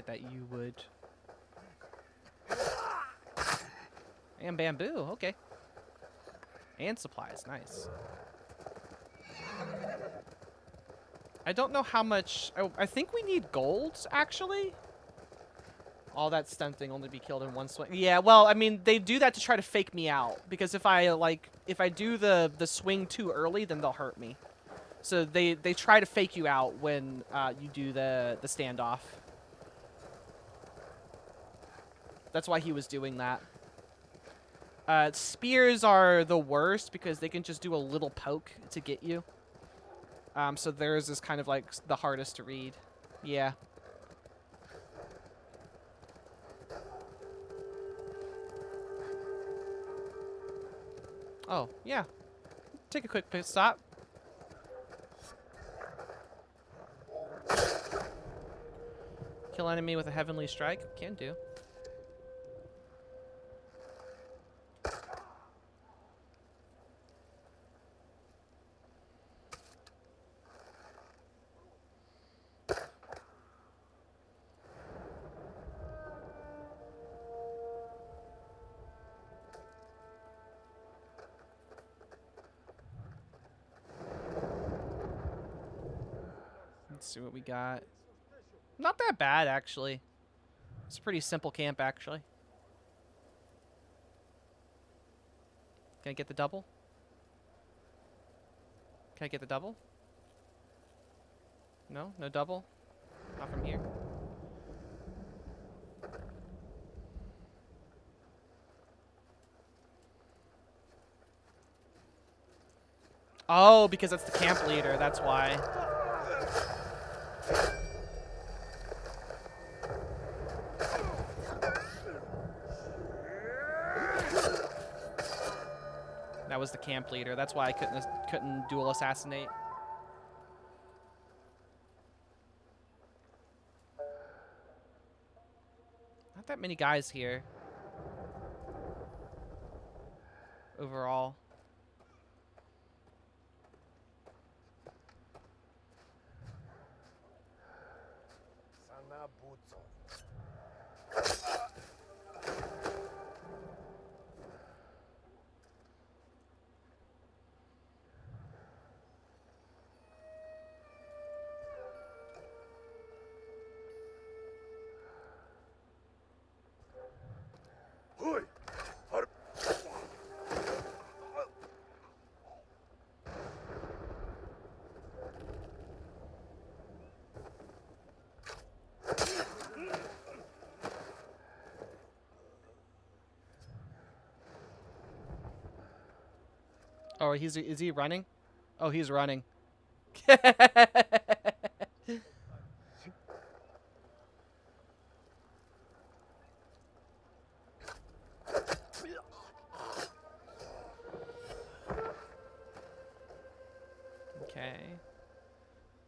that you would. And bamboo, okay. And supplies, nice. I don't know how much... I think we need gold, actually. All that stunting only be killed in one swing. Yeah, well, I mean, they do that to try to fake me out. Because if I, like, if I do the swing too early, then they'll hurt me. So they try to fake you out when you do the standoff. That's why he was doing that. Spears are the worst because they can just do a little poke to get you. So theirs is kind of like the hardest to read. Yeah. Oh, yeah. Take a quick pit stop. Kill enemy with a heavenly strike. Can do. Let's see what we got. Not that bad, actually. It's a pretty simple camp, actually. Can I get the double? Can I get the double? No? No double? Not from here? Oh, because that's the camp leader. That's why. That was the camp leader. That's why I couldn't dual assassinate. Not that many guys here. Overall. Oh, is he running? Oh, he's running. Okay.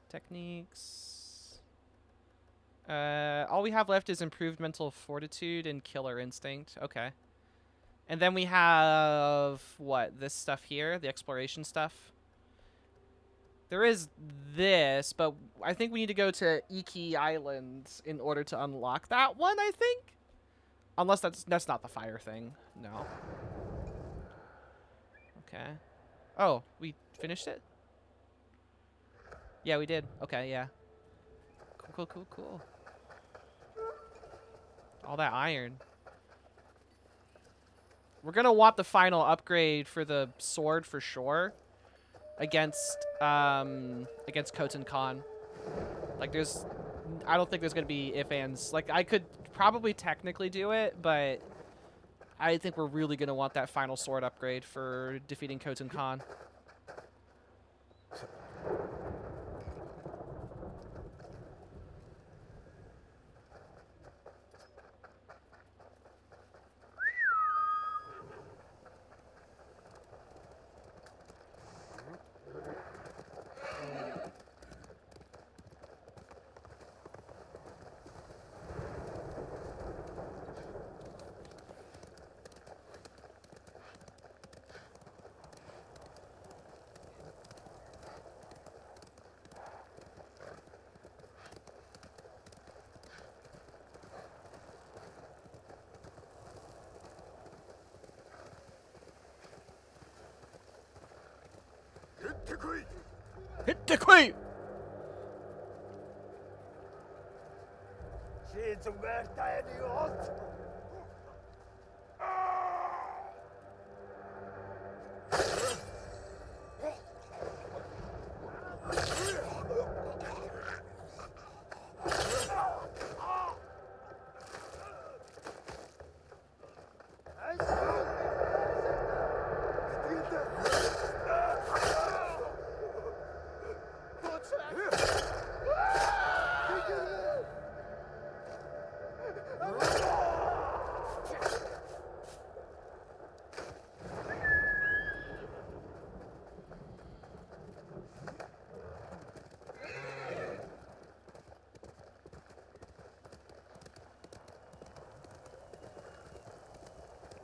Techniques. All we have left is improved mental fortitude and killer instinct. Okay. And then we have, what, this stuff here? The exploration stuff? There is this, but I think we need to go to Iki Island in order to unlock that one, I think? Unless that's not the fire thing. No. Okay. Oh, we finished it? Yeah, we did. Okay, yeah. Cool, cool, cool, cool. All that iron. We're gonna want the final upgrade for the sword for sure. Against Khotan Khan. Like I don't think there's gonna be ifs, ands. Like I could probably technically do it, but I think we're really gonna want that final sword upgrade for defeating Khotan Khan. ってこい。Hit the queen! シーズンが耐えるよ。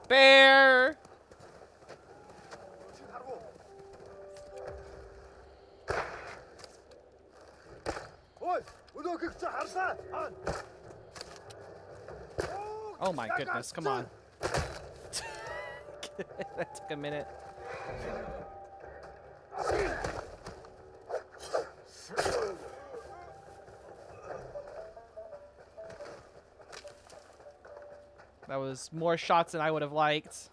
Bear! おい、うどんくちゃはるさ。Oh my goodness, come on. That took a minute. That was more shots than I would have liked.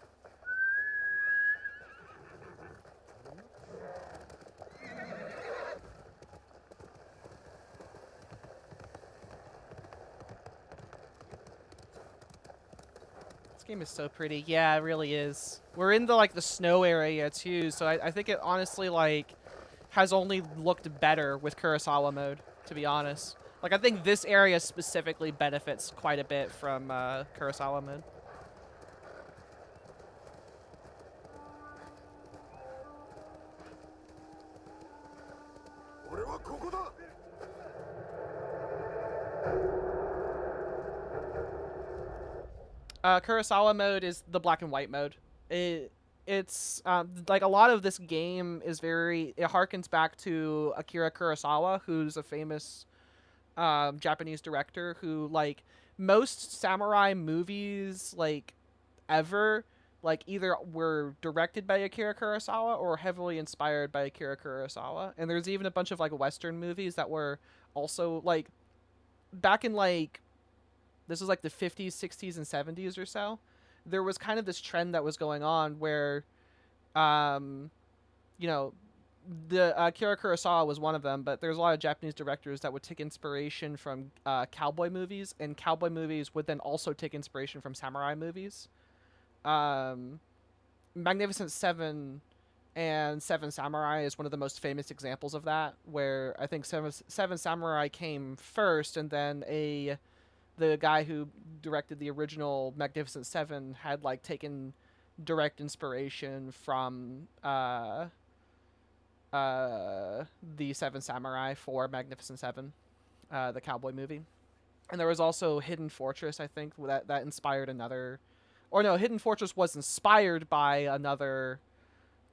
This game is so pretty. Yeah, it really is. We're in the snow area too, so I think it honestly has only looked better with Kurosawa mode, to be honest. Like I think this area specifically benefits quite a bit from Kurosawa mode. Kurosawa mode is the black and white mode. It's like a lot of this game is it harkens back to Akira Kurosawa, who's a famous Japanese director who most samurai movies ever either were directed by Akira Kurosawa or heavily inspired by Akira Kurosawa. And there's even a bunch of Western movies that were also back in this was the 50s, 60s, and 70s or so. There was kind of this trend that was going on where, you know, the Akira Kurosawa was one of them, but there's a lot of Japanese directors that would take inspiration from cowboy movies, and cowboy movies would then also take inspiration from samurai movies. Magnificent Seven and Seven Samurai is one of the most famous examples of that, where I think Seven Samurai came first, and then the guy who directed the original Magnificent Seven had taken direct inspiration from the Seven Samurai for Magnificent Seven, the cowboy movie. And there was also Hidden Fortress, I think, that inspired another, or no, Hidden Fortress was inspired by another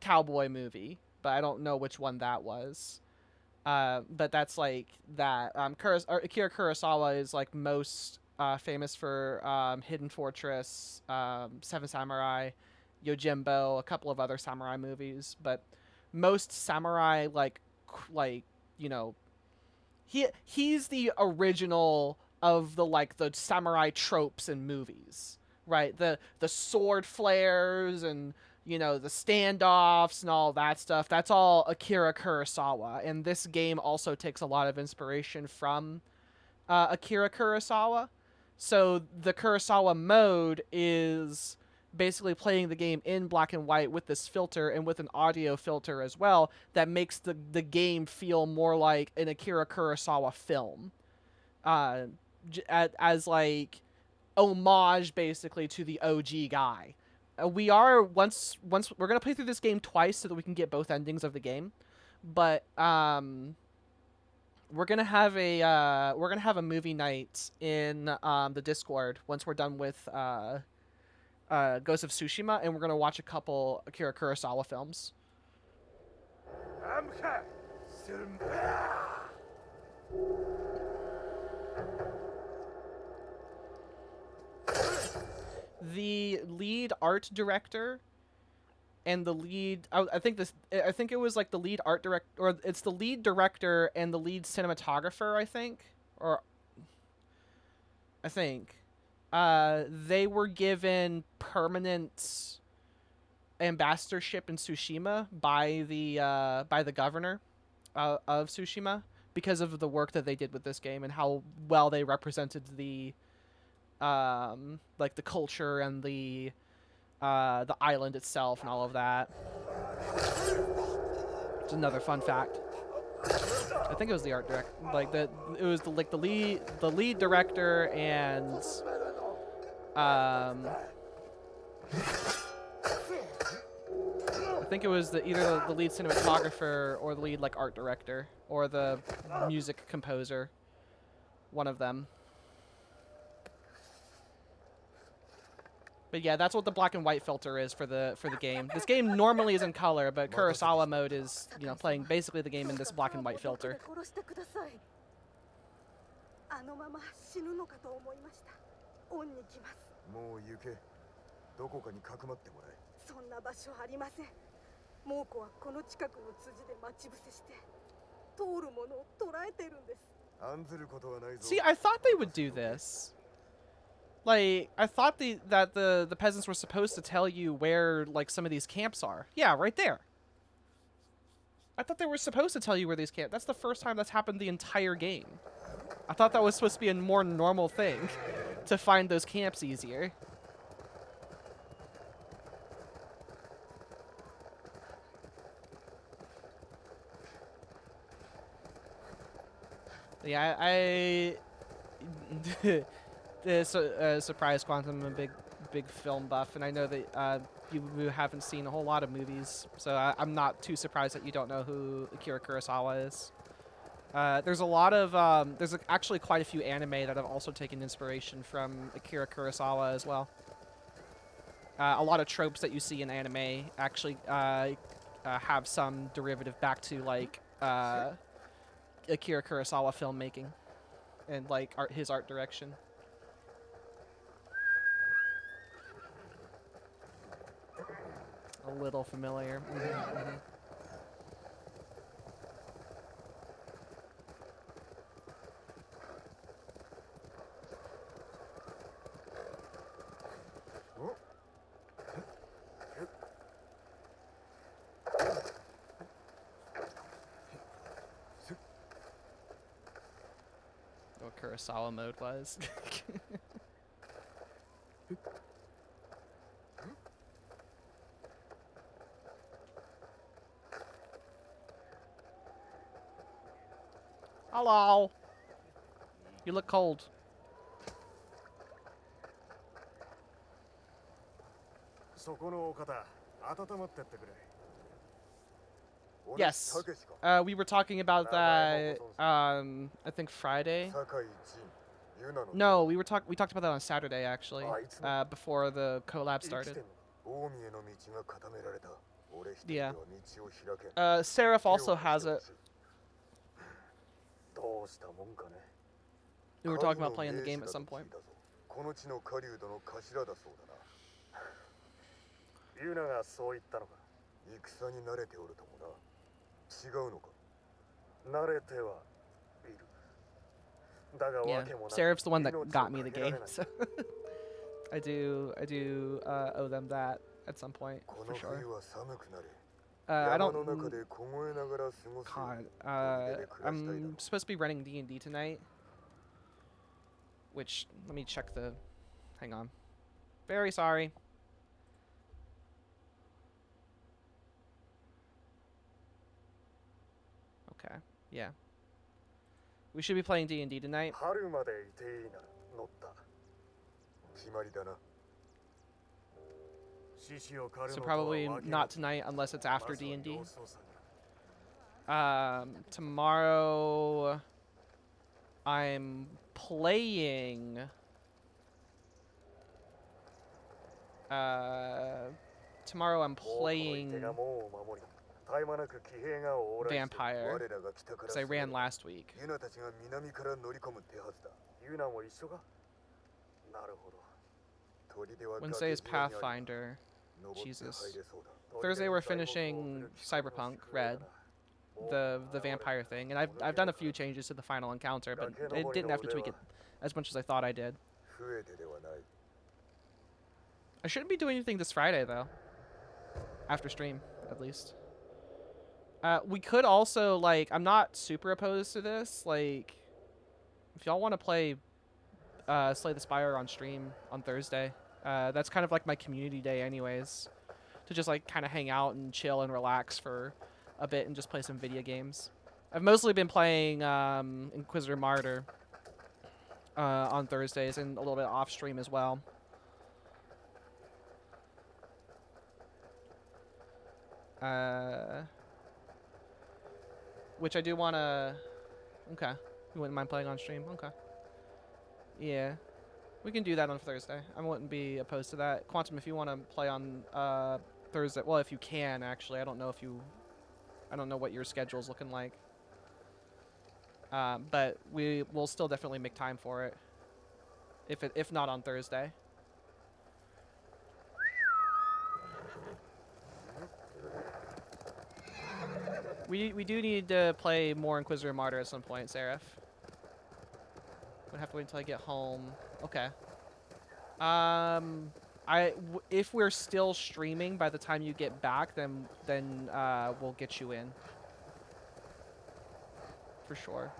cowboy movie, but I don't know which one that was. But that's that. Akira Kurosawa is most famous for Hidden Fortress, Seven Samurai, Yojimbo, a couple of other samurai movies. But most samurai you know, he's the original of the samurai tropes in movies, right? The sword flares and the standoffs and all that stuff. That's all Akira Kurosawa, and this game also takes a lot of inspiration from Akira Kurosawa. So the Kurosawa mode is basically playing the game in black and white with this filter and with an audio filter as well that makes the game feel more like an Akira Kurosawa film, as homage basically to the OG guy. We are once we're gonna play through this game twice so that we can get both endings of the game, but we're gonna have a movie night in the Discord once we're done with Ghost of Tsushima, and we're gonna watch a couple Akira Kurosawa films. The lead art director and the lead. I think this. I think it was like the lead art direct, or it's the lead director and the lead cinematographer. I think, or I think, they were given permanent ambassadorship in Tsushima by the governor of Tsushima because of the work that they did with this game and how well they represented the like the culture and the island itself and all of that. It's another fun fact. I think it was the art director, like it was the lead director and I think it was either the lead cinematographer or the lead like art director or the music composer, one of them. But yeah, that's what the black and white filter is for the game. This game normally is in color, but Kurosawa mode is, you know, playing basically the game in this black and white filter. あのまま死ぬのかと思いました。恩に来ます。もう行け。どこかにかくまってもらえ。そんな場所ありません。猛虎はこの近くの辻で待ち伏せして通るものを捕らえてるんです。案ずることはないぞ。See, I thought they would do this. Like, I thought that the peasants were supposed to tell you where, like, some of these camps are. Yeah, right there. I thought they were supposed to tell you where these camps... That's the first time that's happened the entire game. I thought that was supposed to be a more normal thing, to find those camps easier. Yeah, I surprise Quantum, I'm a big film buff, and I know that you haven't seen a whole lot of movies, so I'm not too surprised that you don't know who Akira Kurosawa is. There's a lot of there's actually quite a few anime that have also taken inspiration from Akira Kurosawa as well. A lot of tropes that you see in anime actually have some derivative back to like Akira Kurosawa filmmaking and like his art direction. A little familiar. Mm-hmm. What Kurosawa mode was. Hello. You look cold. Yes. We were talking about that I think Friday. No, we talked about that on Saturday actually. Before the collab started. Yeah. Seraph also has it. We were talking about playing the game at some point. ユナがそう言ったのか。戦に慣れておるともな。違うのか。慣れてはいる。だが Yeah, わけもなく。 Seraph's the one that got me the game, so I do owe them that at some point for sure. I don't. God, I'm supposed to be running D&D tonight, which let me check the. Hang on. Very sorry. Okay. Yeah. We should be playing D&D tonight. So probably not tonight unless it's after D&D. Tomorrow I'm playing Vampire because I ran last week. Wednesday is Pathfinder. Jesus. Thursday we're finishing Cyberpunk Red, the vampire thing, and I've done a few changes to the final encounter, but it didn't have to tweak it as much as I thought I did. I shouldn't be doing anything this Friday though. After stream, at least. We could also, like, I'm not super opposed to this. Like, if y'all want to play Slay the Spire on stream on Thursday, that's kind of like my community day anyways. To just, like, kind of hang out and chill and relax for a bit and just play some video games. I've mostly been playing Inquisitor Martyr on Thursdays and a little bit off stream as well. Which I do want to... Okay. You wouldn't mind playing on stream? Okay. Yeah. We can do that on Thursday. I wouldn't be opposed to that. Quantum, if you want to play on Thursday... Well, if you can, actually. I don't know if you... I don't know what your schedule's looking like. But we'll still definitely make time for it. If not on Thursday. We do need to play more Inquisitor Martyr at some point, Seraph. We'd have to wait until I get home. Okay. If we're still streaming by the time you get back, then we'll get you in. For sure.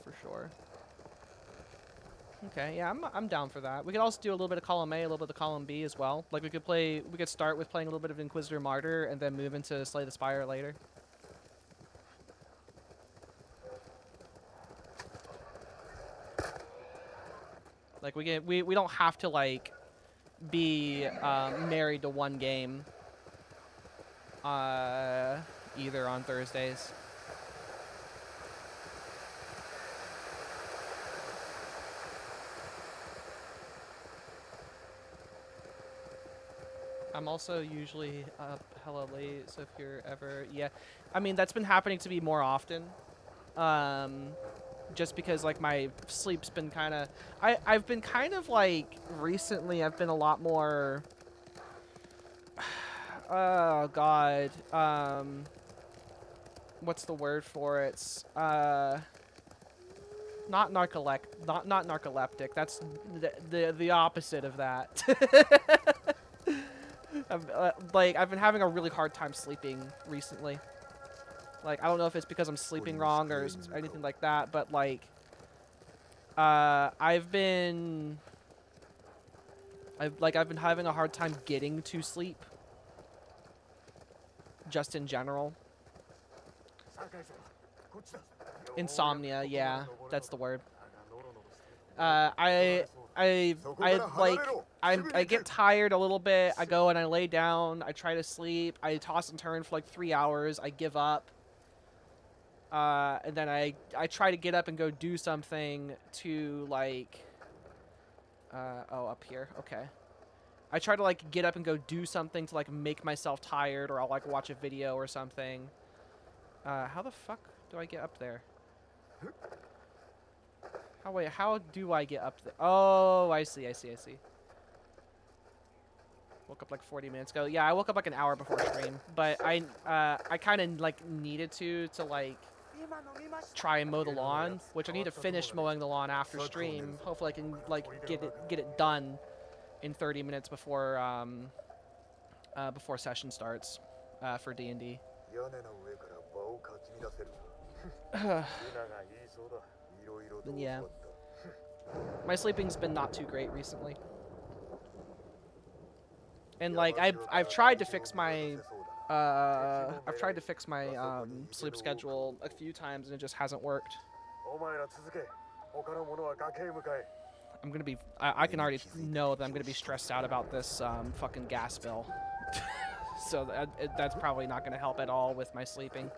For sure. Okay, yeah, I'm down for that. We could also do a little bit of column A, a little bit of column B as well. Like we could start with playing a little bit of Inquisitor Martyr and then move into Slay the Spire later. Like we don't have to like be married to one game either on Thursdays. I'm also usually up hella late, so if you're ever... Yeah, I mean, that's been happening to me more often. Just because, like, my sleep's been kind of... I've been kind of, like, recently, I've been a lot more... Oh, God. What's the word for it? It's, not narcoleptic. That's the opposite of that. I've been having a really hard time sleeping recently. Like, I don't know if it's because I'm sleeping wrong or anything like that, but like, I've been having a hard time getting to sleep. Just in general. Insomnia, yeah, that's the word. I get tired a little bit. I go and I lay down. I try to sleep. I toss and turn for like 3 hours. I give up. And then I try to get up and go do something to like... oh, up here. Okay. I try to like get up and go do something to like make myself tired, or I'll like watch a video or something. How the fuck do I get up there? How do I get up there? Oh, I see. Woke up like 40 minutes ago. Yeah, I woke up like an hour before stream, but I kind of like needed to like try and mow the lawn, which I need to finish mowing the lawn after stream. Hopefully I can like get it done in 30 minutes before before session starts for D&D. Yeah. My sleeping's been not too great recently. And like I've tried to fix my sleep schedule a few times and it just hasn't worked. I'm gonna be I can already know that I'm gonna be stressed out about this fucking gas bill. So that's probably not gonna help at all with my sleeping.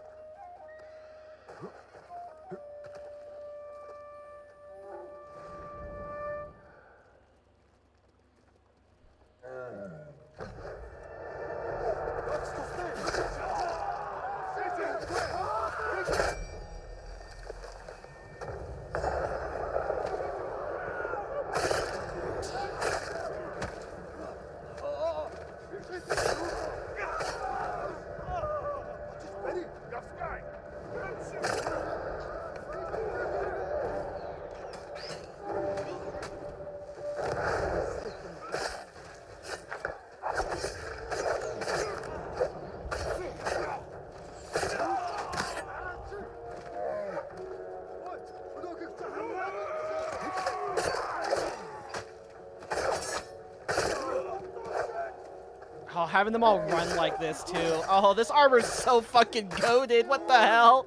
having them all run like this too. Oh, this armor's so fucking goated. What the hell?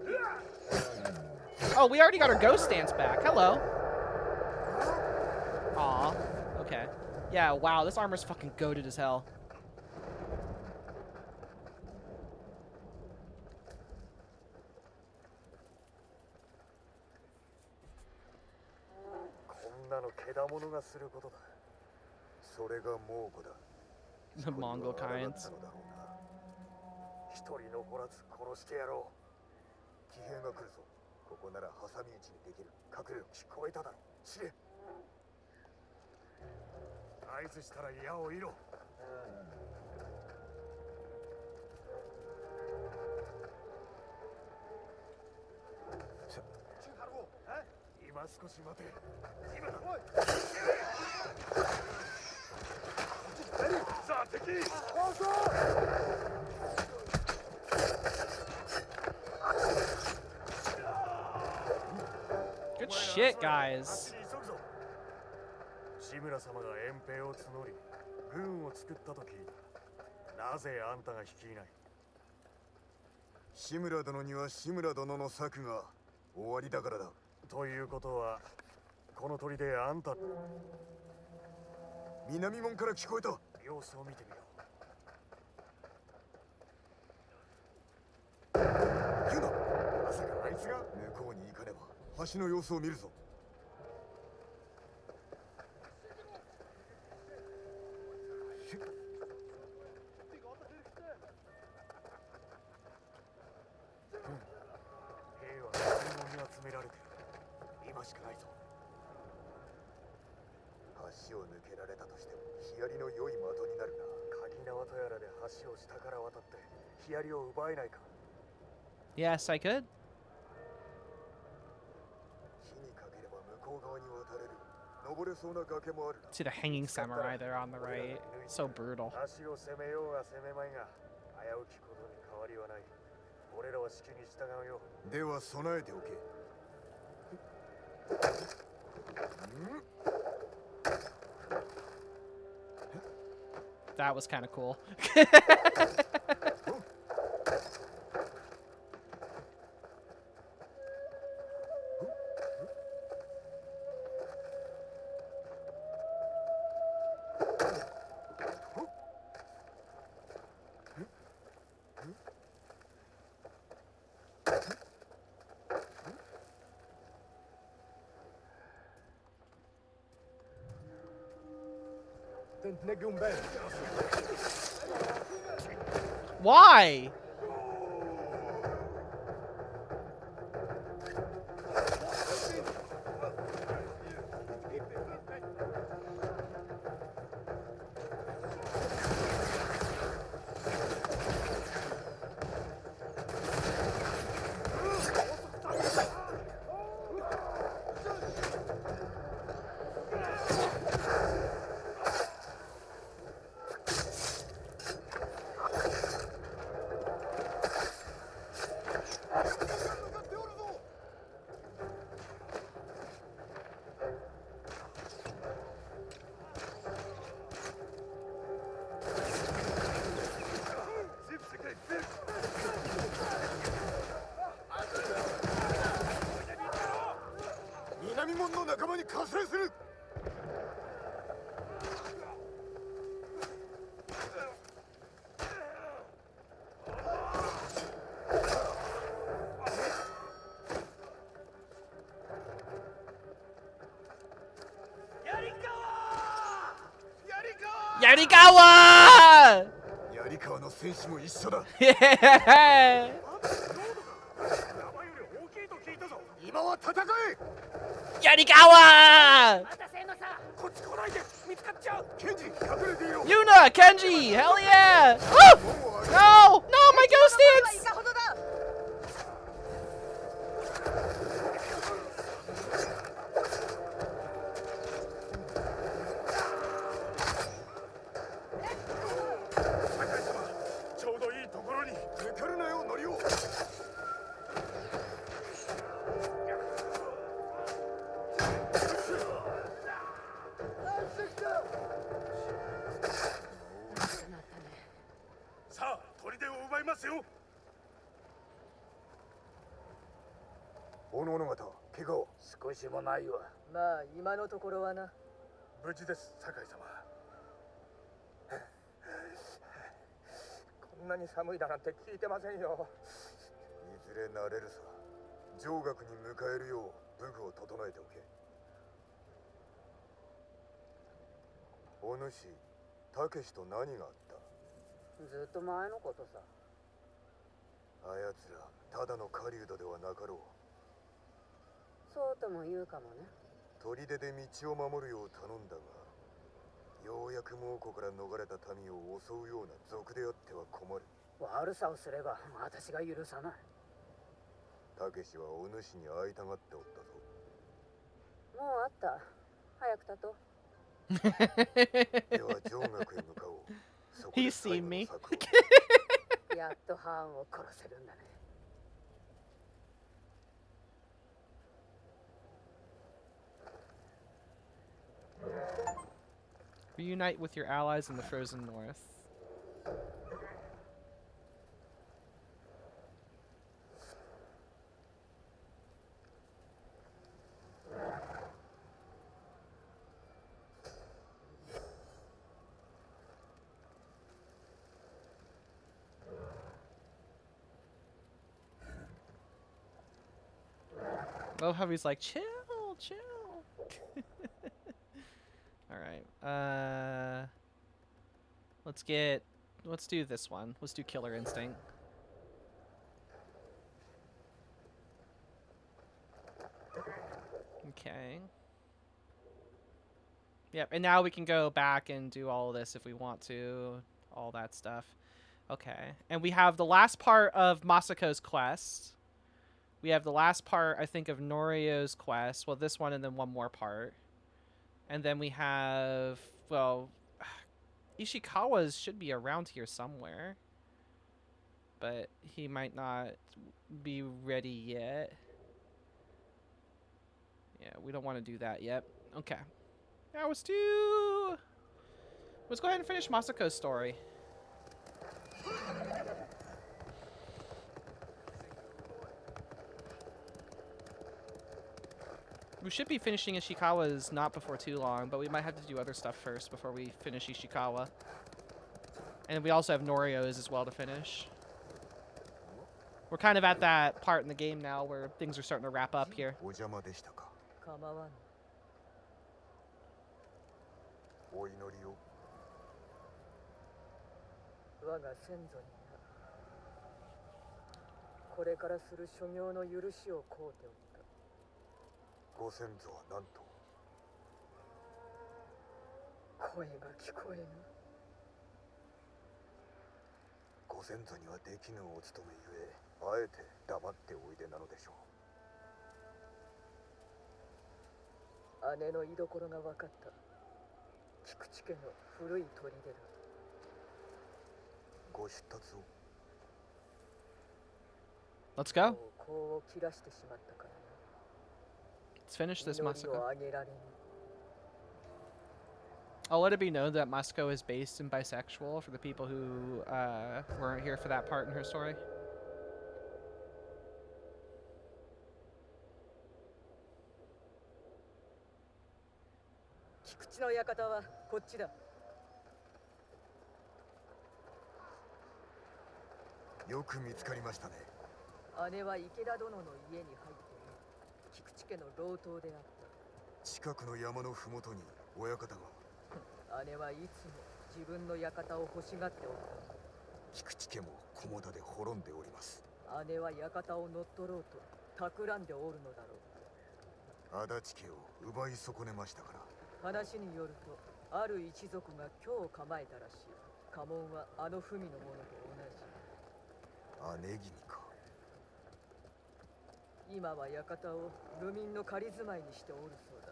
Oh, we already got our ghost stance back. Hello. Aw. Okay. Yeah, wow, this armor's fucking goated as hell. こんなのけだものがすることだ。それが猛虎だ。 The Mongol kinds. 一人残らず殺してやろう。騎兵が来るぞ。ここなら挟み撃ちにできる。隠れろ。聞こえただろ。知れ。合図したら矢を射ろ。今少し待て。今だ。さあ敵。Good shit, guys. 志村様が遠兵を募り軍を作ったと聞いた。なぜあんたが率いない？志村殿には志村殿の策が終わりだからだ。ということはこの砦であんた南門から聞こえた。様子を見てみよう。言うな。まさかあいつが向こうに行かねば橋の様子を見るぞ。兵は水門に集められてる。今しかないぞ。橋を抜けられたとしてもヒヤリの良い的になるな。鍵縄とやらで橋を下から渡ってヒヤリを奪えないか。 Yes, I could. 火にかければ向こう側に渡れる。登れそうな崖もある。 See the hanging samurai there on the right. So brutal. 足を攻めようが攻めまいが危うきことに変わりはない。俺らは指揮に従うよ。では備えておけ。 That was kind of cool. Why? Yarikawa! 槍川の戦士も一緒だ。 Yeah! 今は戦え。 Yarikawa! こっち来ないで。見つかっちゃう。ケンジ、隠れていろ。 Yuna! Kenji! Hell yeah! Woo! No! No! My ghost dance! ちょうどいいところに。抜かるなよ、ノリオ。 しまったね。怪我少しもないわ。まあ今のところはな。無事です、酒井様。こんなに寒いだなんて聞いてませんよ。いずれ慣れるさ。上学に迎えるよう武具を整えておけ。お主、たけしと何があった？ずっと前のことさ。あやつらただの狩人ではなかろう。そうとも言うかもね。砦で道を守るよう頼んだが、ようやく猛虎から逃れた民を襲うような賊であっては困る。悪さをすれば私が許さない。たけしはお主に会いたがっておったぞ。もうあった。早く立とう。では上学へ向かおう。そこで He's 最 seen 後の me. 策を。やっとハーンを殺せるんだね。Reunite with your allies in the frozen north. Love how he's like, chill, chill. All right. Let's do this one. Let's do Killer Instinct. Okay. Yep, and now we can go back and do all of this if we want to, all that stuff. Okay, and we have the last part of Masako's quest. We have the last part, I think, of Norio's quest. Well, this one and then one more part. And then we have, well, Ishikawa's should be around here somewhere. But he might not be ready yet. Yeah, we don't want to do that yet. Okay. Now let's go ahead and finish Masako's story. We should be finishing Ishikawa's not before too long, but we might have to do other stuff first before we finish Ishikawa. And we also have Norio's as well to finish. We're kind of at that part in the game now where things are starting to wrap up here. お邪魔でしたか。構わぬ。お祈りを。我が先祖にな。これからする所業の許しを請うておった。ご先祖は何と？声が聞こえぬ。ご先祖にはできぬお務めゆえ、あえて黙っておいでなのでしょう。姉の居所が分かった。菊池家の古い砦だ。ご出立を。Let's go. もう香を切らしてしまったからな。Let's finish this 祈り Masako. をあげられぬ。I'll let it be known that Masako is based and bisexual for the people who weren't here for that part in her story. 菊池の館はこっちだ。よく見つかりましたね。姉は池田殿の家に入っている。菊池家の老頭であった。近くの山のふもとに親方が。姉はいつも自分の館を欲しがっておった。菊池家も菰田で滅んでおります。姉は館を乗っ取ろうと企んでおるのだろう。足立家を奪い損ねましたから。話によると、ある一族が今日構えたらしい。家紋はあの文のものと同じ。姉君か。今は館を流民の仮住まいにしておるそうだ。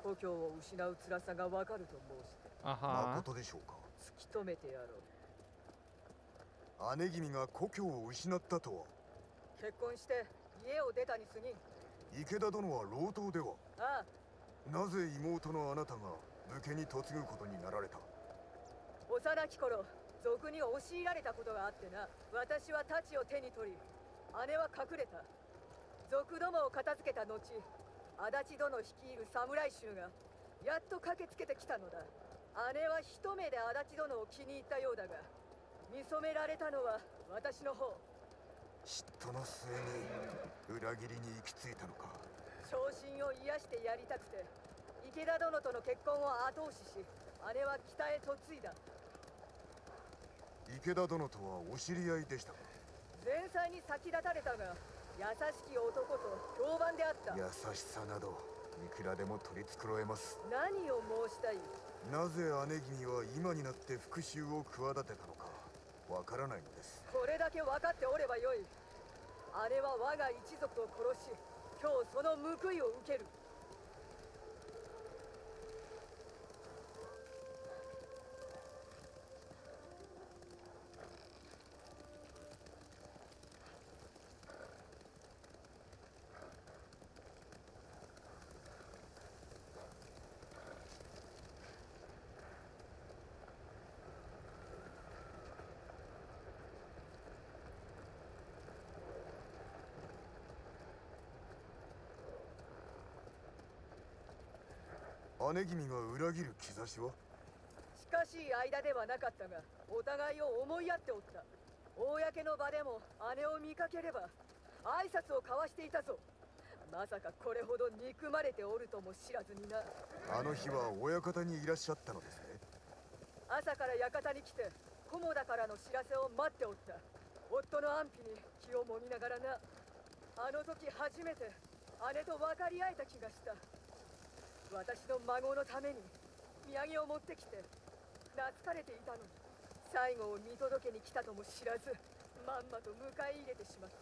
故郷を失う辛さがわかると申して。誠でしょうか。突き止めてやろう。姉君が故郷を失ったとは。結婚して家を出たに過ぎん。池田殿は老頭では。ああ。なぜ妹のあなたが武家に嫁ぐことになられた？幼き頃、賊に押し入られたことがあってな。私は太刀を手に取り、姉は隠れた。賊どもを片付けた後、足立殿率いる侍衆がやっと駆けつけてきたのだ。姉は一目で足立殿を気に入ったようだが、見初められたのは私の方。嫉妬の末に裏切りに行き着いたのか。昇進を癒してやりたくて池田殿との結婚を後押しし、姉は北へ嫁いだ。池田殿とはお知り合いでしたか。前妻に先立たれたが優しき男と評判であった。優しさなどいくらでも取り繕えます。何を申したい？なぜ姉君は今になって復讐を企てたのかわからないのです。これだけ分かっておればよい。姉は我が一族を殺し、今日その報いを受ける。姉君が裏切る兆しは。近しい間ではなかったが、お互いを思い合っておった。公の場でも姉を見かければ挨拶を交わしていたぞ。まさかこれほど憎まれておるとも知らずにな。あの日は親方にいらっしゃったのですね。朝から館に来て菰田からの知らせを待っておった。夫の安否に気をもみながらな。あの時初めて姉と分かり合えた気がした。私の孫のために土産を持ってきて懐かれていたのに、最後を見届けに来たとも知らず、まんまと迎え入れてしまっ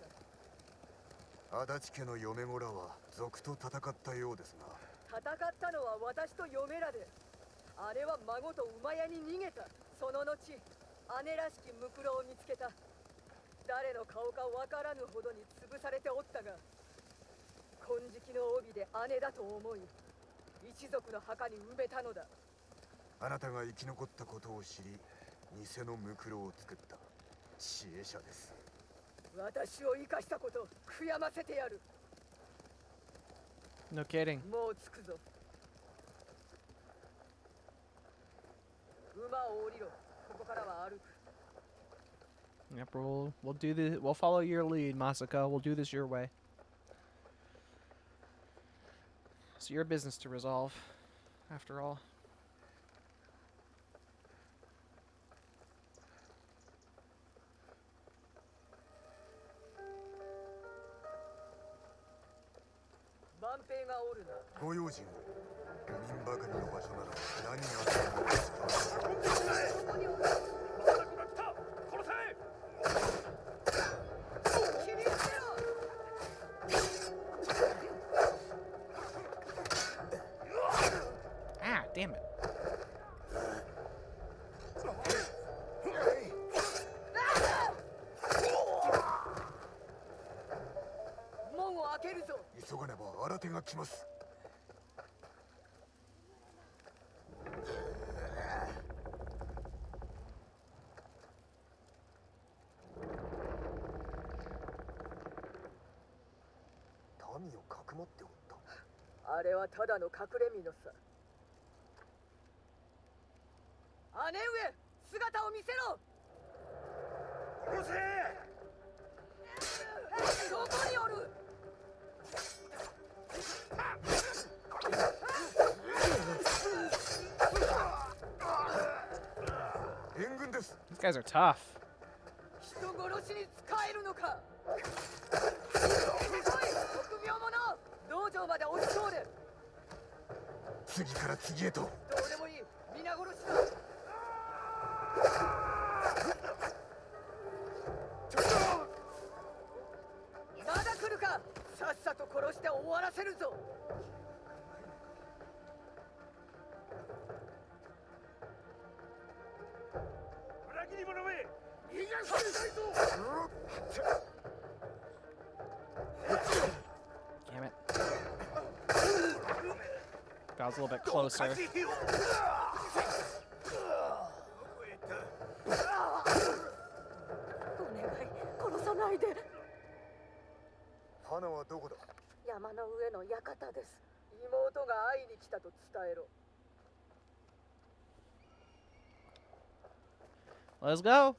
た。足立家の嫁子らは賊と戦ったようですが。戦ったのは私と嫁らで、姉は孫と馬屋に逃げた。その後姉らしきムクロを見つけた。誰の顔かわからぬほどに潰されておったが、金色の帯で姉だと思い一族の墓に埋めたのだ。あなたが生き残ったことを知り、偽のムクロを作った知恵者です。私を生かしたこと悔やませてやる。 No kidding. もう着くぞ。馬を降りろ。ここからは歩く。 Yep, we'll do this. We'll follow your lead, Masako. We'll do this your way. It's your business to resolve, after all.「ご用心を。五人ばかりの場所なら何があってもおかしくない。政子が来た。殺せ。 Ah, damn it. 門を開けるぞ。急がねば新手が来ます。民をかくまっておった。あれはただの隠れ蓑さ。姉上、姿を見せろ。殺せ。どこにおる。援軍です。 These guys are tough. 人殺しに使えるのか。すごい臆病者。道場まで押し通れ。次から次へと。どうでもいい。皆殺しだ。まだ来るか。さっさと殺して終わらせるぞ。裏切り者め。逃がされないぞ。 Damn it. That was a little bit closer. お願い、殺さないで。花はどこだ。山の上の館です。妹が会いに来たと伝えろ。 Let's go.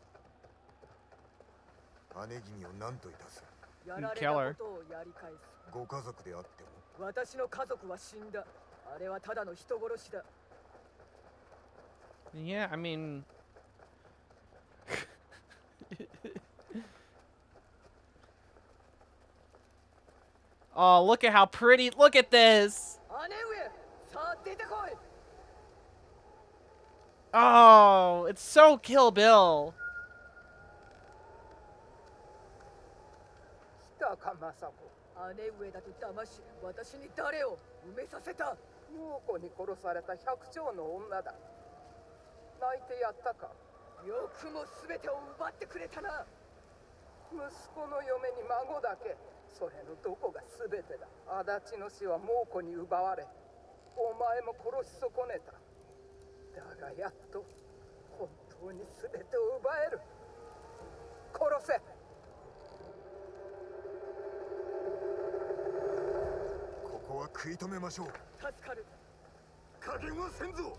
姉君を何といたす。やられたことをやり返す。ご家族であっても。私の家族は死んだ。あれはただの人殺しだ。 Yeah, I mean. Oh, look at how pretty. Look at this. 姉上、さあ出てこい。 Oh, it's so Kill Bill. 来たか政子。姉上だと騙し、私に誰を埋めさせた。猛虎に殺された百姓の女だ。泣いてやったか。よくも全てを奪ってくれたな。息子の嫁に孫だけ。それのどこが全てだ。足立の死は猛虎に奪われ、お前も殺し損ねた。だがやっと本当に全てを奪える。殺せ。ここは食い止めましょう。助かる。加減はせんぞ。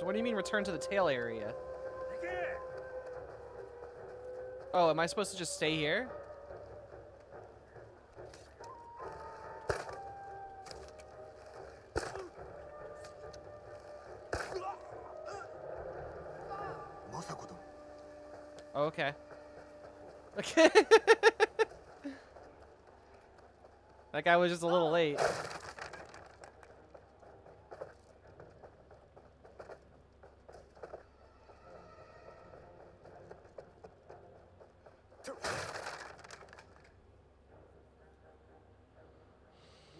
What do you mean return to the tail area? Oh, am I supposed to just stay here? Okay. Okay. That guy was just a little late.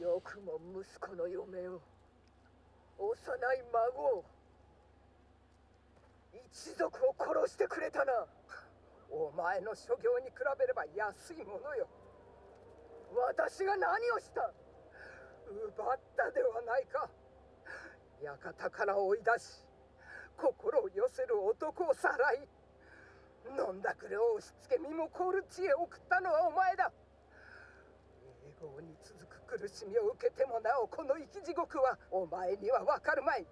よくも息子の嫁を、幼い孫を、一族を殺してくれたな。お前の所業に比べれば安いものよ。私が何をした？奪ったではないか。館から追い出し、心を寄せる男をさらい、飲んだくれを押し付け身も凍る地へ送ったのはお前だ。永劫に続く苦しみを受けてもなおこの生き地獄はお前には分かるまい。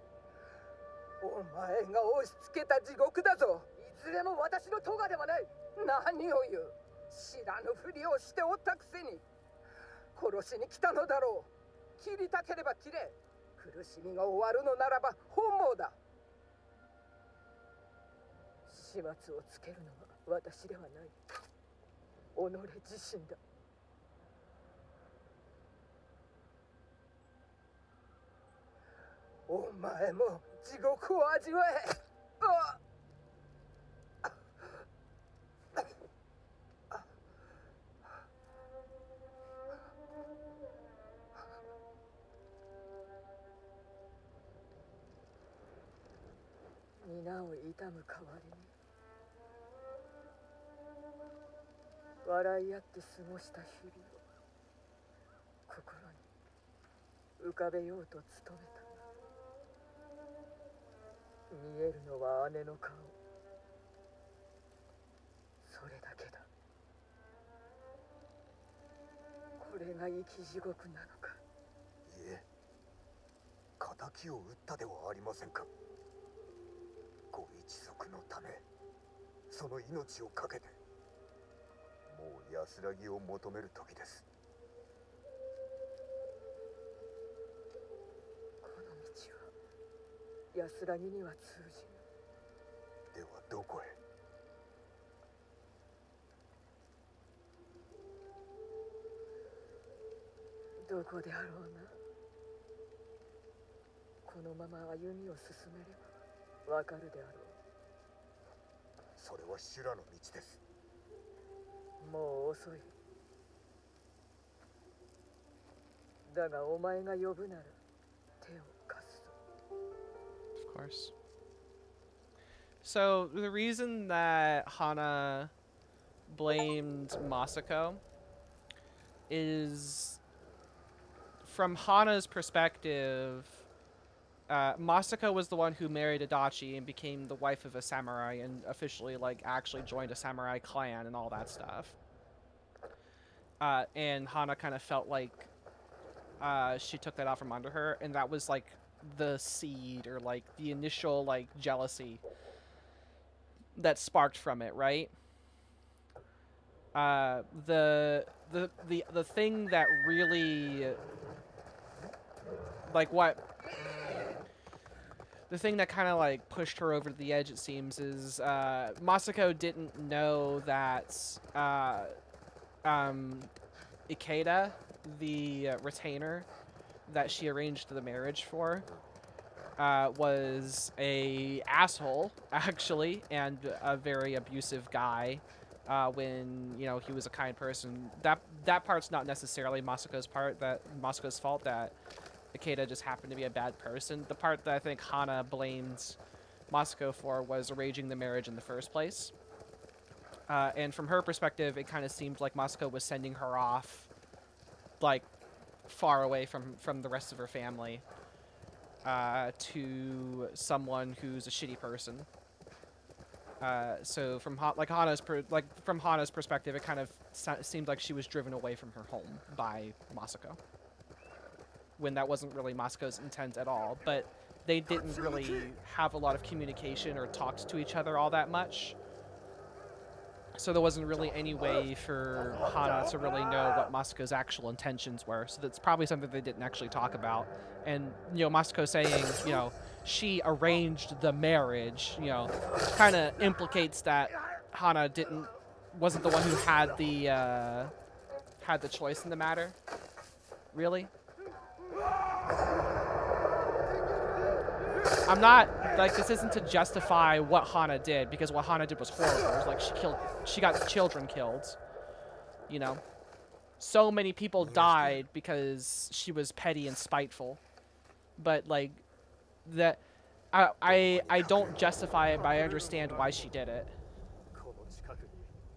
お前が押し付けた地獄だぞ。いずれも私の咎ではない。何を言う。知らぬふりをしておったくせに。殺しに来たのだろう。切りたければ切れ。苦しみが終わるのならば本望だ。始末をつけるのは私ではない。己自身だ。お前も地獄を味わえ。皆を悼む代わりに笑い合って過ごした日々を心に浮かべようと努めた。見えるのは姉の顔。それだけだ。これが生き地獄なのか。いえ、仇を討ったではありませんか。ご一族のため、その命を懸けて、もう安らぎを求める時です。この道は安らぎには通じぬ。ではどこへ。どこであろうな。このまま歩みを進めればわかるであろう。それは修羅の道です。もう遅い。だがお前が呼ぶなら手を貸すぞ。course. So the reason that Hana blamed Masako is, from Hana's perspective, Masako was the one who married Adachi and became the wife of a samurai and officially, like, actually joined a samurai clan and all that stuff. And Hana kind of felt like she took that out from under her, and that was, like, the seed or, like, the initial, like, jealousy that sparked from it, right? The thing that really, like, the thing that kind of, like, pushed her over the edge, it seems, is Masako didn't know that Ikeda, the retainer that she arranged the marriage for, was a asshole, actually, and a very abusive guy. When, you know, he was a kind person. That part's not necessarily Masako's fault, that Ikeda just happened to be a bad person. The part that I think Hana blamed Masako for was arranging the marriage in the first place. And from her perspective, it kind of seemed like Masako was sending her off, like, far away from the rest of her family, to someone who's a shitty person. So from from Hana's perspective, it kind of seemed like she was driven away from her home by Masako, when that wasn't really Masako's intent at all. But they didn't really have a lot of communication or talked to each other all that much. So there wasn't really any way for Hana to really know what Masako's actual intentions were. So that's probably something they didn't actually talk about. And, you know, Masako saying, you know, she arranged the marriage, you know, kind of implicates that Hana wasn't the one who had the choice in the matter. Really? I'm not, like, this isn't to justify what Hana did, because what Hana did was horrible. It was like she got children killed, you know. So many people died because she was petty and spiteful. But, like, that, I don't justify it, but I understand why she did it.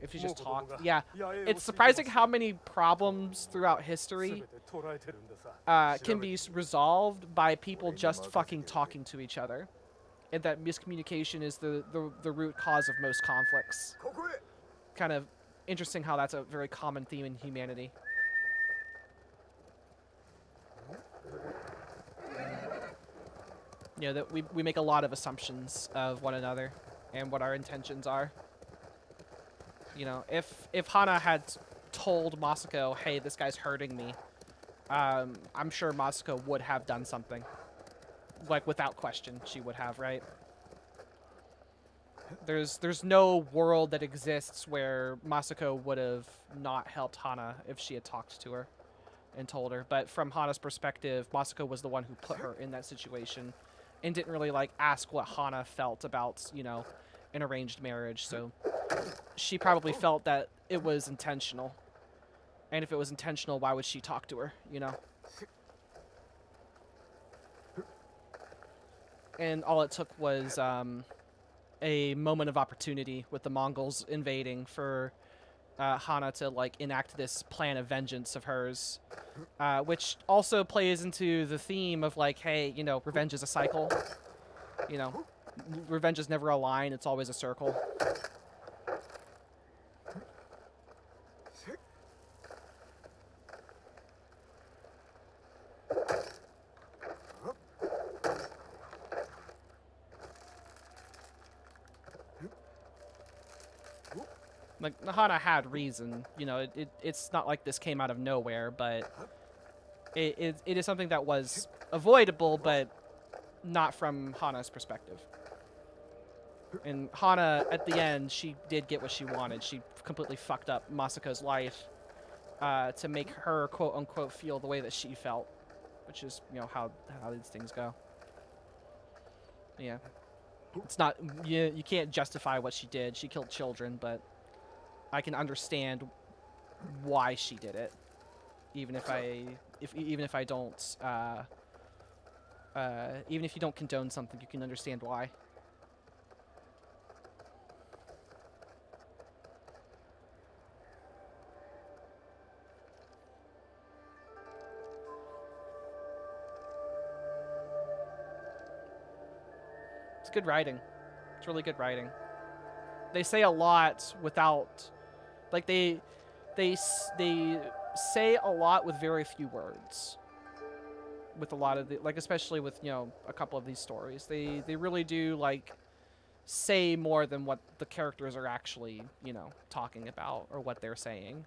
If you just talk, yeah. It's surprising how many problems throughout history can be resolved by people just fucking talking to each other. And that miscommunication is the root cause of most conflicts. Kind of interesting how that's a very common theme in humanity. You know, that we make a lot of assumptions of one another and what our intentions are. You know, if Hana had told Masako, hey, this guy's hurting me, I'm sure Masako would have done something. Like, without question, she would have, right? There's no world that exists where Masako would have not helped Hana if she had talked to her and told her. But from Hana's perspective, Masako was the one who put her in that situation and didn't really, like, ask what Hana felt about, you know, an arranged marriage. So she probably felt that it was intentional. And if it was intentional, why would she talk to her, you know? And all it took was a moment of opportunity with the Mongols invading for Hana to, like, enact this plan of vengeance of hers, which also plays into the theme of, like, hey, you know, revenge is a cycle. You know, revenge is never a line, it's always a circle. Like, Hana had reason, you know, it's not like this came out of nowhere, but it is something that was avoidable, but not from Hana's perspective. And Hana, at the end, she did get what she wanted. She completely fucked up Masako's life to make her, quote-unquote, feel the way that she felt, which is, you know, how these things go. Yeah. It's not, you can't justify what she did. She killed children, but I can understand why she did it, even if I don't Even if you don't condone something, you can understand why. It's good writing. It's really good writing. They say a lot without, like they say a lot with very few words. With a lot of the, like, especially with, you know, a couple of these stories, they really do like say more than what the characters are actually, you know, talking about or what they're saying.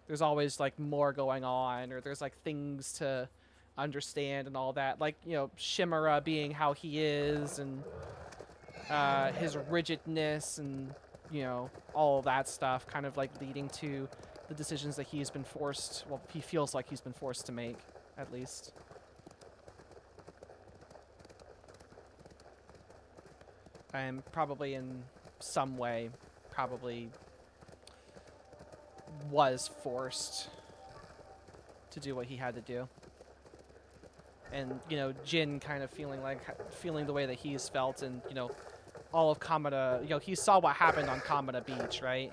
There's always like more going on, or there's like things to understand and all that. Like, you know, Shimura being how he is, and his rigidness, and, you know, all that stuff kind of like leading to the decisions that he's been forced, well, he feels like he's been forced to make, at least. And probably in some way, probably was forced to do what he had to do. And, you know, Jin kind of feeling the way that he's felt, and, you know, all of Kamada, you know, he saw what happened on Kamada Beach, right?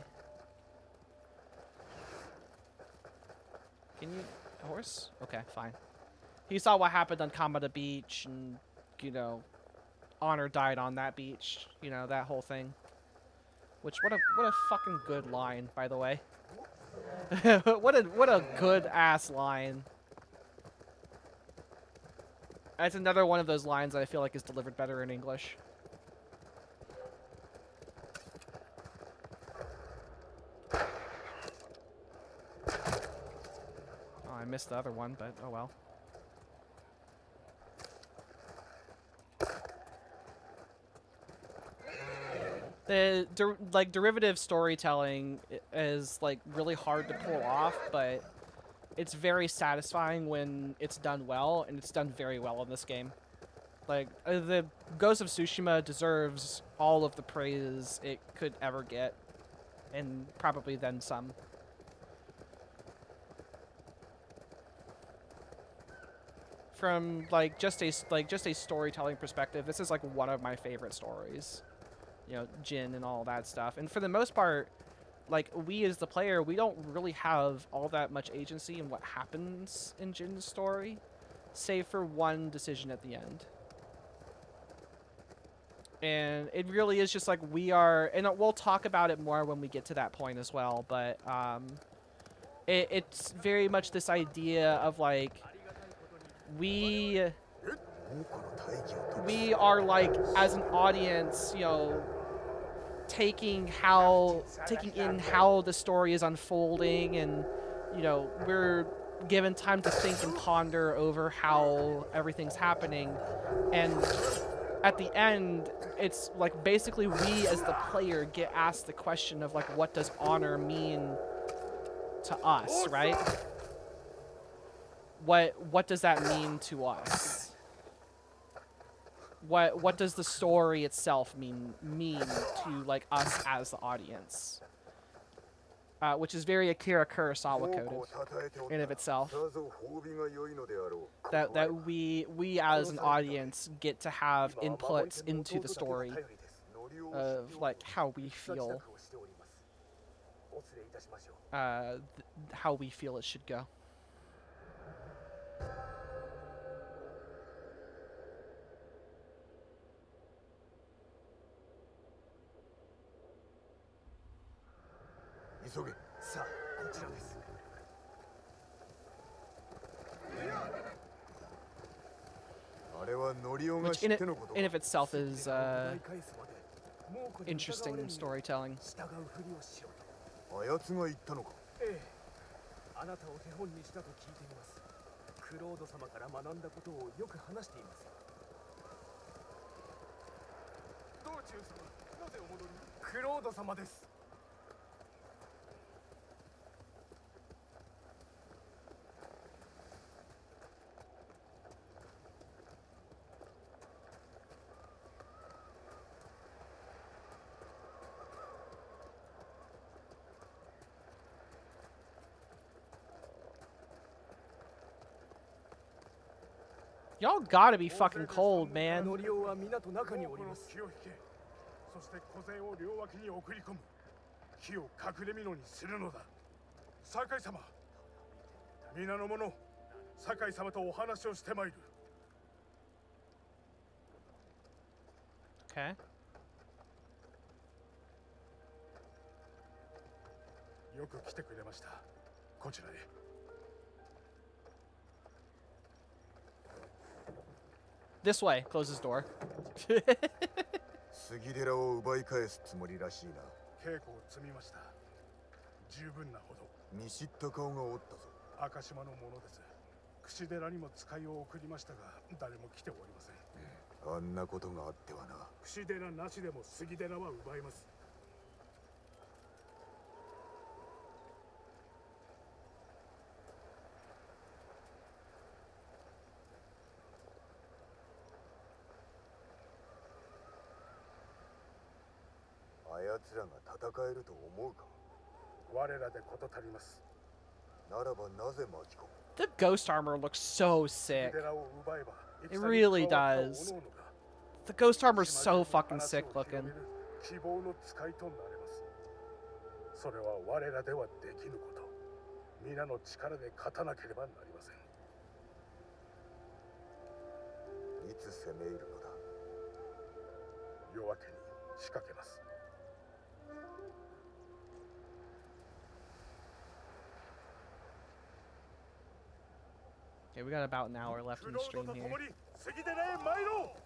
Can you, horse? Okay, fine. He saw what happened on Kamada Beach, and, you know, Honor died on that beach, you know, that whole thing. Which, what a fucking good line, by the way. what a good ass line. That's another one of those lines that I feel like is delivered better in English. Oh, I missed the other one, but oh well. The derivative storytelling is like really hard to pull off, but it's very satisfying when it's done well, and it's done very well in this game. Like, the Ghost of Tsushima deserves all of the praise it could ever get, and probably then some. From like just a storytelling perspective, this is like one of my favorite stories. You know, Jin and all that stuff. And for the most part, like, we as the player, we don't really have all that much agency in what happens in Jin's story, save for one decision at the end. And it really is just like we are, and we'll talk about it more when we get to that point as well, but it's very much this idea of like, we are like, as an audience, you know, taking in how the story is unfolding, and, you know, we're given time to think and ponder over how everything's happening, and at the end, it's like basically we as the player get asked the question of like, what does honor mean to us, right? What does that mean to us? What does the story itself mean to like us as the audience? Which is very Akira Kurosawa coded in of itself. That we as an audience get to have inputs into the story of like how we feel, how we feel it should go. Which in of itself is interesting storytelling. あなたを手本にしたと聞いています。クロード様から学んだことをよく話していますよ。道中様、なぜお戻りに？クロード様です。Y'all gotta be fucking cold, man. ノリオは港中におりこのます。気を引け。そして小勢を両脇に送り込む。火を隠れ蓑にするのだ。酒井様、皆の者、酒井様とお話をしてまいる。 Okay. よく来てくれました。こちらへ。 This way. Close his door. 杉寺を奪い返すつもりらしいな。稽古を積みました。十分なほど。見知った顔がおったぞ。赤島のものです。櫛寺にも使いを送りましたが、誰も来ておりません。あんなことがあってはな。櫛寺なしでも杉寺は奪います。 あやつらが戦えると思うか。我らで事足ります。ならばなぜ巻き込む。 The ghost armor looks so sick. 櫛寺を奪えば It really 戦に加わった does. 各々が The ghost armor's 島 so 中に fucking 話 sick を広げ looking. る希望の使いとなれます。それは我らではできぬこと。皆の力で勝たなければなりません。いつ攻め入るのだ。夜明けに仕掛けます。 Okay, we got about an hour left in the stream クロードと here. 共に杉寺へ参ろう。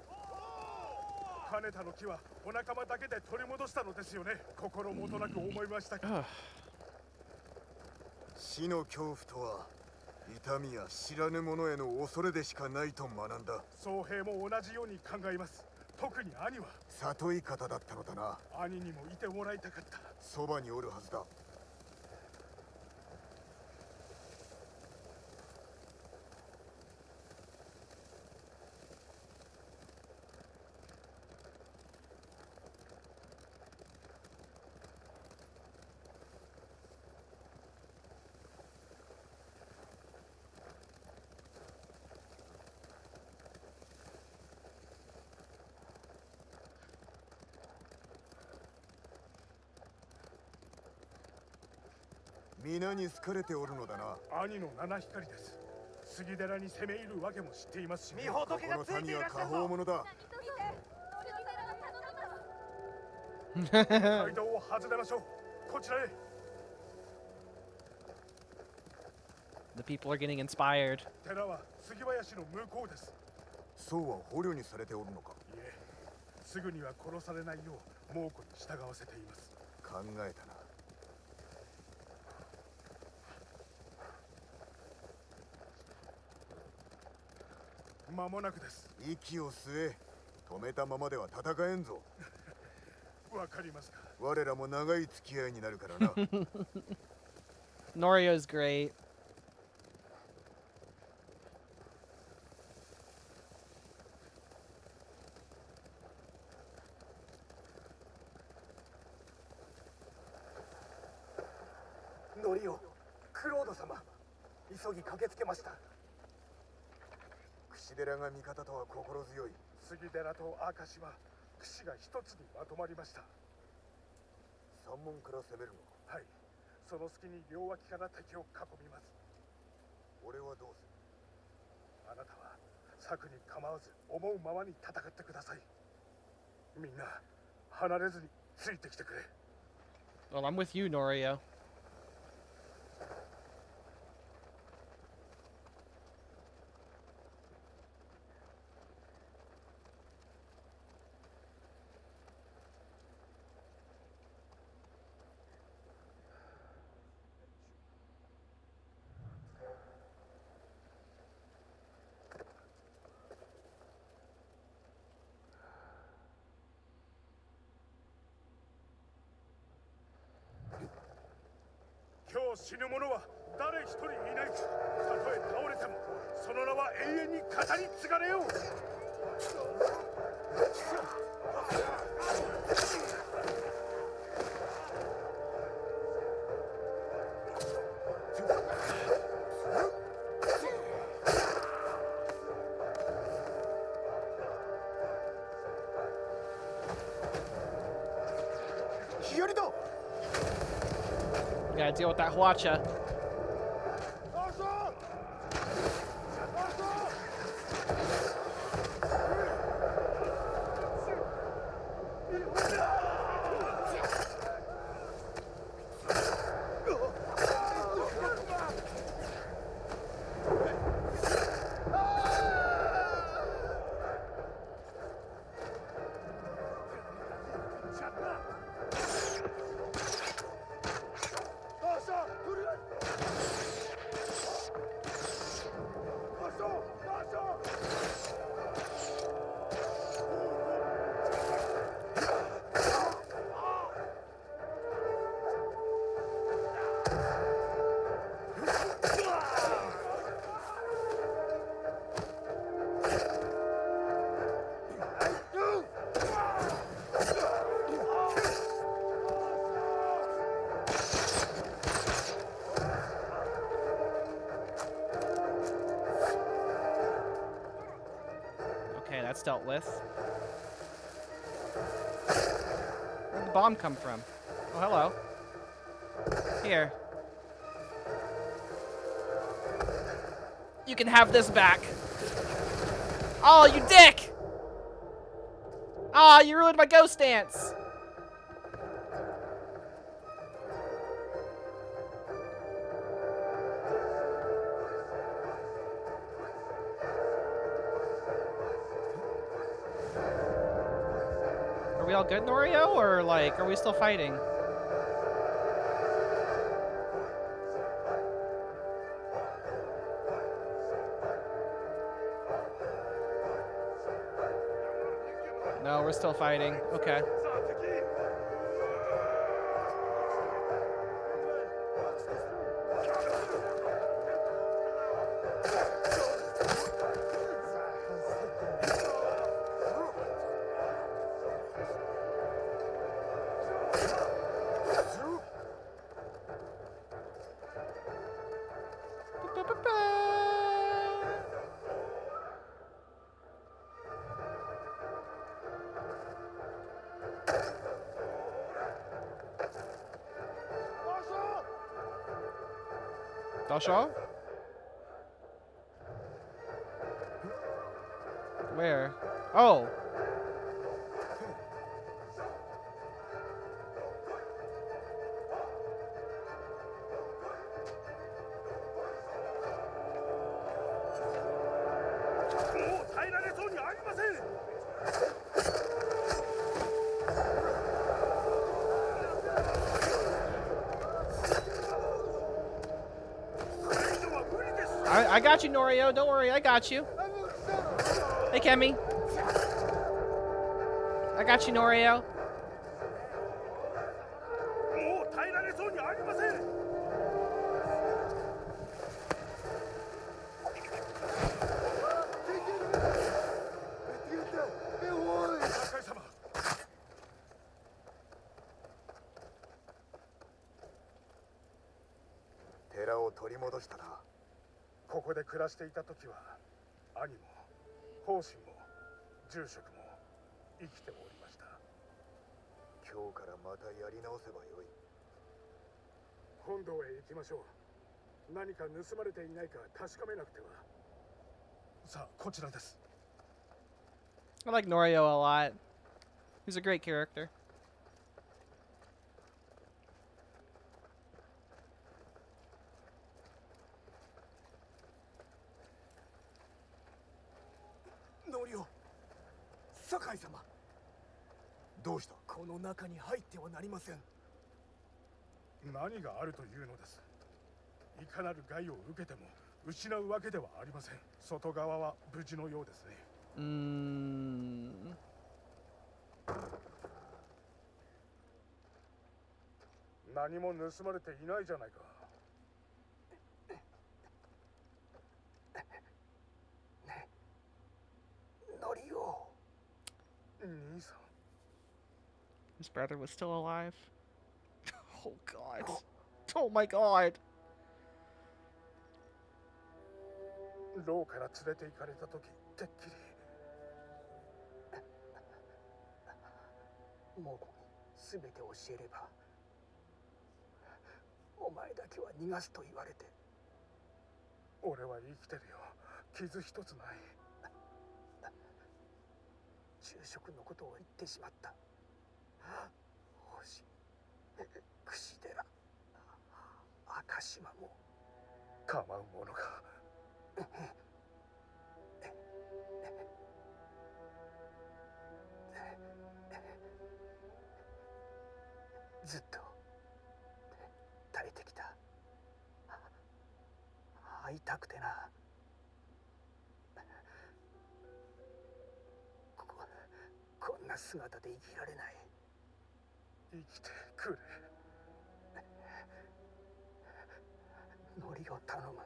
金田の木はお仲間だけで取り戻したのですよね。心もとなく思いましたか。 Ugh. 死の恐怖とは痛みや知らぬ者への恐れでしかないと学んだ。宗平も同じように考えます。特に兄は。里い方だったのだな。兄にもいてもらいたかった。そばにおるはずだ。皆に好かれておるのだな。兄の七光です。杉寺に攻め入るわけも知っていますし、ね。ここの民は下方者だ。街道を外れましょう。こちらへ。 The people are getting inspired. 寺は杉林の向こうです。そうは捕虜にされておるのか。いえ、すぐには殺されないよう猛虎に従わせています。考えたな。間もなくです。息を吸え。止めたままでは戦えんぞ。わかりますか。我らも長い付き合いになるからな。Norio's great. ノリオ、クロード様、急ぎ駆けつけました。櫛寺が味方とは心強い。杉寺と明石は櫛が一つにまとまりました。山門から攻めるのか。はい、その隙に両脇から敵を囲みます。俺はどうする。あなたは策に構わず思うままに戦ってください。みんな離れずについてきてくれ。 Well, I'm with you, Norio. 今日死ぬ者は誰一人いない。たとえ倒れてもその名は永遠に語り継がれよう。Gotta deal with that Huacha. Okay, that's dealt with. Where'd the bomb come from? Oh, hello. Here. You can have this back. Oh, you dick! Oh, you ruined my ghost dance. Are we all good, Norio, or like, are we still fighting? No, we're still fighting. Okay. Dasha? Where? Oh. I got you, Norio. Don't worry, I got you. Hey, Kemi. I got you, Norio.寺を取り戻したな。ここで暮らしていた時は兄も奉仕も住職も生きておりました。今日からまたやり直せばよい。本堂へ行きましょう。何か盗まれていないか確かめなくては。さあ、こちらです。I like Norio a lot. He's a great character. ノリオ、酒井様。どうした？この中に入ってはなりません。何があるというのです。いかなる害を受けても失うわけではありません。外側は無事のようですね。何も盗まれていないじゃないか。ノリオ。兄さん。His brother was still alive. Oh god. Oh my god. 牢から連れて行かれた時、てっきりもう全て教えればおけは逃がすと言われて。俺は生きてるよ。傷一つない。昼食のことを言ってしまった。星、櫛寺、赤島も構うものか。ずっと耐えてきた。会いたくてな。こんな姿で生きられない。生きてくれ。ノリを頼む。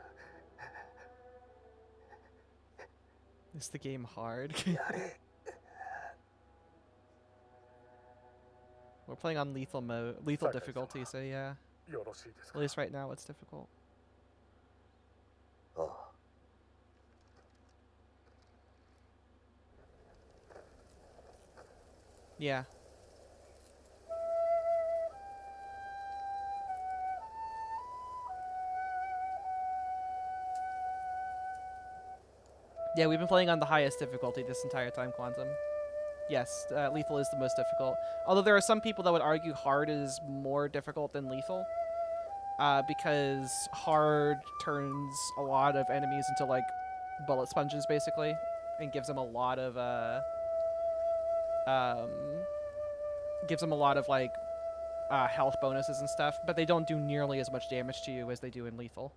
Is the game hard? やれ。We're playing on lethal difficulty, so yeah. よろしいです At か。 least right now it's difficult. ああ Yeah. Yeah, we've been playing on the highest difficulty this entire time, Quantum. Yes, lethal is the most difficult. Although there are some people that would argue hard is more difficult than lethal. Because hard turns a lot of enemies into, like, bullet sponges, basically. And gives them a lot of, like, health bonuses and stuff. But they don't do nearly as much damage to you as they do in lethal.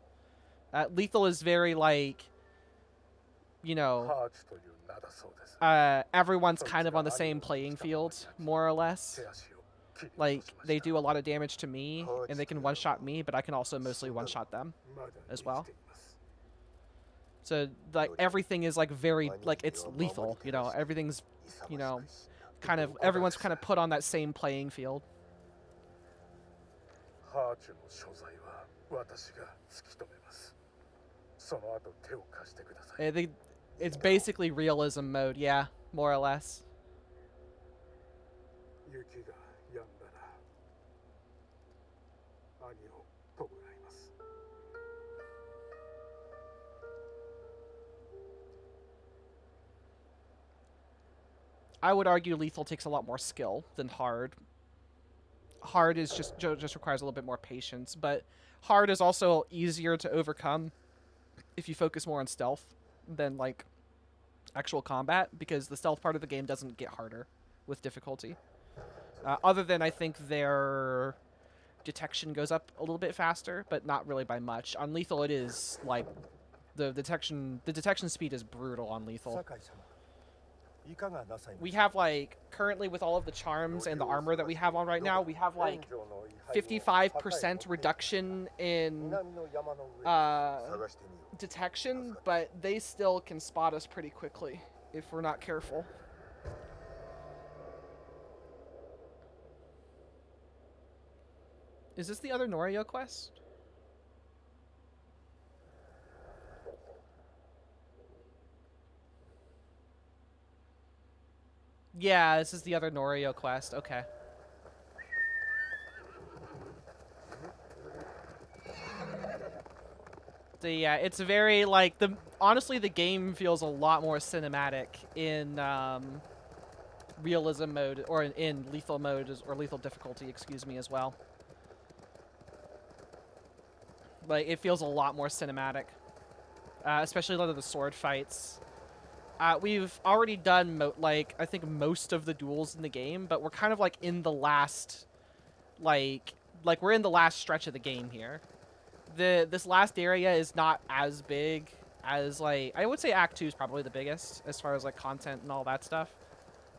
Lethal is very, like, you know, ハーチという名だそうです。 everyone's kind of on the same playing field, more or less. 手足を切り落 Like, としました。 they do a lot of damage to me, and they can one-shot me, but I can also mostly one-shot them まだ as 生き well. ています。 So, like, everything is, like, very, like, it's lethal, you know, everything's, you know, kind of, everyone's kind of put on that same playing field. ハーチの所在は私が突き止めます。その後手を貸してください。 It's basically realism mode, yeah, more or less. 雪が止んだら兄を弔います。 I would argue lethal takes a lot more skill than hard. Hard is just requires a little bit more patience, but hard is also easier to overcome if you focus more on stealth than, like, actual combat, because the stealth part of the game doesn't get harder with difficulty. Other than, I think, their detection goes up a little bit faster, but not really by much. On lethal, it is, like, the detection speed is brutal on lethal. We have, like, currently with all of the charms and the armor that we have on right now, we have, like, 55% reduction in 南の山の上探してみよう detection, but they still can spot us pretty quickly if we're not careful. Is this the other Norio quest? Yeah, this is the other Norio quest. Okay. So yeah, it's very, like, honestly, the game feels a lot more cinematic in realism mode, or in lethal mode, or lethal difficulty, excuse me, as well. Like, it feels a lot more cinematic, especially a lot of the sword fights. We've already done, I think most of the duels in the game, but we're kind of, like, in the last, like we're in the last stretch of the game here. This last area is not as big as, like, I would say Act 2 is probably the biggest as far as, like, content and all that stuff.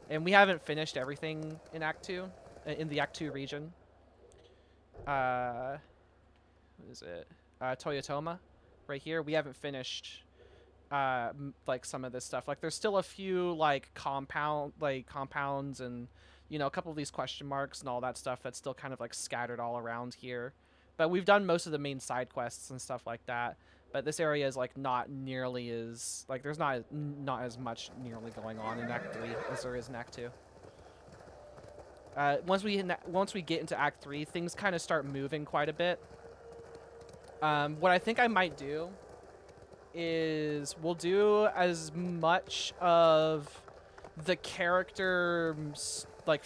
And we haven't finished everything in Act 2, in the Act 2 region. What is it? Toyotoma, right here. We haven't finished, like, some of this stuff. Like, there's still a few, like, compounds and, you know, a couple of these question marks and all that stuff that's still kind of, like, scattered all around here. But we've done most of the main side quests and stuff like that. But this area is, like, not nearly as, like, there's not as much nearly going on in Act 3 as there is in Act 2. Once we get into Act 3, things kind of start moving quite a bit. What I think I might do is we'll do as much of the character like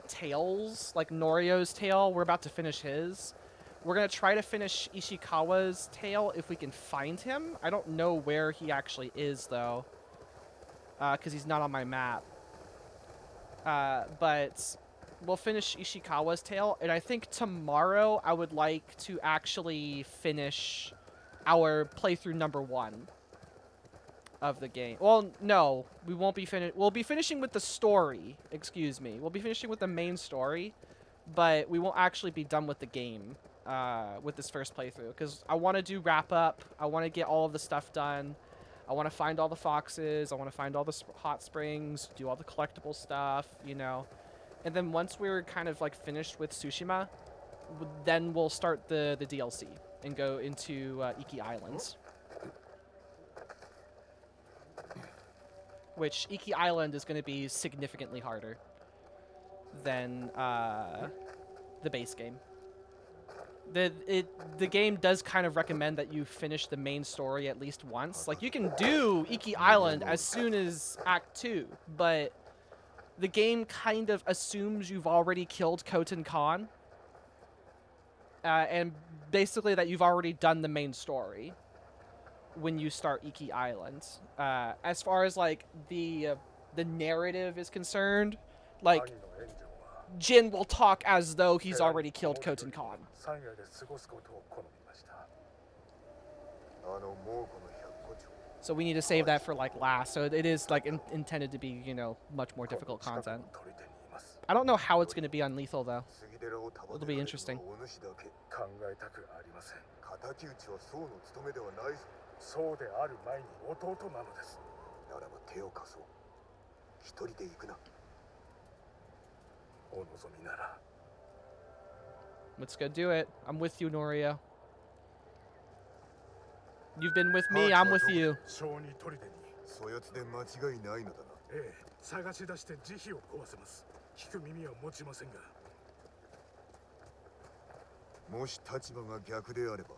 tales, like Norio's tale. We're about to finish his. We're gonna try to finish Ishikawa's tale if we can find him. I don't know where he actually is though, because he's not on my map. But we'll finish Ishikawa's tale, and I think tomorrow I would like to actually finish our playthrough number 1 of the game. Well, no, we won't be finished. We'll be finishing with the story. Excuse me. We'll be finishing with the main story, but we won't actually be done with the game with this first playthrough because I want to do wrap up. I want to get all of the stuff done. I want to find all the foxes. I want to find all the hot springs, do all the collectible stuff, you know. And then once we're kind of like finished with Tsushima, then we'll start the DLC and go into Iki Islands. Which Iki Island is going to be significantly harder than the base game. The game does kind of recommend that you finish the main story at least once. Like, you can do Iki Island as soon as Act 2, but the game kind of assumes you've already killed Khoten Khan, and basically that you've already done the main story when you start Iki Island. As far as like the narrative is concerned, like Jin will talk as though he's already killed Khoten Khan. So we need to save that for like last. So it is like intended to be, you know, much more difficult content. I don't know how it's going to be on lethal though. It'll be interesting. そうである前に弟なのです。ならば手を貸そう。一人で行くな。お望みなら。Let's go do it. I'm with you, Norio. You've been with me, I'm with you. 小児砦に。そやつで間違いないのだな。ええ、探し出して慈悲を壊せます。聞く耳は持ちませんが。もし立場が逆であれば。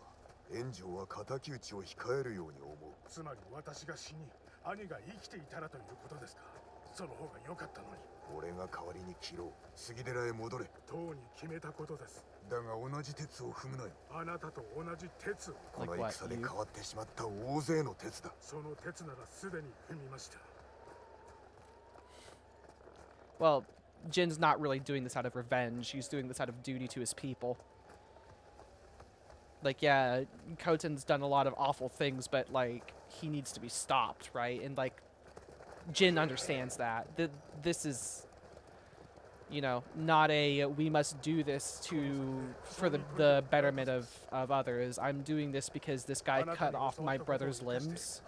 炎上は敵討ちを控えるように思う。つまり私が死に、兄が生きていたらということですか。その方が良かったのに。俺が代わりに切ろう。杉寺へ戻れ。党に決めたことです。だが同じ鉄を踏むなよ。あなたと同じ鉄を。この戦で変わってしまった大勢の鉄だ。その鉄ならすでに踏みました。Well, Jin's not really doing this out of revenge. He's doing this out of duty to his people. Like, yeah, Khoten's done a lot of awful things, but, like, he needs to be stopped, right? And, like, Jin understands that. This is, you know, not a we must do this for the betterment of others. I'm doing this because this guy cut off my brother's limbs,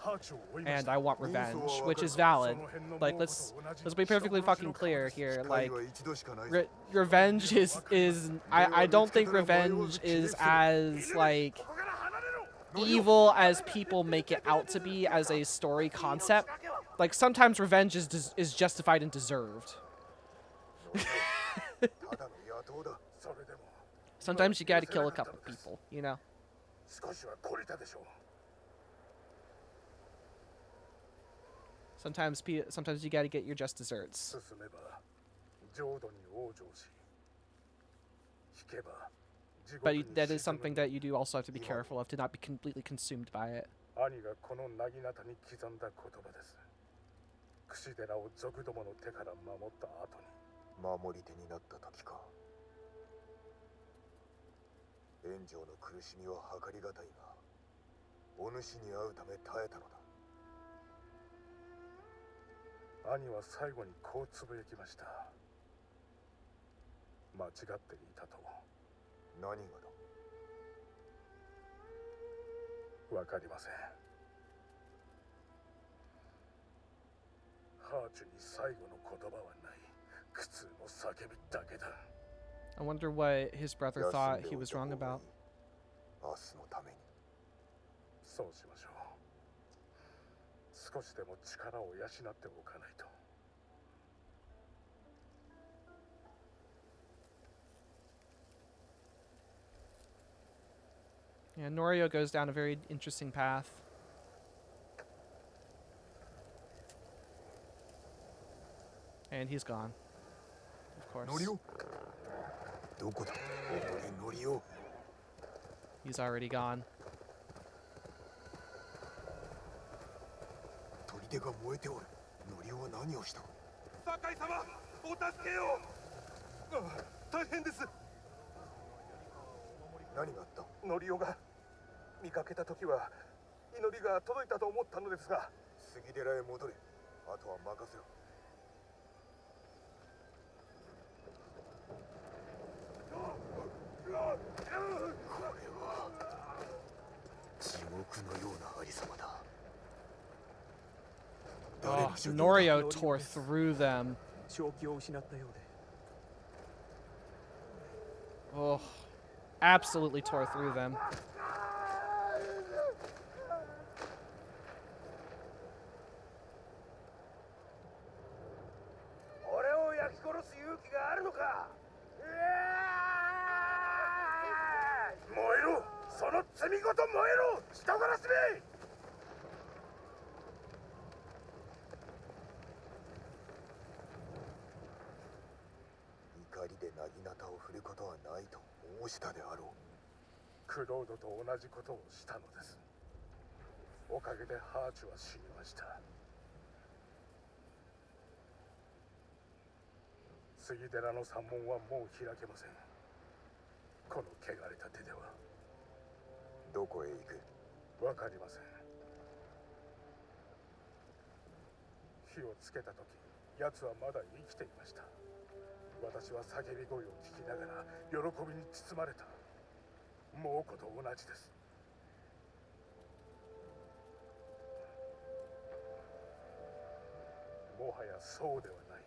and I want revenge, which is valid. Like, let's be perfectly fucking clear here. Like, revenge is I don't think revenge is as, like, evil as people make it out to be as a story concept. Like, sometimes revenge is justified and deserved. Sometimes you gotta kill a couple people, you know? Sometimes you gotta get your just desserts. But that is something that you do also have to be careful of, to not be completely consumed by it. 櫛寺を賊どもの手から守った後に守り手になった時か炎上の苦しみは計りがたいがお主に会うため耐えたのだ兄は最後にこうつぶやきました間違っていたと何がだわかりません I wonder what his brother thought he was wrong about. そうしましょう。少しでも力を養っておかないと。Yeah, Norio goes down a very interesting path. And he's gone. Of course. ノリオどこだ俺ノリオ He's already gone. 砦が燃えておるノリオは何をした酒井様お助けを大変です何があったノリオが見かけた時は祈りが届いたと思ったのですが杉寺へ戻れあとは任せろこれは地獄のようなありさまだ Oh, Norio tore through them. 正気を失ったようで Oh, absolutely tore through them. 俺を焼き殺す勇気があるのか燃えろその罪ごと燃えろ人殺しめ 怒りでなぎなたを振ることはないと申したであろうクロードと同じことをしたのですおかげでハーチは死にました杉寺の山門はもう開けませんこの汚れた手ではどこへ行くわかりません火をつけた時奴はまだ生きていました私は叫び声を聞きながら喜びに包まれた猛虎と同じですもはやそうではない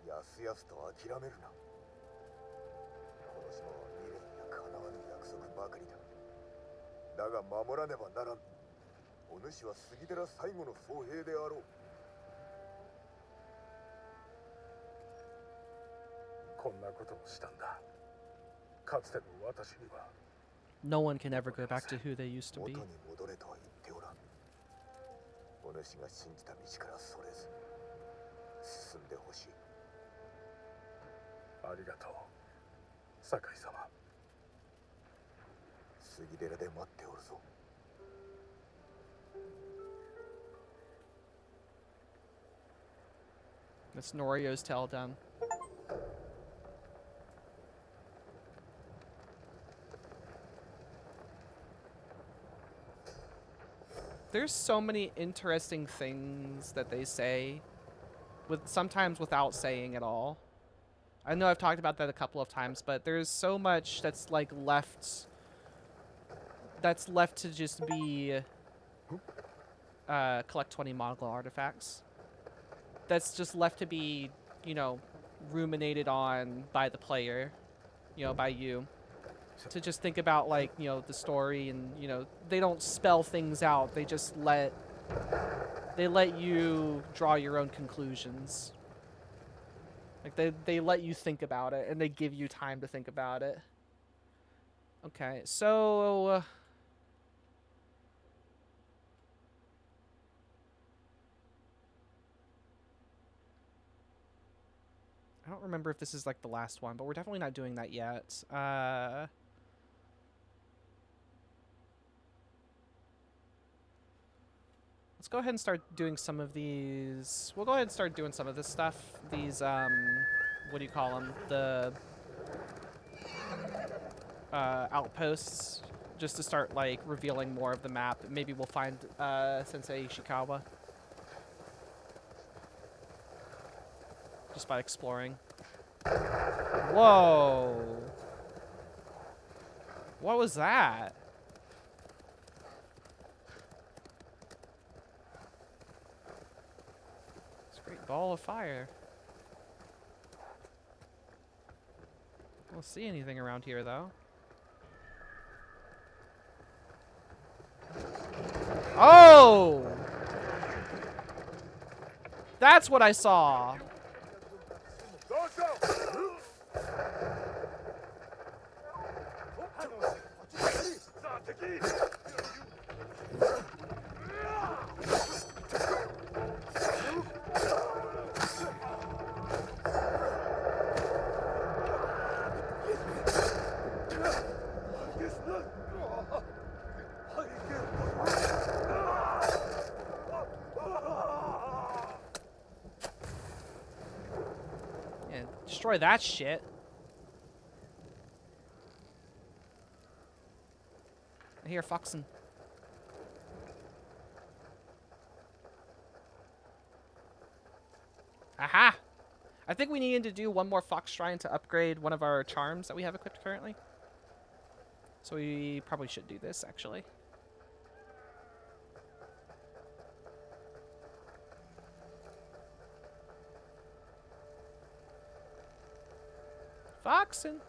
やすやすと諦めるなこの島は未練や叶わぬ約束ばかりだだが守らねばならんお主は杉寺最後の僧兵であろうこんなことをしたんだかつての私には No one can ever go back to who they used to 元 be. に戻れとは言っておらんお主が信じた道からそれず進んでほしいありがとう酒井様杉寺で待っておるぞ That's Norio's tale done. There's so many interesting things that they say, sometimes without saying at all. I know I've talked about that a couple of times, but there's so much that's like left to just be collect 20 Mongol artifacts. That's just left to be, you know, ruminated on by the player, you know, by you. To just think about, like, you know, the story, and, you know, they don't spell things out. They just let you draw your own conclusions. Like, they let you think about it, and they give you time to think about it. Okay, so I don't remember if this is like the last one, but we're definitely not doing that yet. Let's go ahead and start doing some of these. We'll go ahead and start doing some of this stuff. These, what do you call them? The outposts, just to start like revealing more of the map. Maybe we'll find Sensei Ishikawa just by exploring. Whoa! What was that? It's a great ball of fire. I don't see anything around here though. Oh! That's what I saw. Yeah, destroy that shit. I hear Foxen. Aha! I think we needed to do one more Fox Shrine to upgrade one of our charms that we have equipped currently. So we probably should do this, actually. Foxen!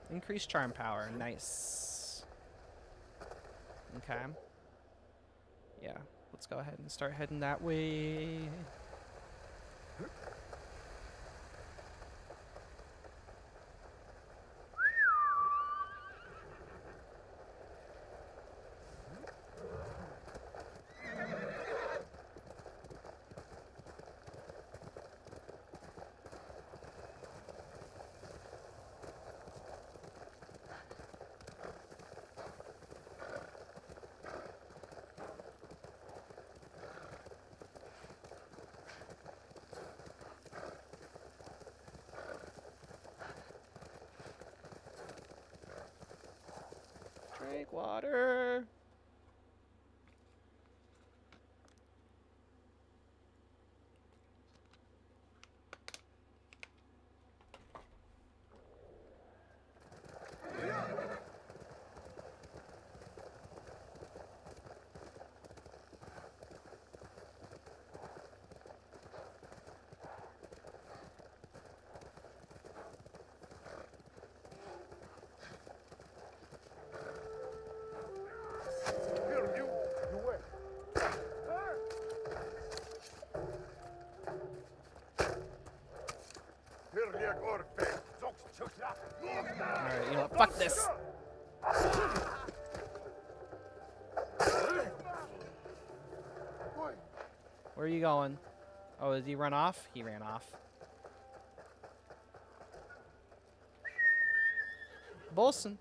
Increased charm power. Nice. Okay. Yeah. Let's go ahead and start heading that way. Drink water. Alright, you know what? Fuck this. Where are you going? Oh, did he run off? He ran off. Bolson.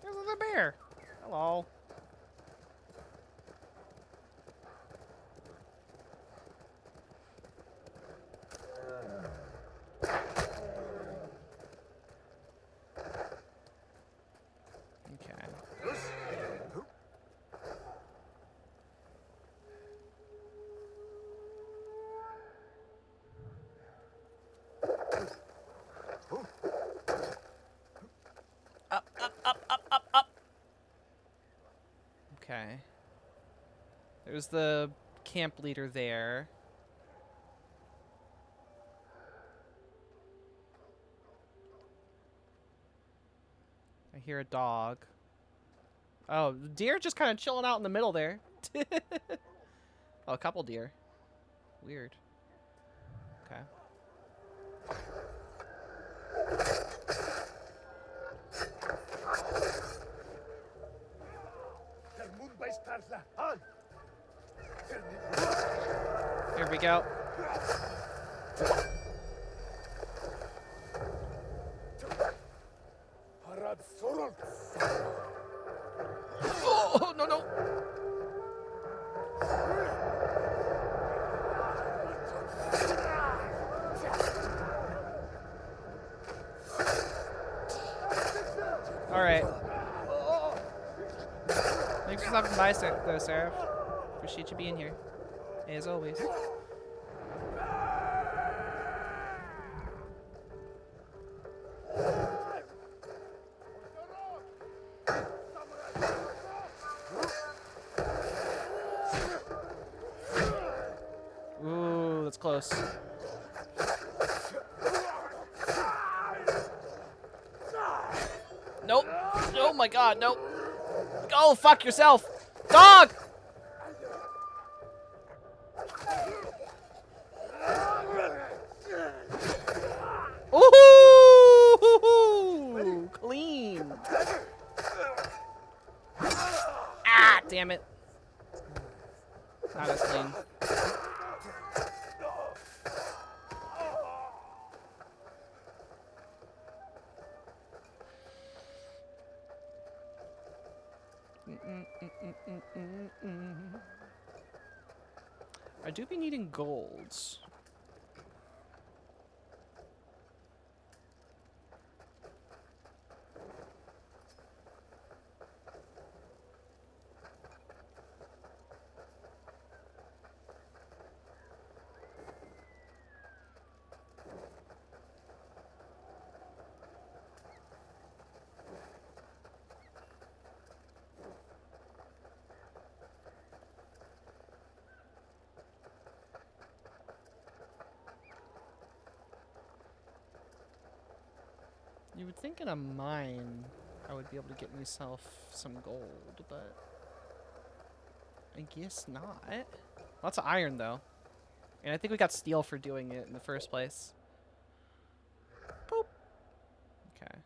There's the bear. Hello. Okay. Up, up, up, up, up, up. Okay. There's the camp leader there. I hear a dog. Oh, the deer just kind of chilling out in the middle there. Oh, a couple deer. Weird. Okay. Here we go. Oh, no, no. All right. Thanks for stopping by, though, Sarah. Appreciate you being here, as always. Ooh, that's close. Nope. Oh my god, nope. Go fuck yourself. Dog! Ooh! Clean. Ah, damn it. Not as clean. I do be needing golds. You would think in a mine I would be able to get myself some gold, but I guess not. Lots of iron though. And I think we got steel for doing it in the first place. Boop. Okay.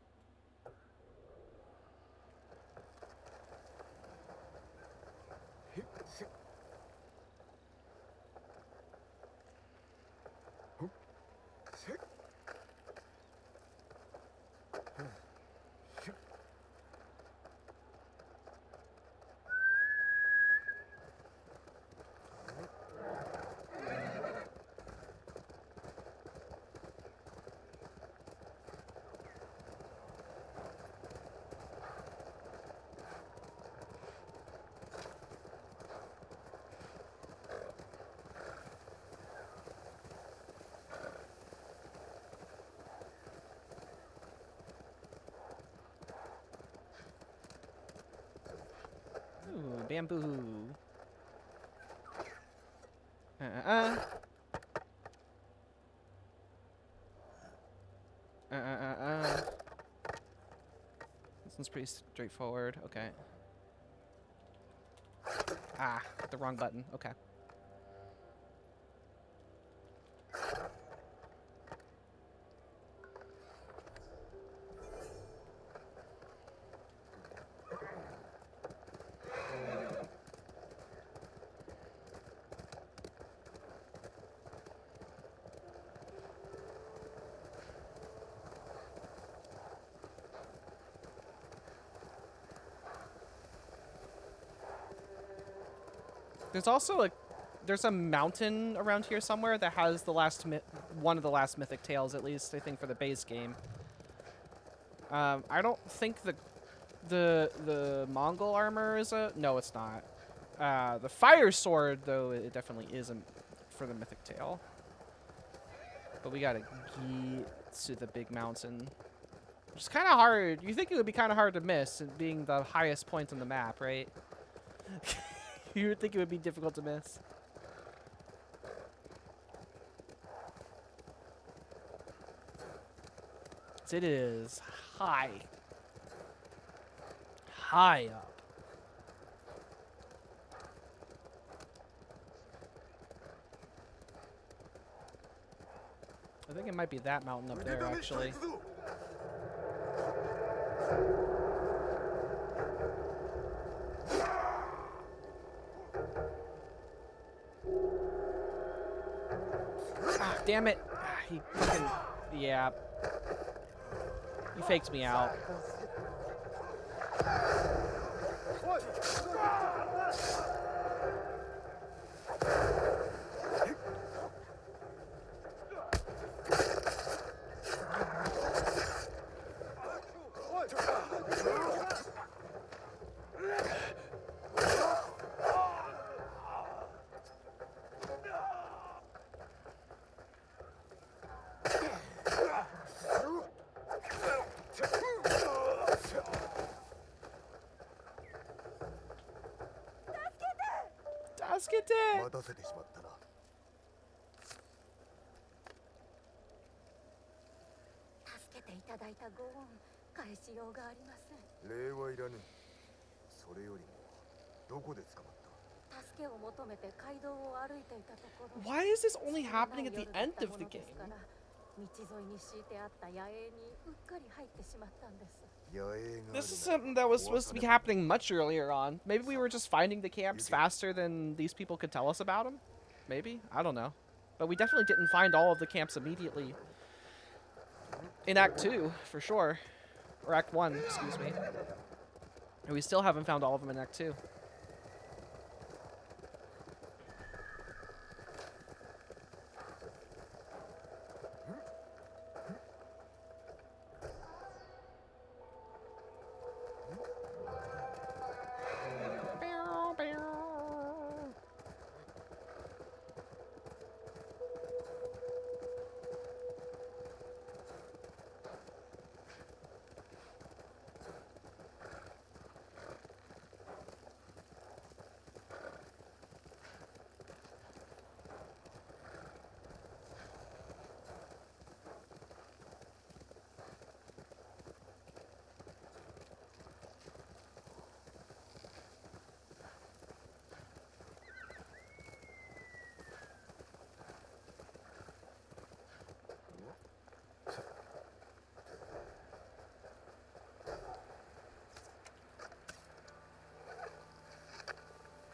Ooh, bamboo. Uh. This one's pretty straightforward. Okay. Ah, the wrong button. Okay. There's also there's a mountain around here somewhere that has the one of the last mythic tales, at least I think for the base game. I don't think the Mongol armor is no, it's not. The fire sword though, it definitely isn't for the mythic tale. But we gotta get to the big mountain, which is kind of hard. You think it would be kind of hard to miss, it being the highest point on the map, right? You would think it would be difficult to miss. It is high. High up. I think it might be that mountain up there, actually. Ah, damn it. He fucking... Yeah. He faked me out. 助けて。待たせてしまったな。助けていただいたご恩返しようがありません。礼はいらぬ。それよりもどこで捕まった？助けを求めて街道を歩いていたところ。 Why is this only happening at the end of the game? 道沿いに敷いてあった野営にうっかり入ってしまったんです。 This is something that was supposed to be happening much earlier on. Maybe we were just finding the camps faster than these people could tell us about them. Maybe? I don't know. But we definitely didn't find all of the camps immediately. In Act 2, for sure. Or Act 1, excuse me. And we still haven't found all of them in Act 2.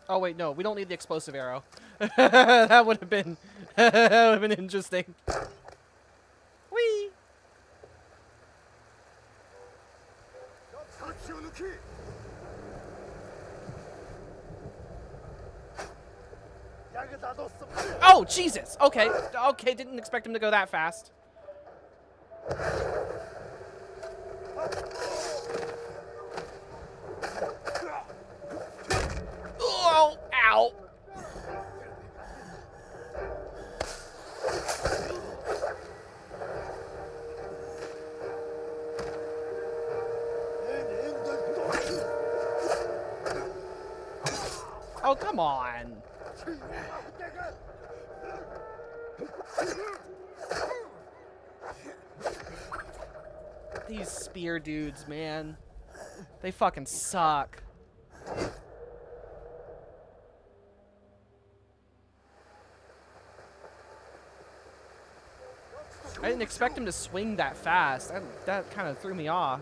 Oh wait, no, we don't need the explosive arrow. That would have been interesting. Whee! Oh Jesus! Okay, okay, didn't expect him to go that fast. Oh, ow! Oh, come on. These spear dudes, man. They fucking suck. I didn't expect him to swing that fast. That kind of threw me off.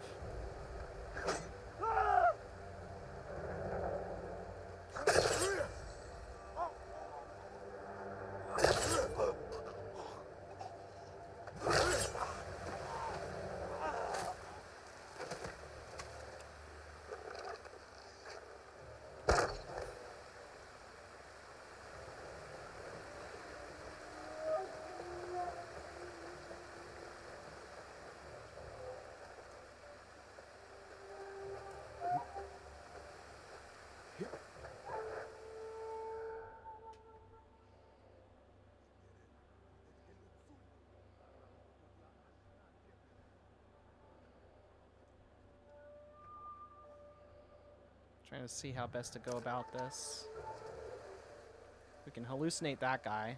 Trying to see how best to go about this. We can hallucinate that guy.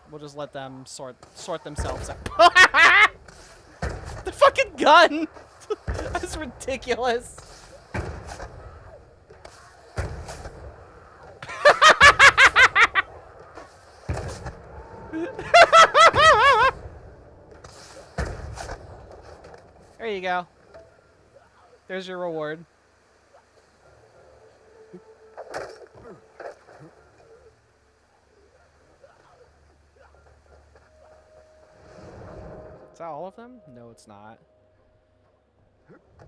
We'll just let them sort themselves out. The fucking gun! That's ridiculous. There you go. There's your reward. that all of them? No, it's not.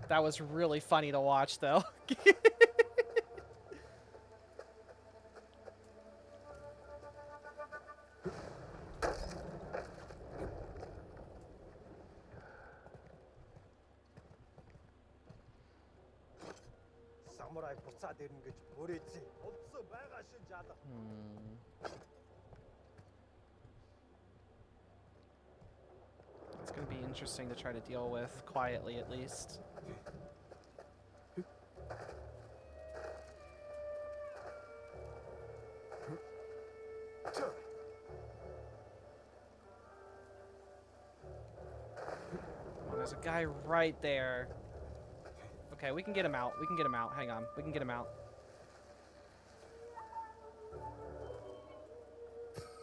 That was really funny to watch, though. 사무라이 부사되는 게 뭐랬지? 없어 말가신 자다. It's gonna be interesting to try to deal with quietly, at least. Oh, there's a guy right there. Okay, we can get him out. We can get him out. Hang on. We can get him out.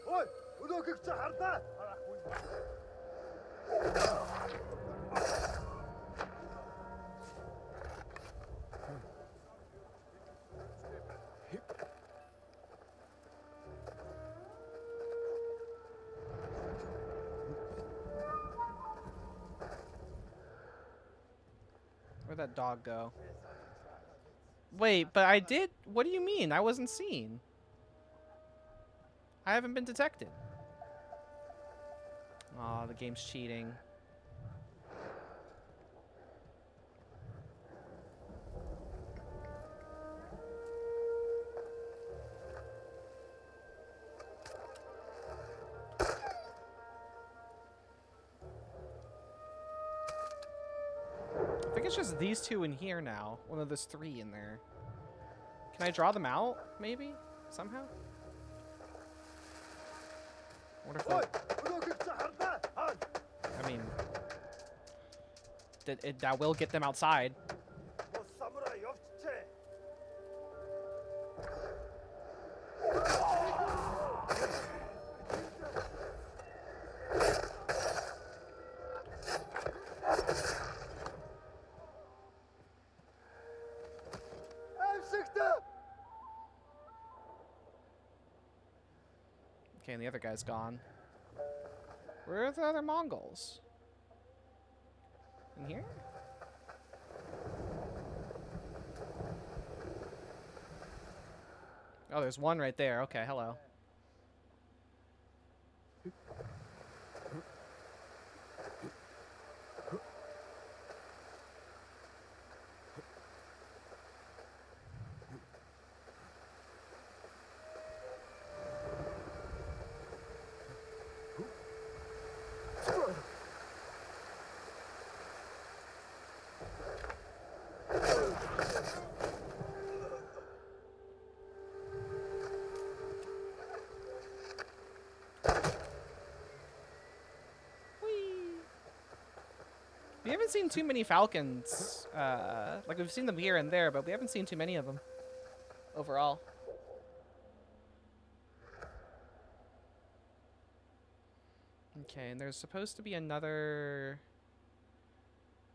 어이, 우도 극자 harda. Where'd that dog go? Wait, but I did... What do you mean? I wasn't seen. I haven't been detected. Aw, the game's cheating. I think it's just these two in here now. Well, no, there's three in there. Can I draw them out, maybe? Somehow? I wonder if that... I mean... That will get them outside. Okay, and the other guy's gone. Where are the other Mongols? In here? Oh, there's one right there. Okay, hello. We haven't seen too many falcons. Like, we've seen them here and there, but we haven't seen too many of them overall. Okay, and there's supposed to be another...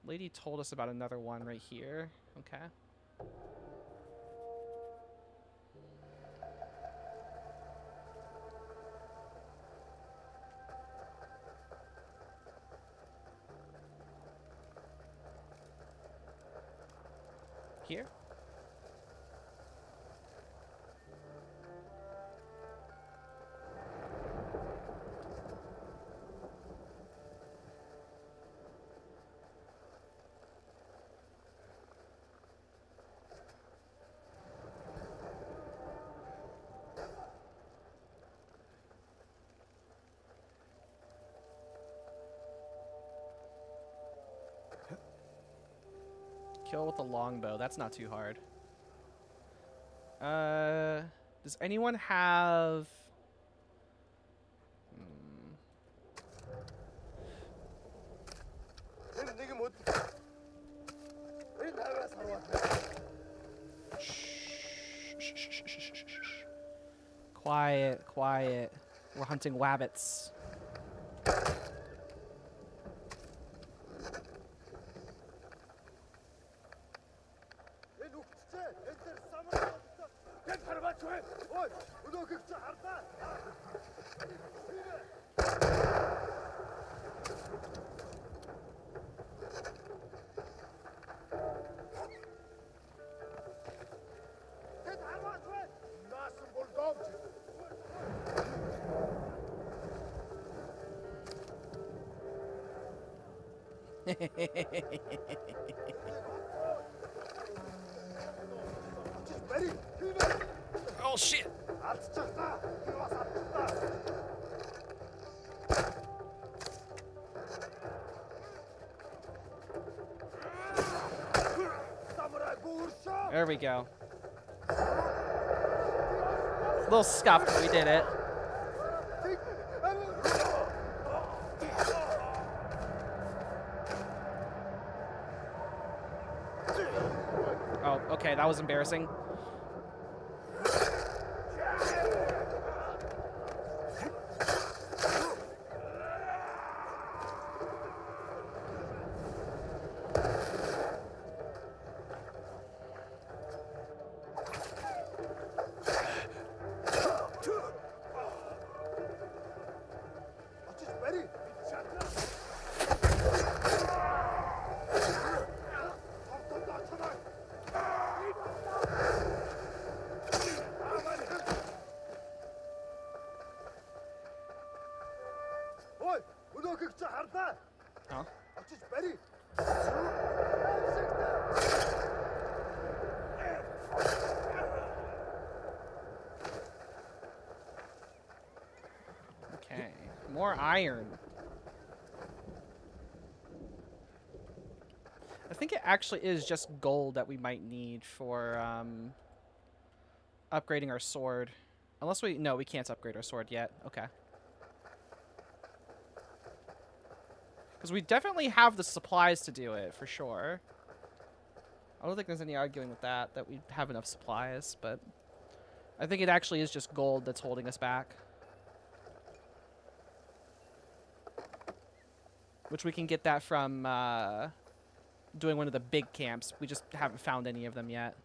Lady told us about another one right here. Okay. Here? Kill with a longbow. That's not too hard. Does anyone have... Quiet, quiet. We're hunting wabbits. Oh shit! There we go. A little scuffed, but we did it. Oh, okay, that was embarrassing. Huh? Okay, more iron. I think it actually is just gold that we might need for upgrading our sword. Unless no, we can't upgrade our sword yet. Okay. Because we definitely have the supplies to do it, for sure. I don't think there's any arguing with that we have enough supplies, but I think it actually is just gold that's holding us back. Which we can get that from doing one of the big camps. We just haven't found any of them yet.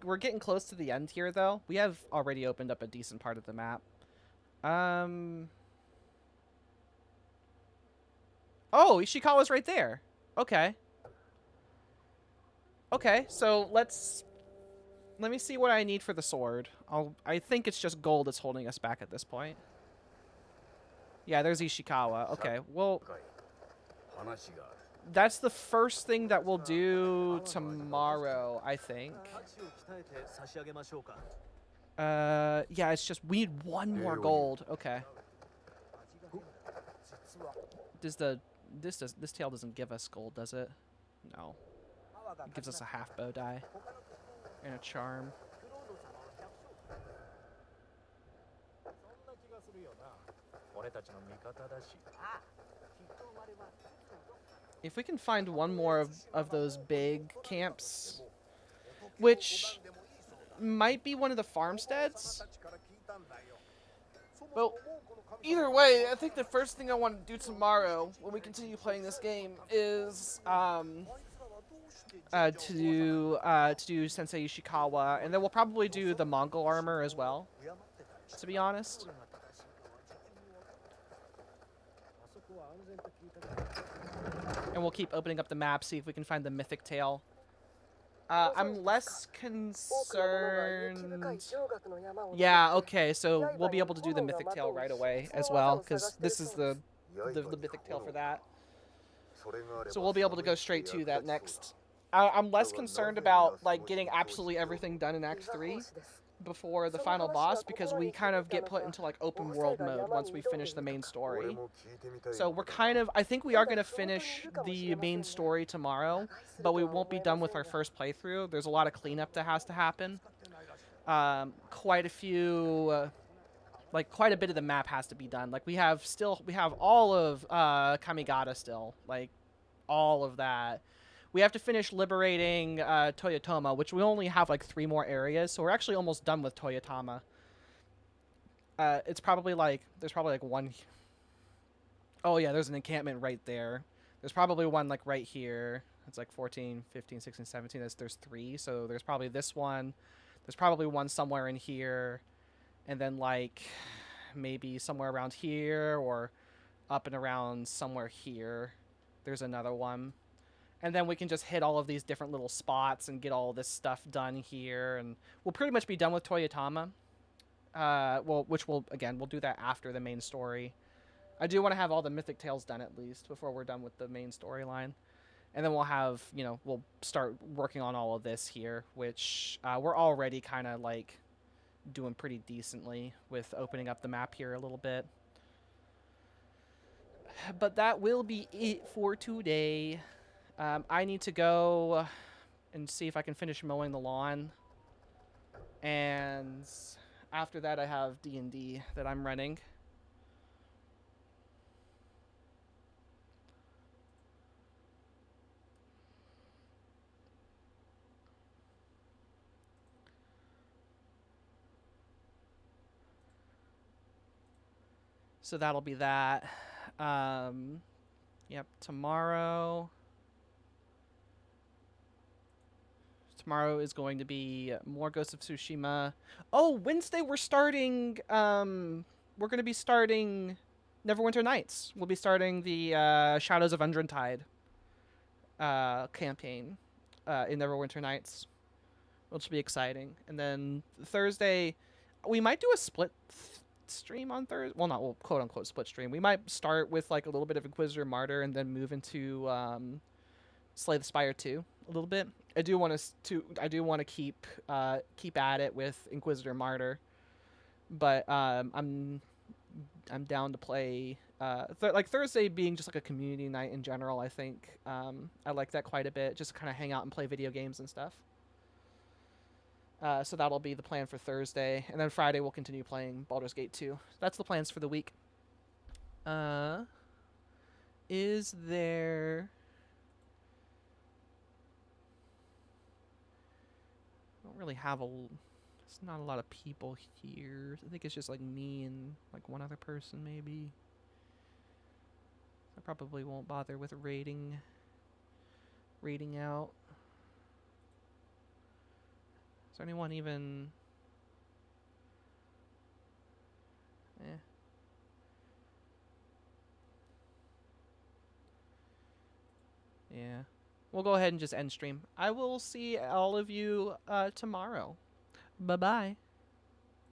We're getting close to the end here, though. We have already opened up a decent part of the map. Oh, Ishikawa's right there. Okay. Okay, so let me see what I need for the sword. I think it's just gold that's holding us back at this point. Yeah, there's Ishikawa. Okay, well, that's the first thing that we'll do tomorrow, I think. Yeah, it's just we need one more gold. Okay. This tail doesn't give us gold, does it? No. It gives us a half bow die and a charm. If we can find one more of those big camps, which might be one of the farmsteads. Well, either way, I think the first thing I want to do tomorrow when we continue playing this game is to do Sensei Ishikawa, and then we'll probably do the Mongol armor as well, to be honest. And we'll keep opening up the map, see if we can find the mythic tail. I'm less concerned. Yeah, okay, so we'll be able to do the mythic tail right away as well, because this is the mythic tail for that. So we'll be able to go straight to that next. I'm less concerned about like getting absolutely everything done in Act 3 before the final boss, because we kind of get put into like open world mode once we finish the main story. So we're I think we are going to finish the main story tomorrow, but we won't be done with our first playthrough. There's a lot of cleanup that has to happen. Quite a few, quite a bit of the map has to be done. Like we have all of Kamigata still, like all of that. We have to finish liberating Toyotama, which we only have like 3 more areas, so we're actually almost done with Toyotama. It's probably there's probably like one. Oh yeah, there's an encampment right there. There's probably one like right here. It's like 14, 15, 16, 17. There's 3, so there's probably this one. There's probably one somewhere in here, and then like maybe somewhere around here, or up and around somewhere here. There's another one. And then we can just hit all of these different little spots and get all this stuff done here. And we'll pretty much be done with Toyotama. Which we'll do that after the main story. I do want to have all the Mythic Tales done at least before we're done with the main storyline. And then we'll have, we'll start working on all of this here, which we're already kind of like doing pretty decently with opening up the map here a little bit. But that will be it for today. I need to go and see if I can finish mowing the lawn. And after that, I have D&D that I'm running. So that'll be that. Yep, tomorrow is going to be more Ghost of Tsushima. Oh, Wednesday we're starting, we're going to be starting Neverwinter Nights. We'll be starting the Shadows of Undrentide campaign in Neverwinter Nights, which will be exciting. And then Thursday, we might do a split stream on Thursday. Well, not quote unquote split stream. We might start with like a little bit of Inquisitor Martyr and then move into Slay the Spire 2 a little bit. I do want to keep at it with Inquisitor Martyr, but I'm down to play like Thursday being just like a community night in general. I think I like that quite a bit. Just kind of hang out and play video games and stuff. So that'll be the plan for Thursday, and then Friday we'll continue playing Baldur's Gate 2. That's the plans for the week. Is there? I don't really have It's not a lot of people here. I think it's just like me and like one other person maybe. I probably won't bother with raiding out. Is there anyone even? Yeah. We'll go ahead and just end stream. I will see all of you tomorrow. Bye-bye.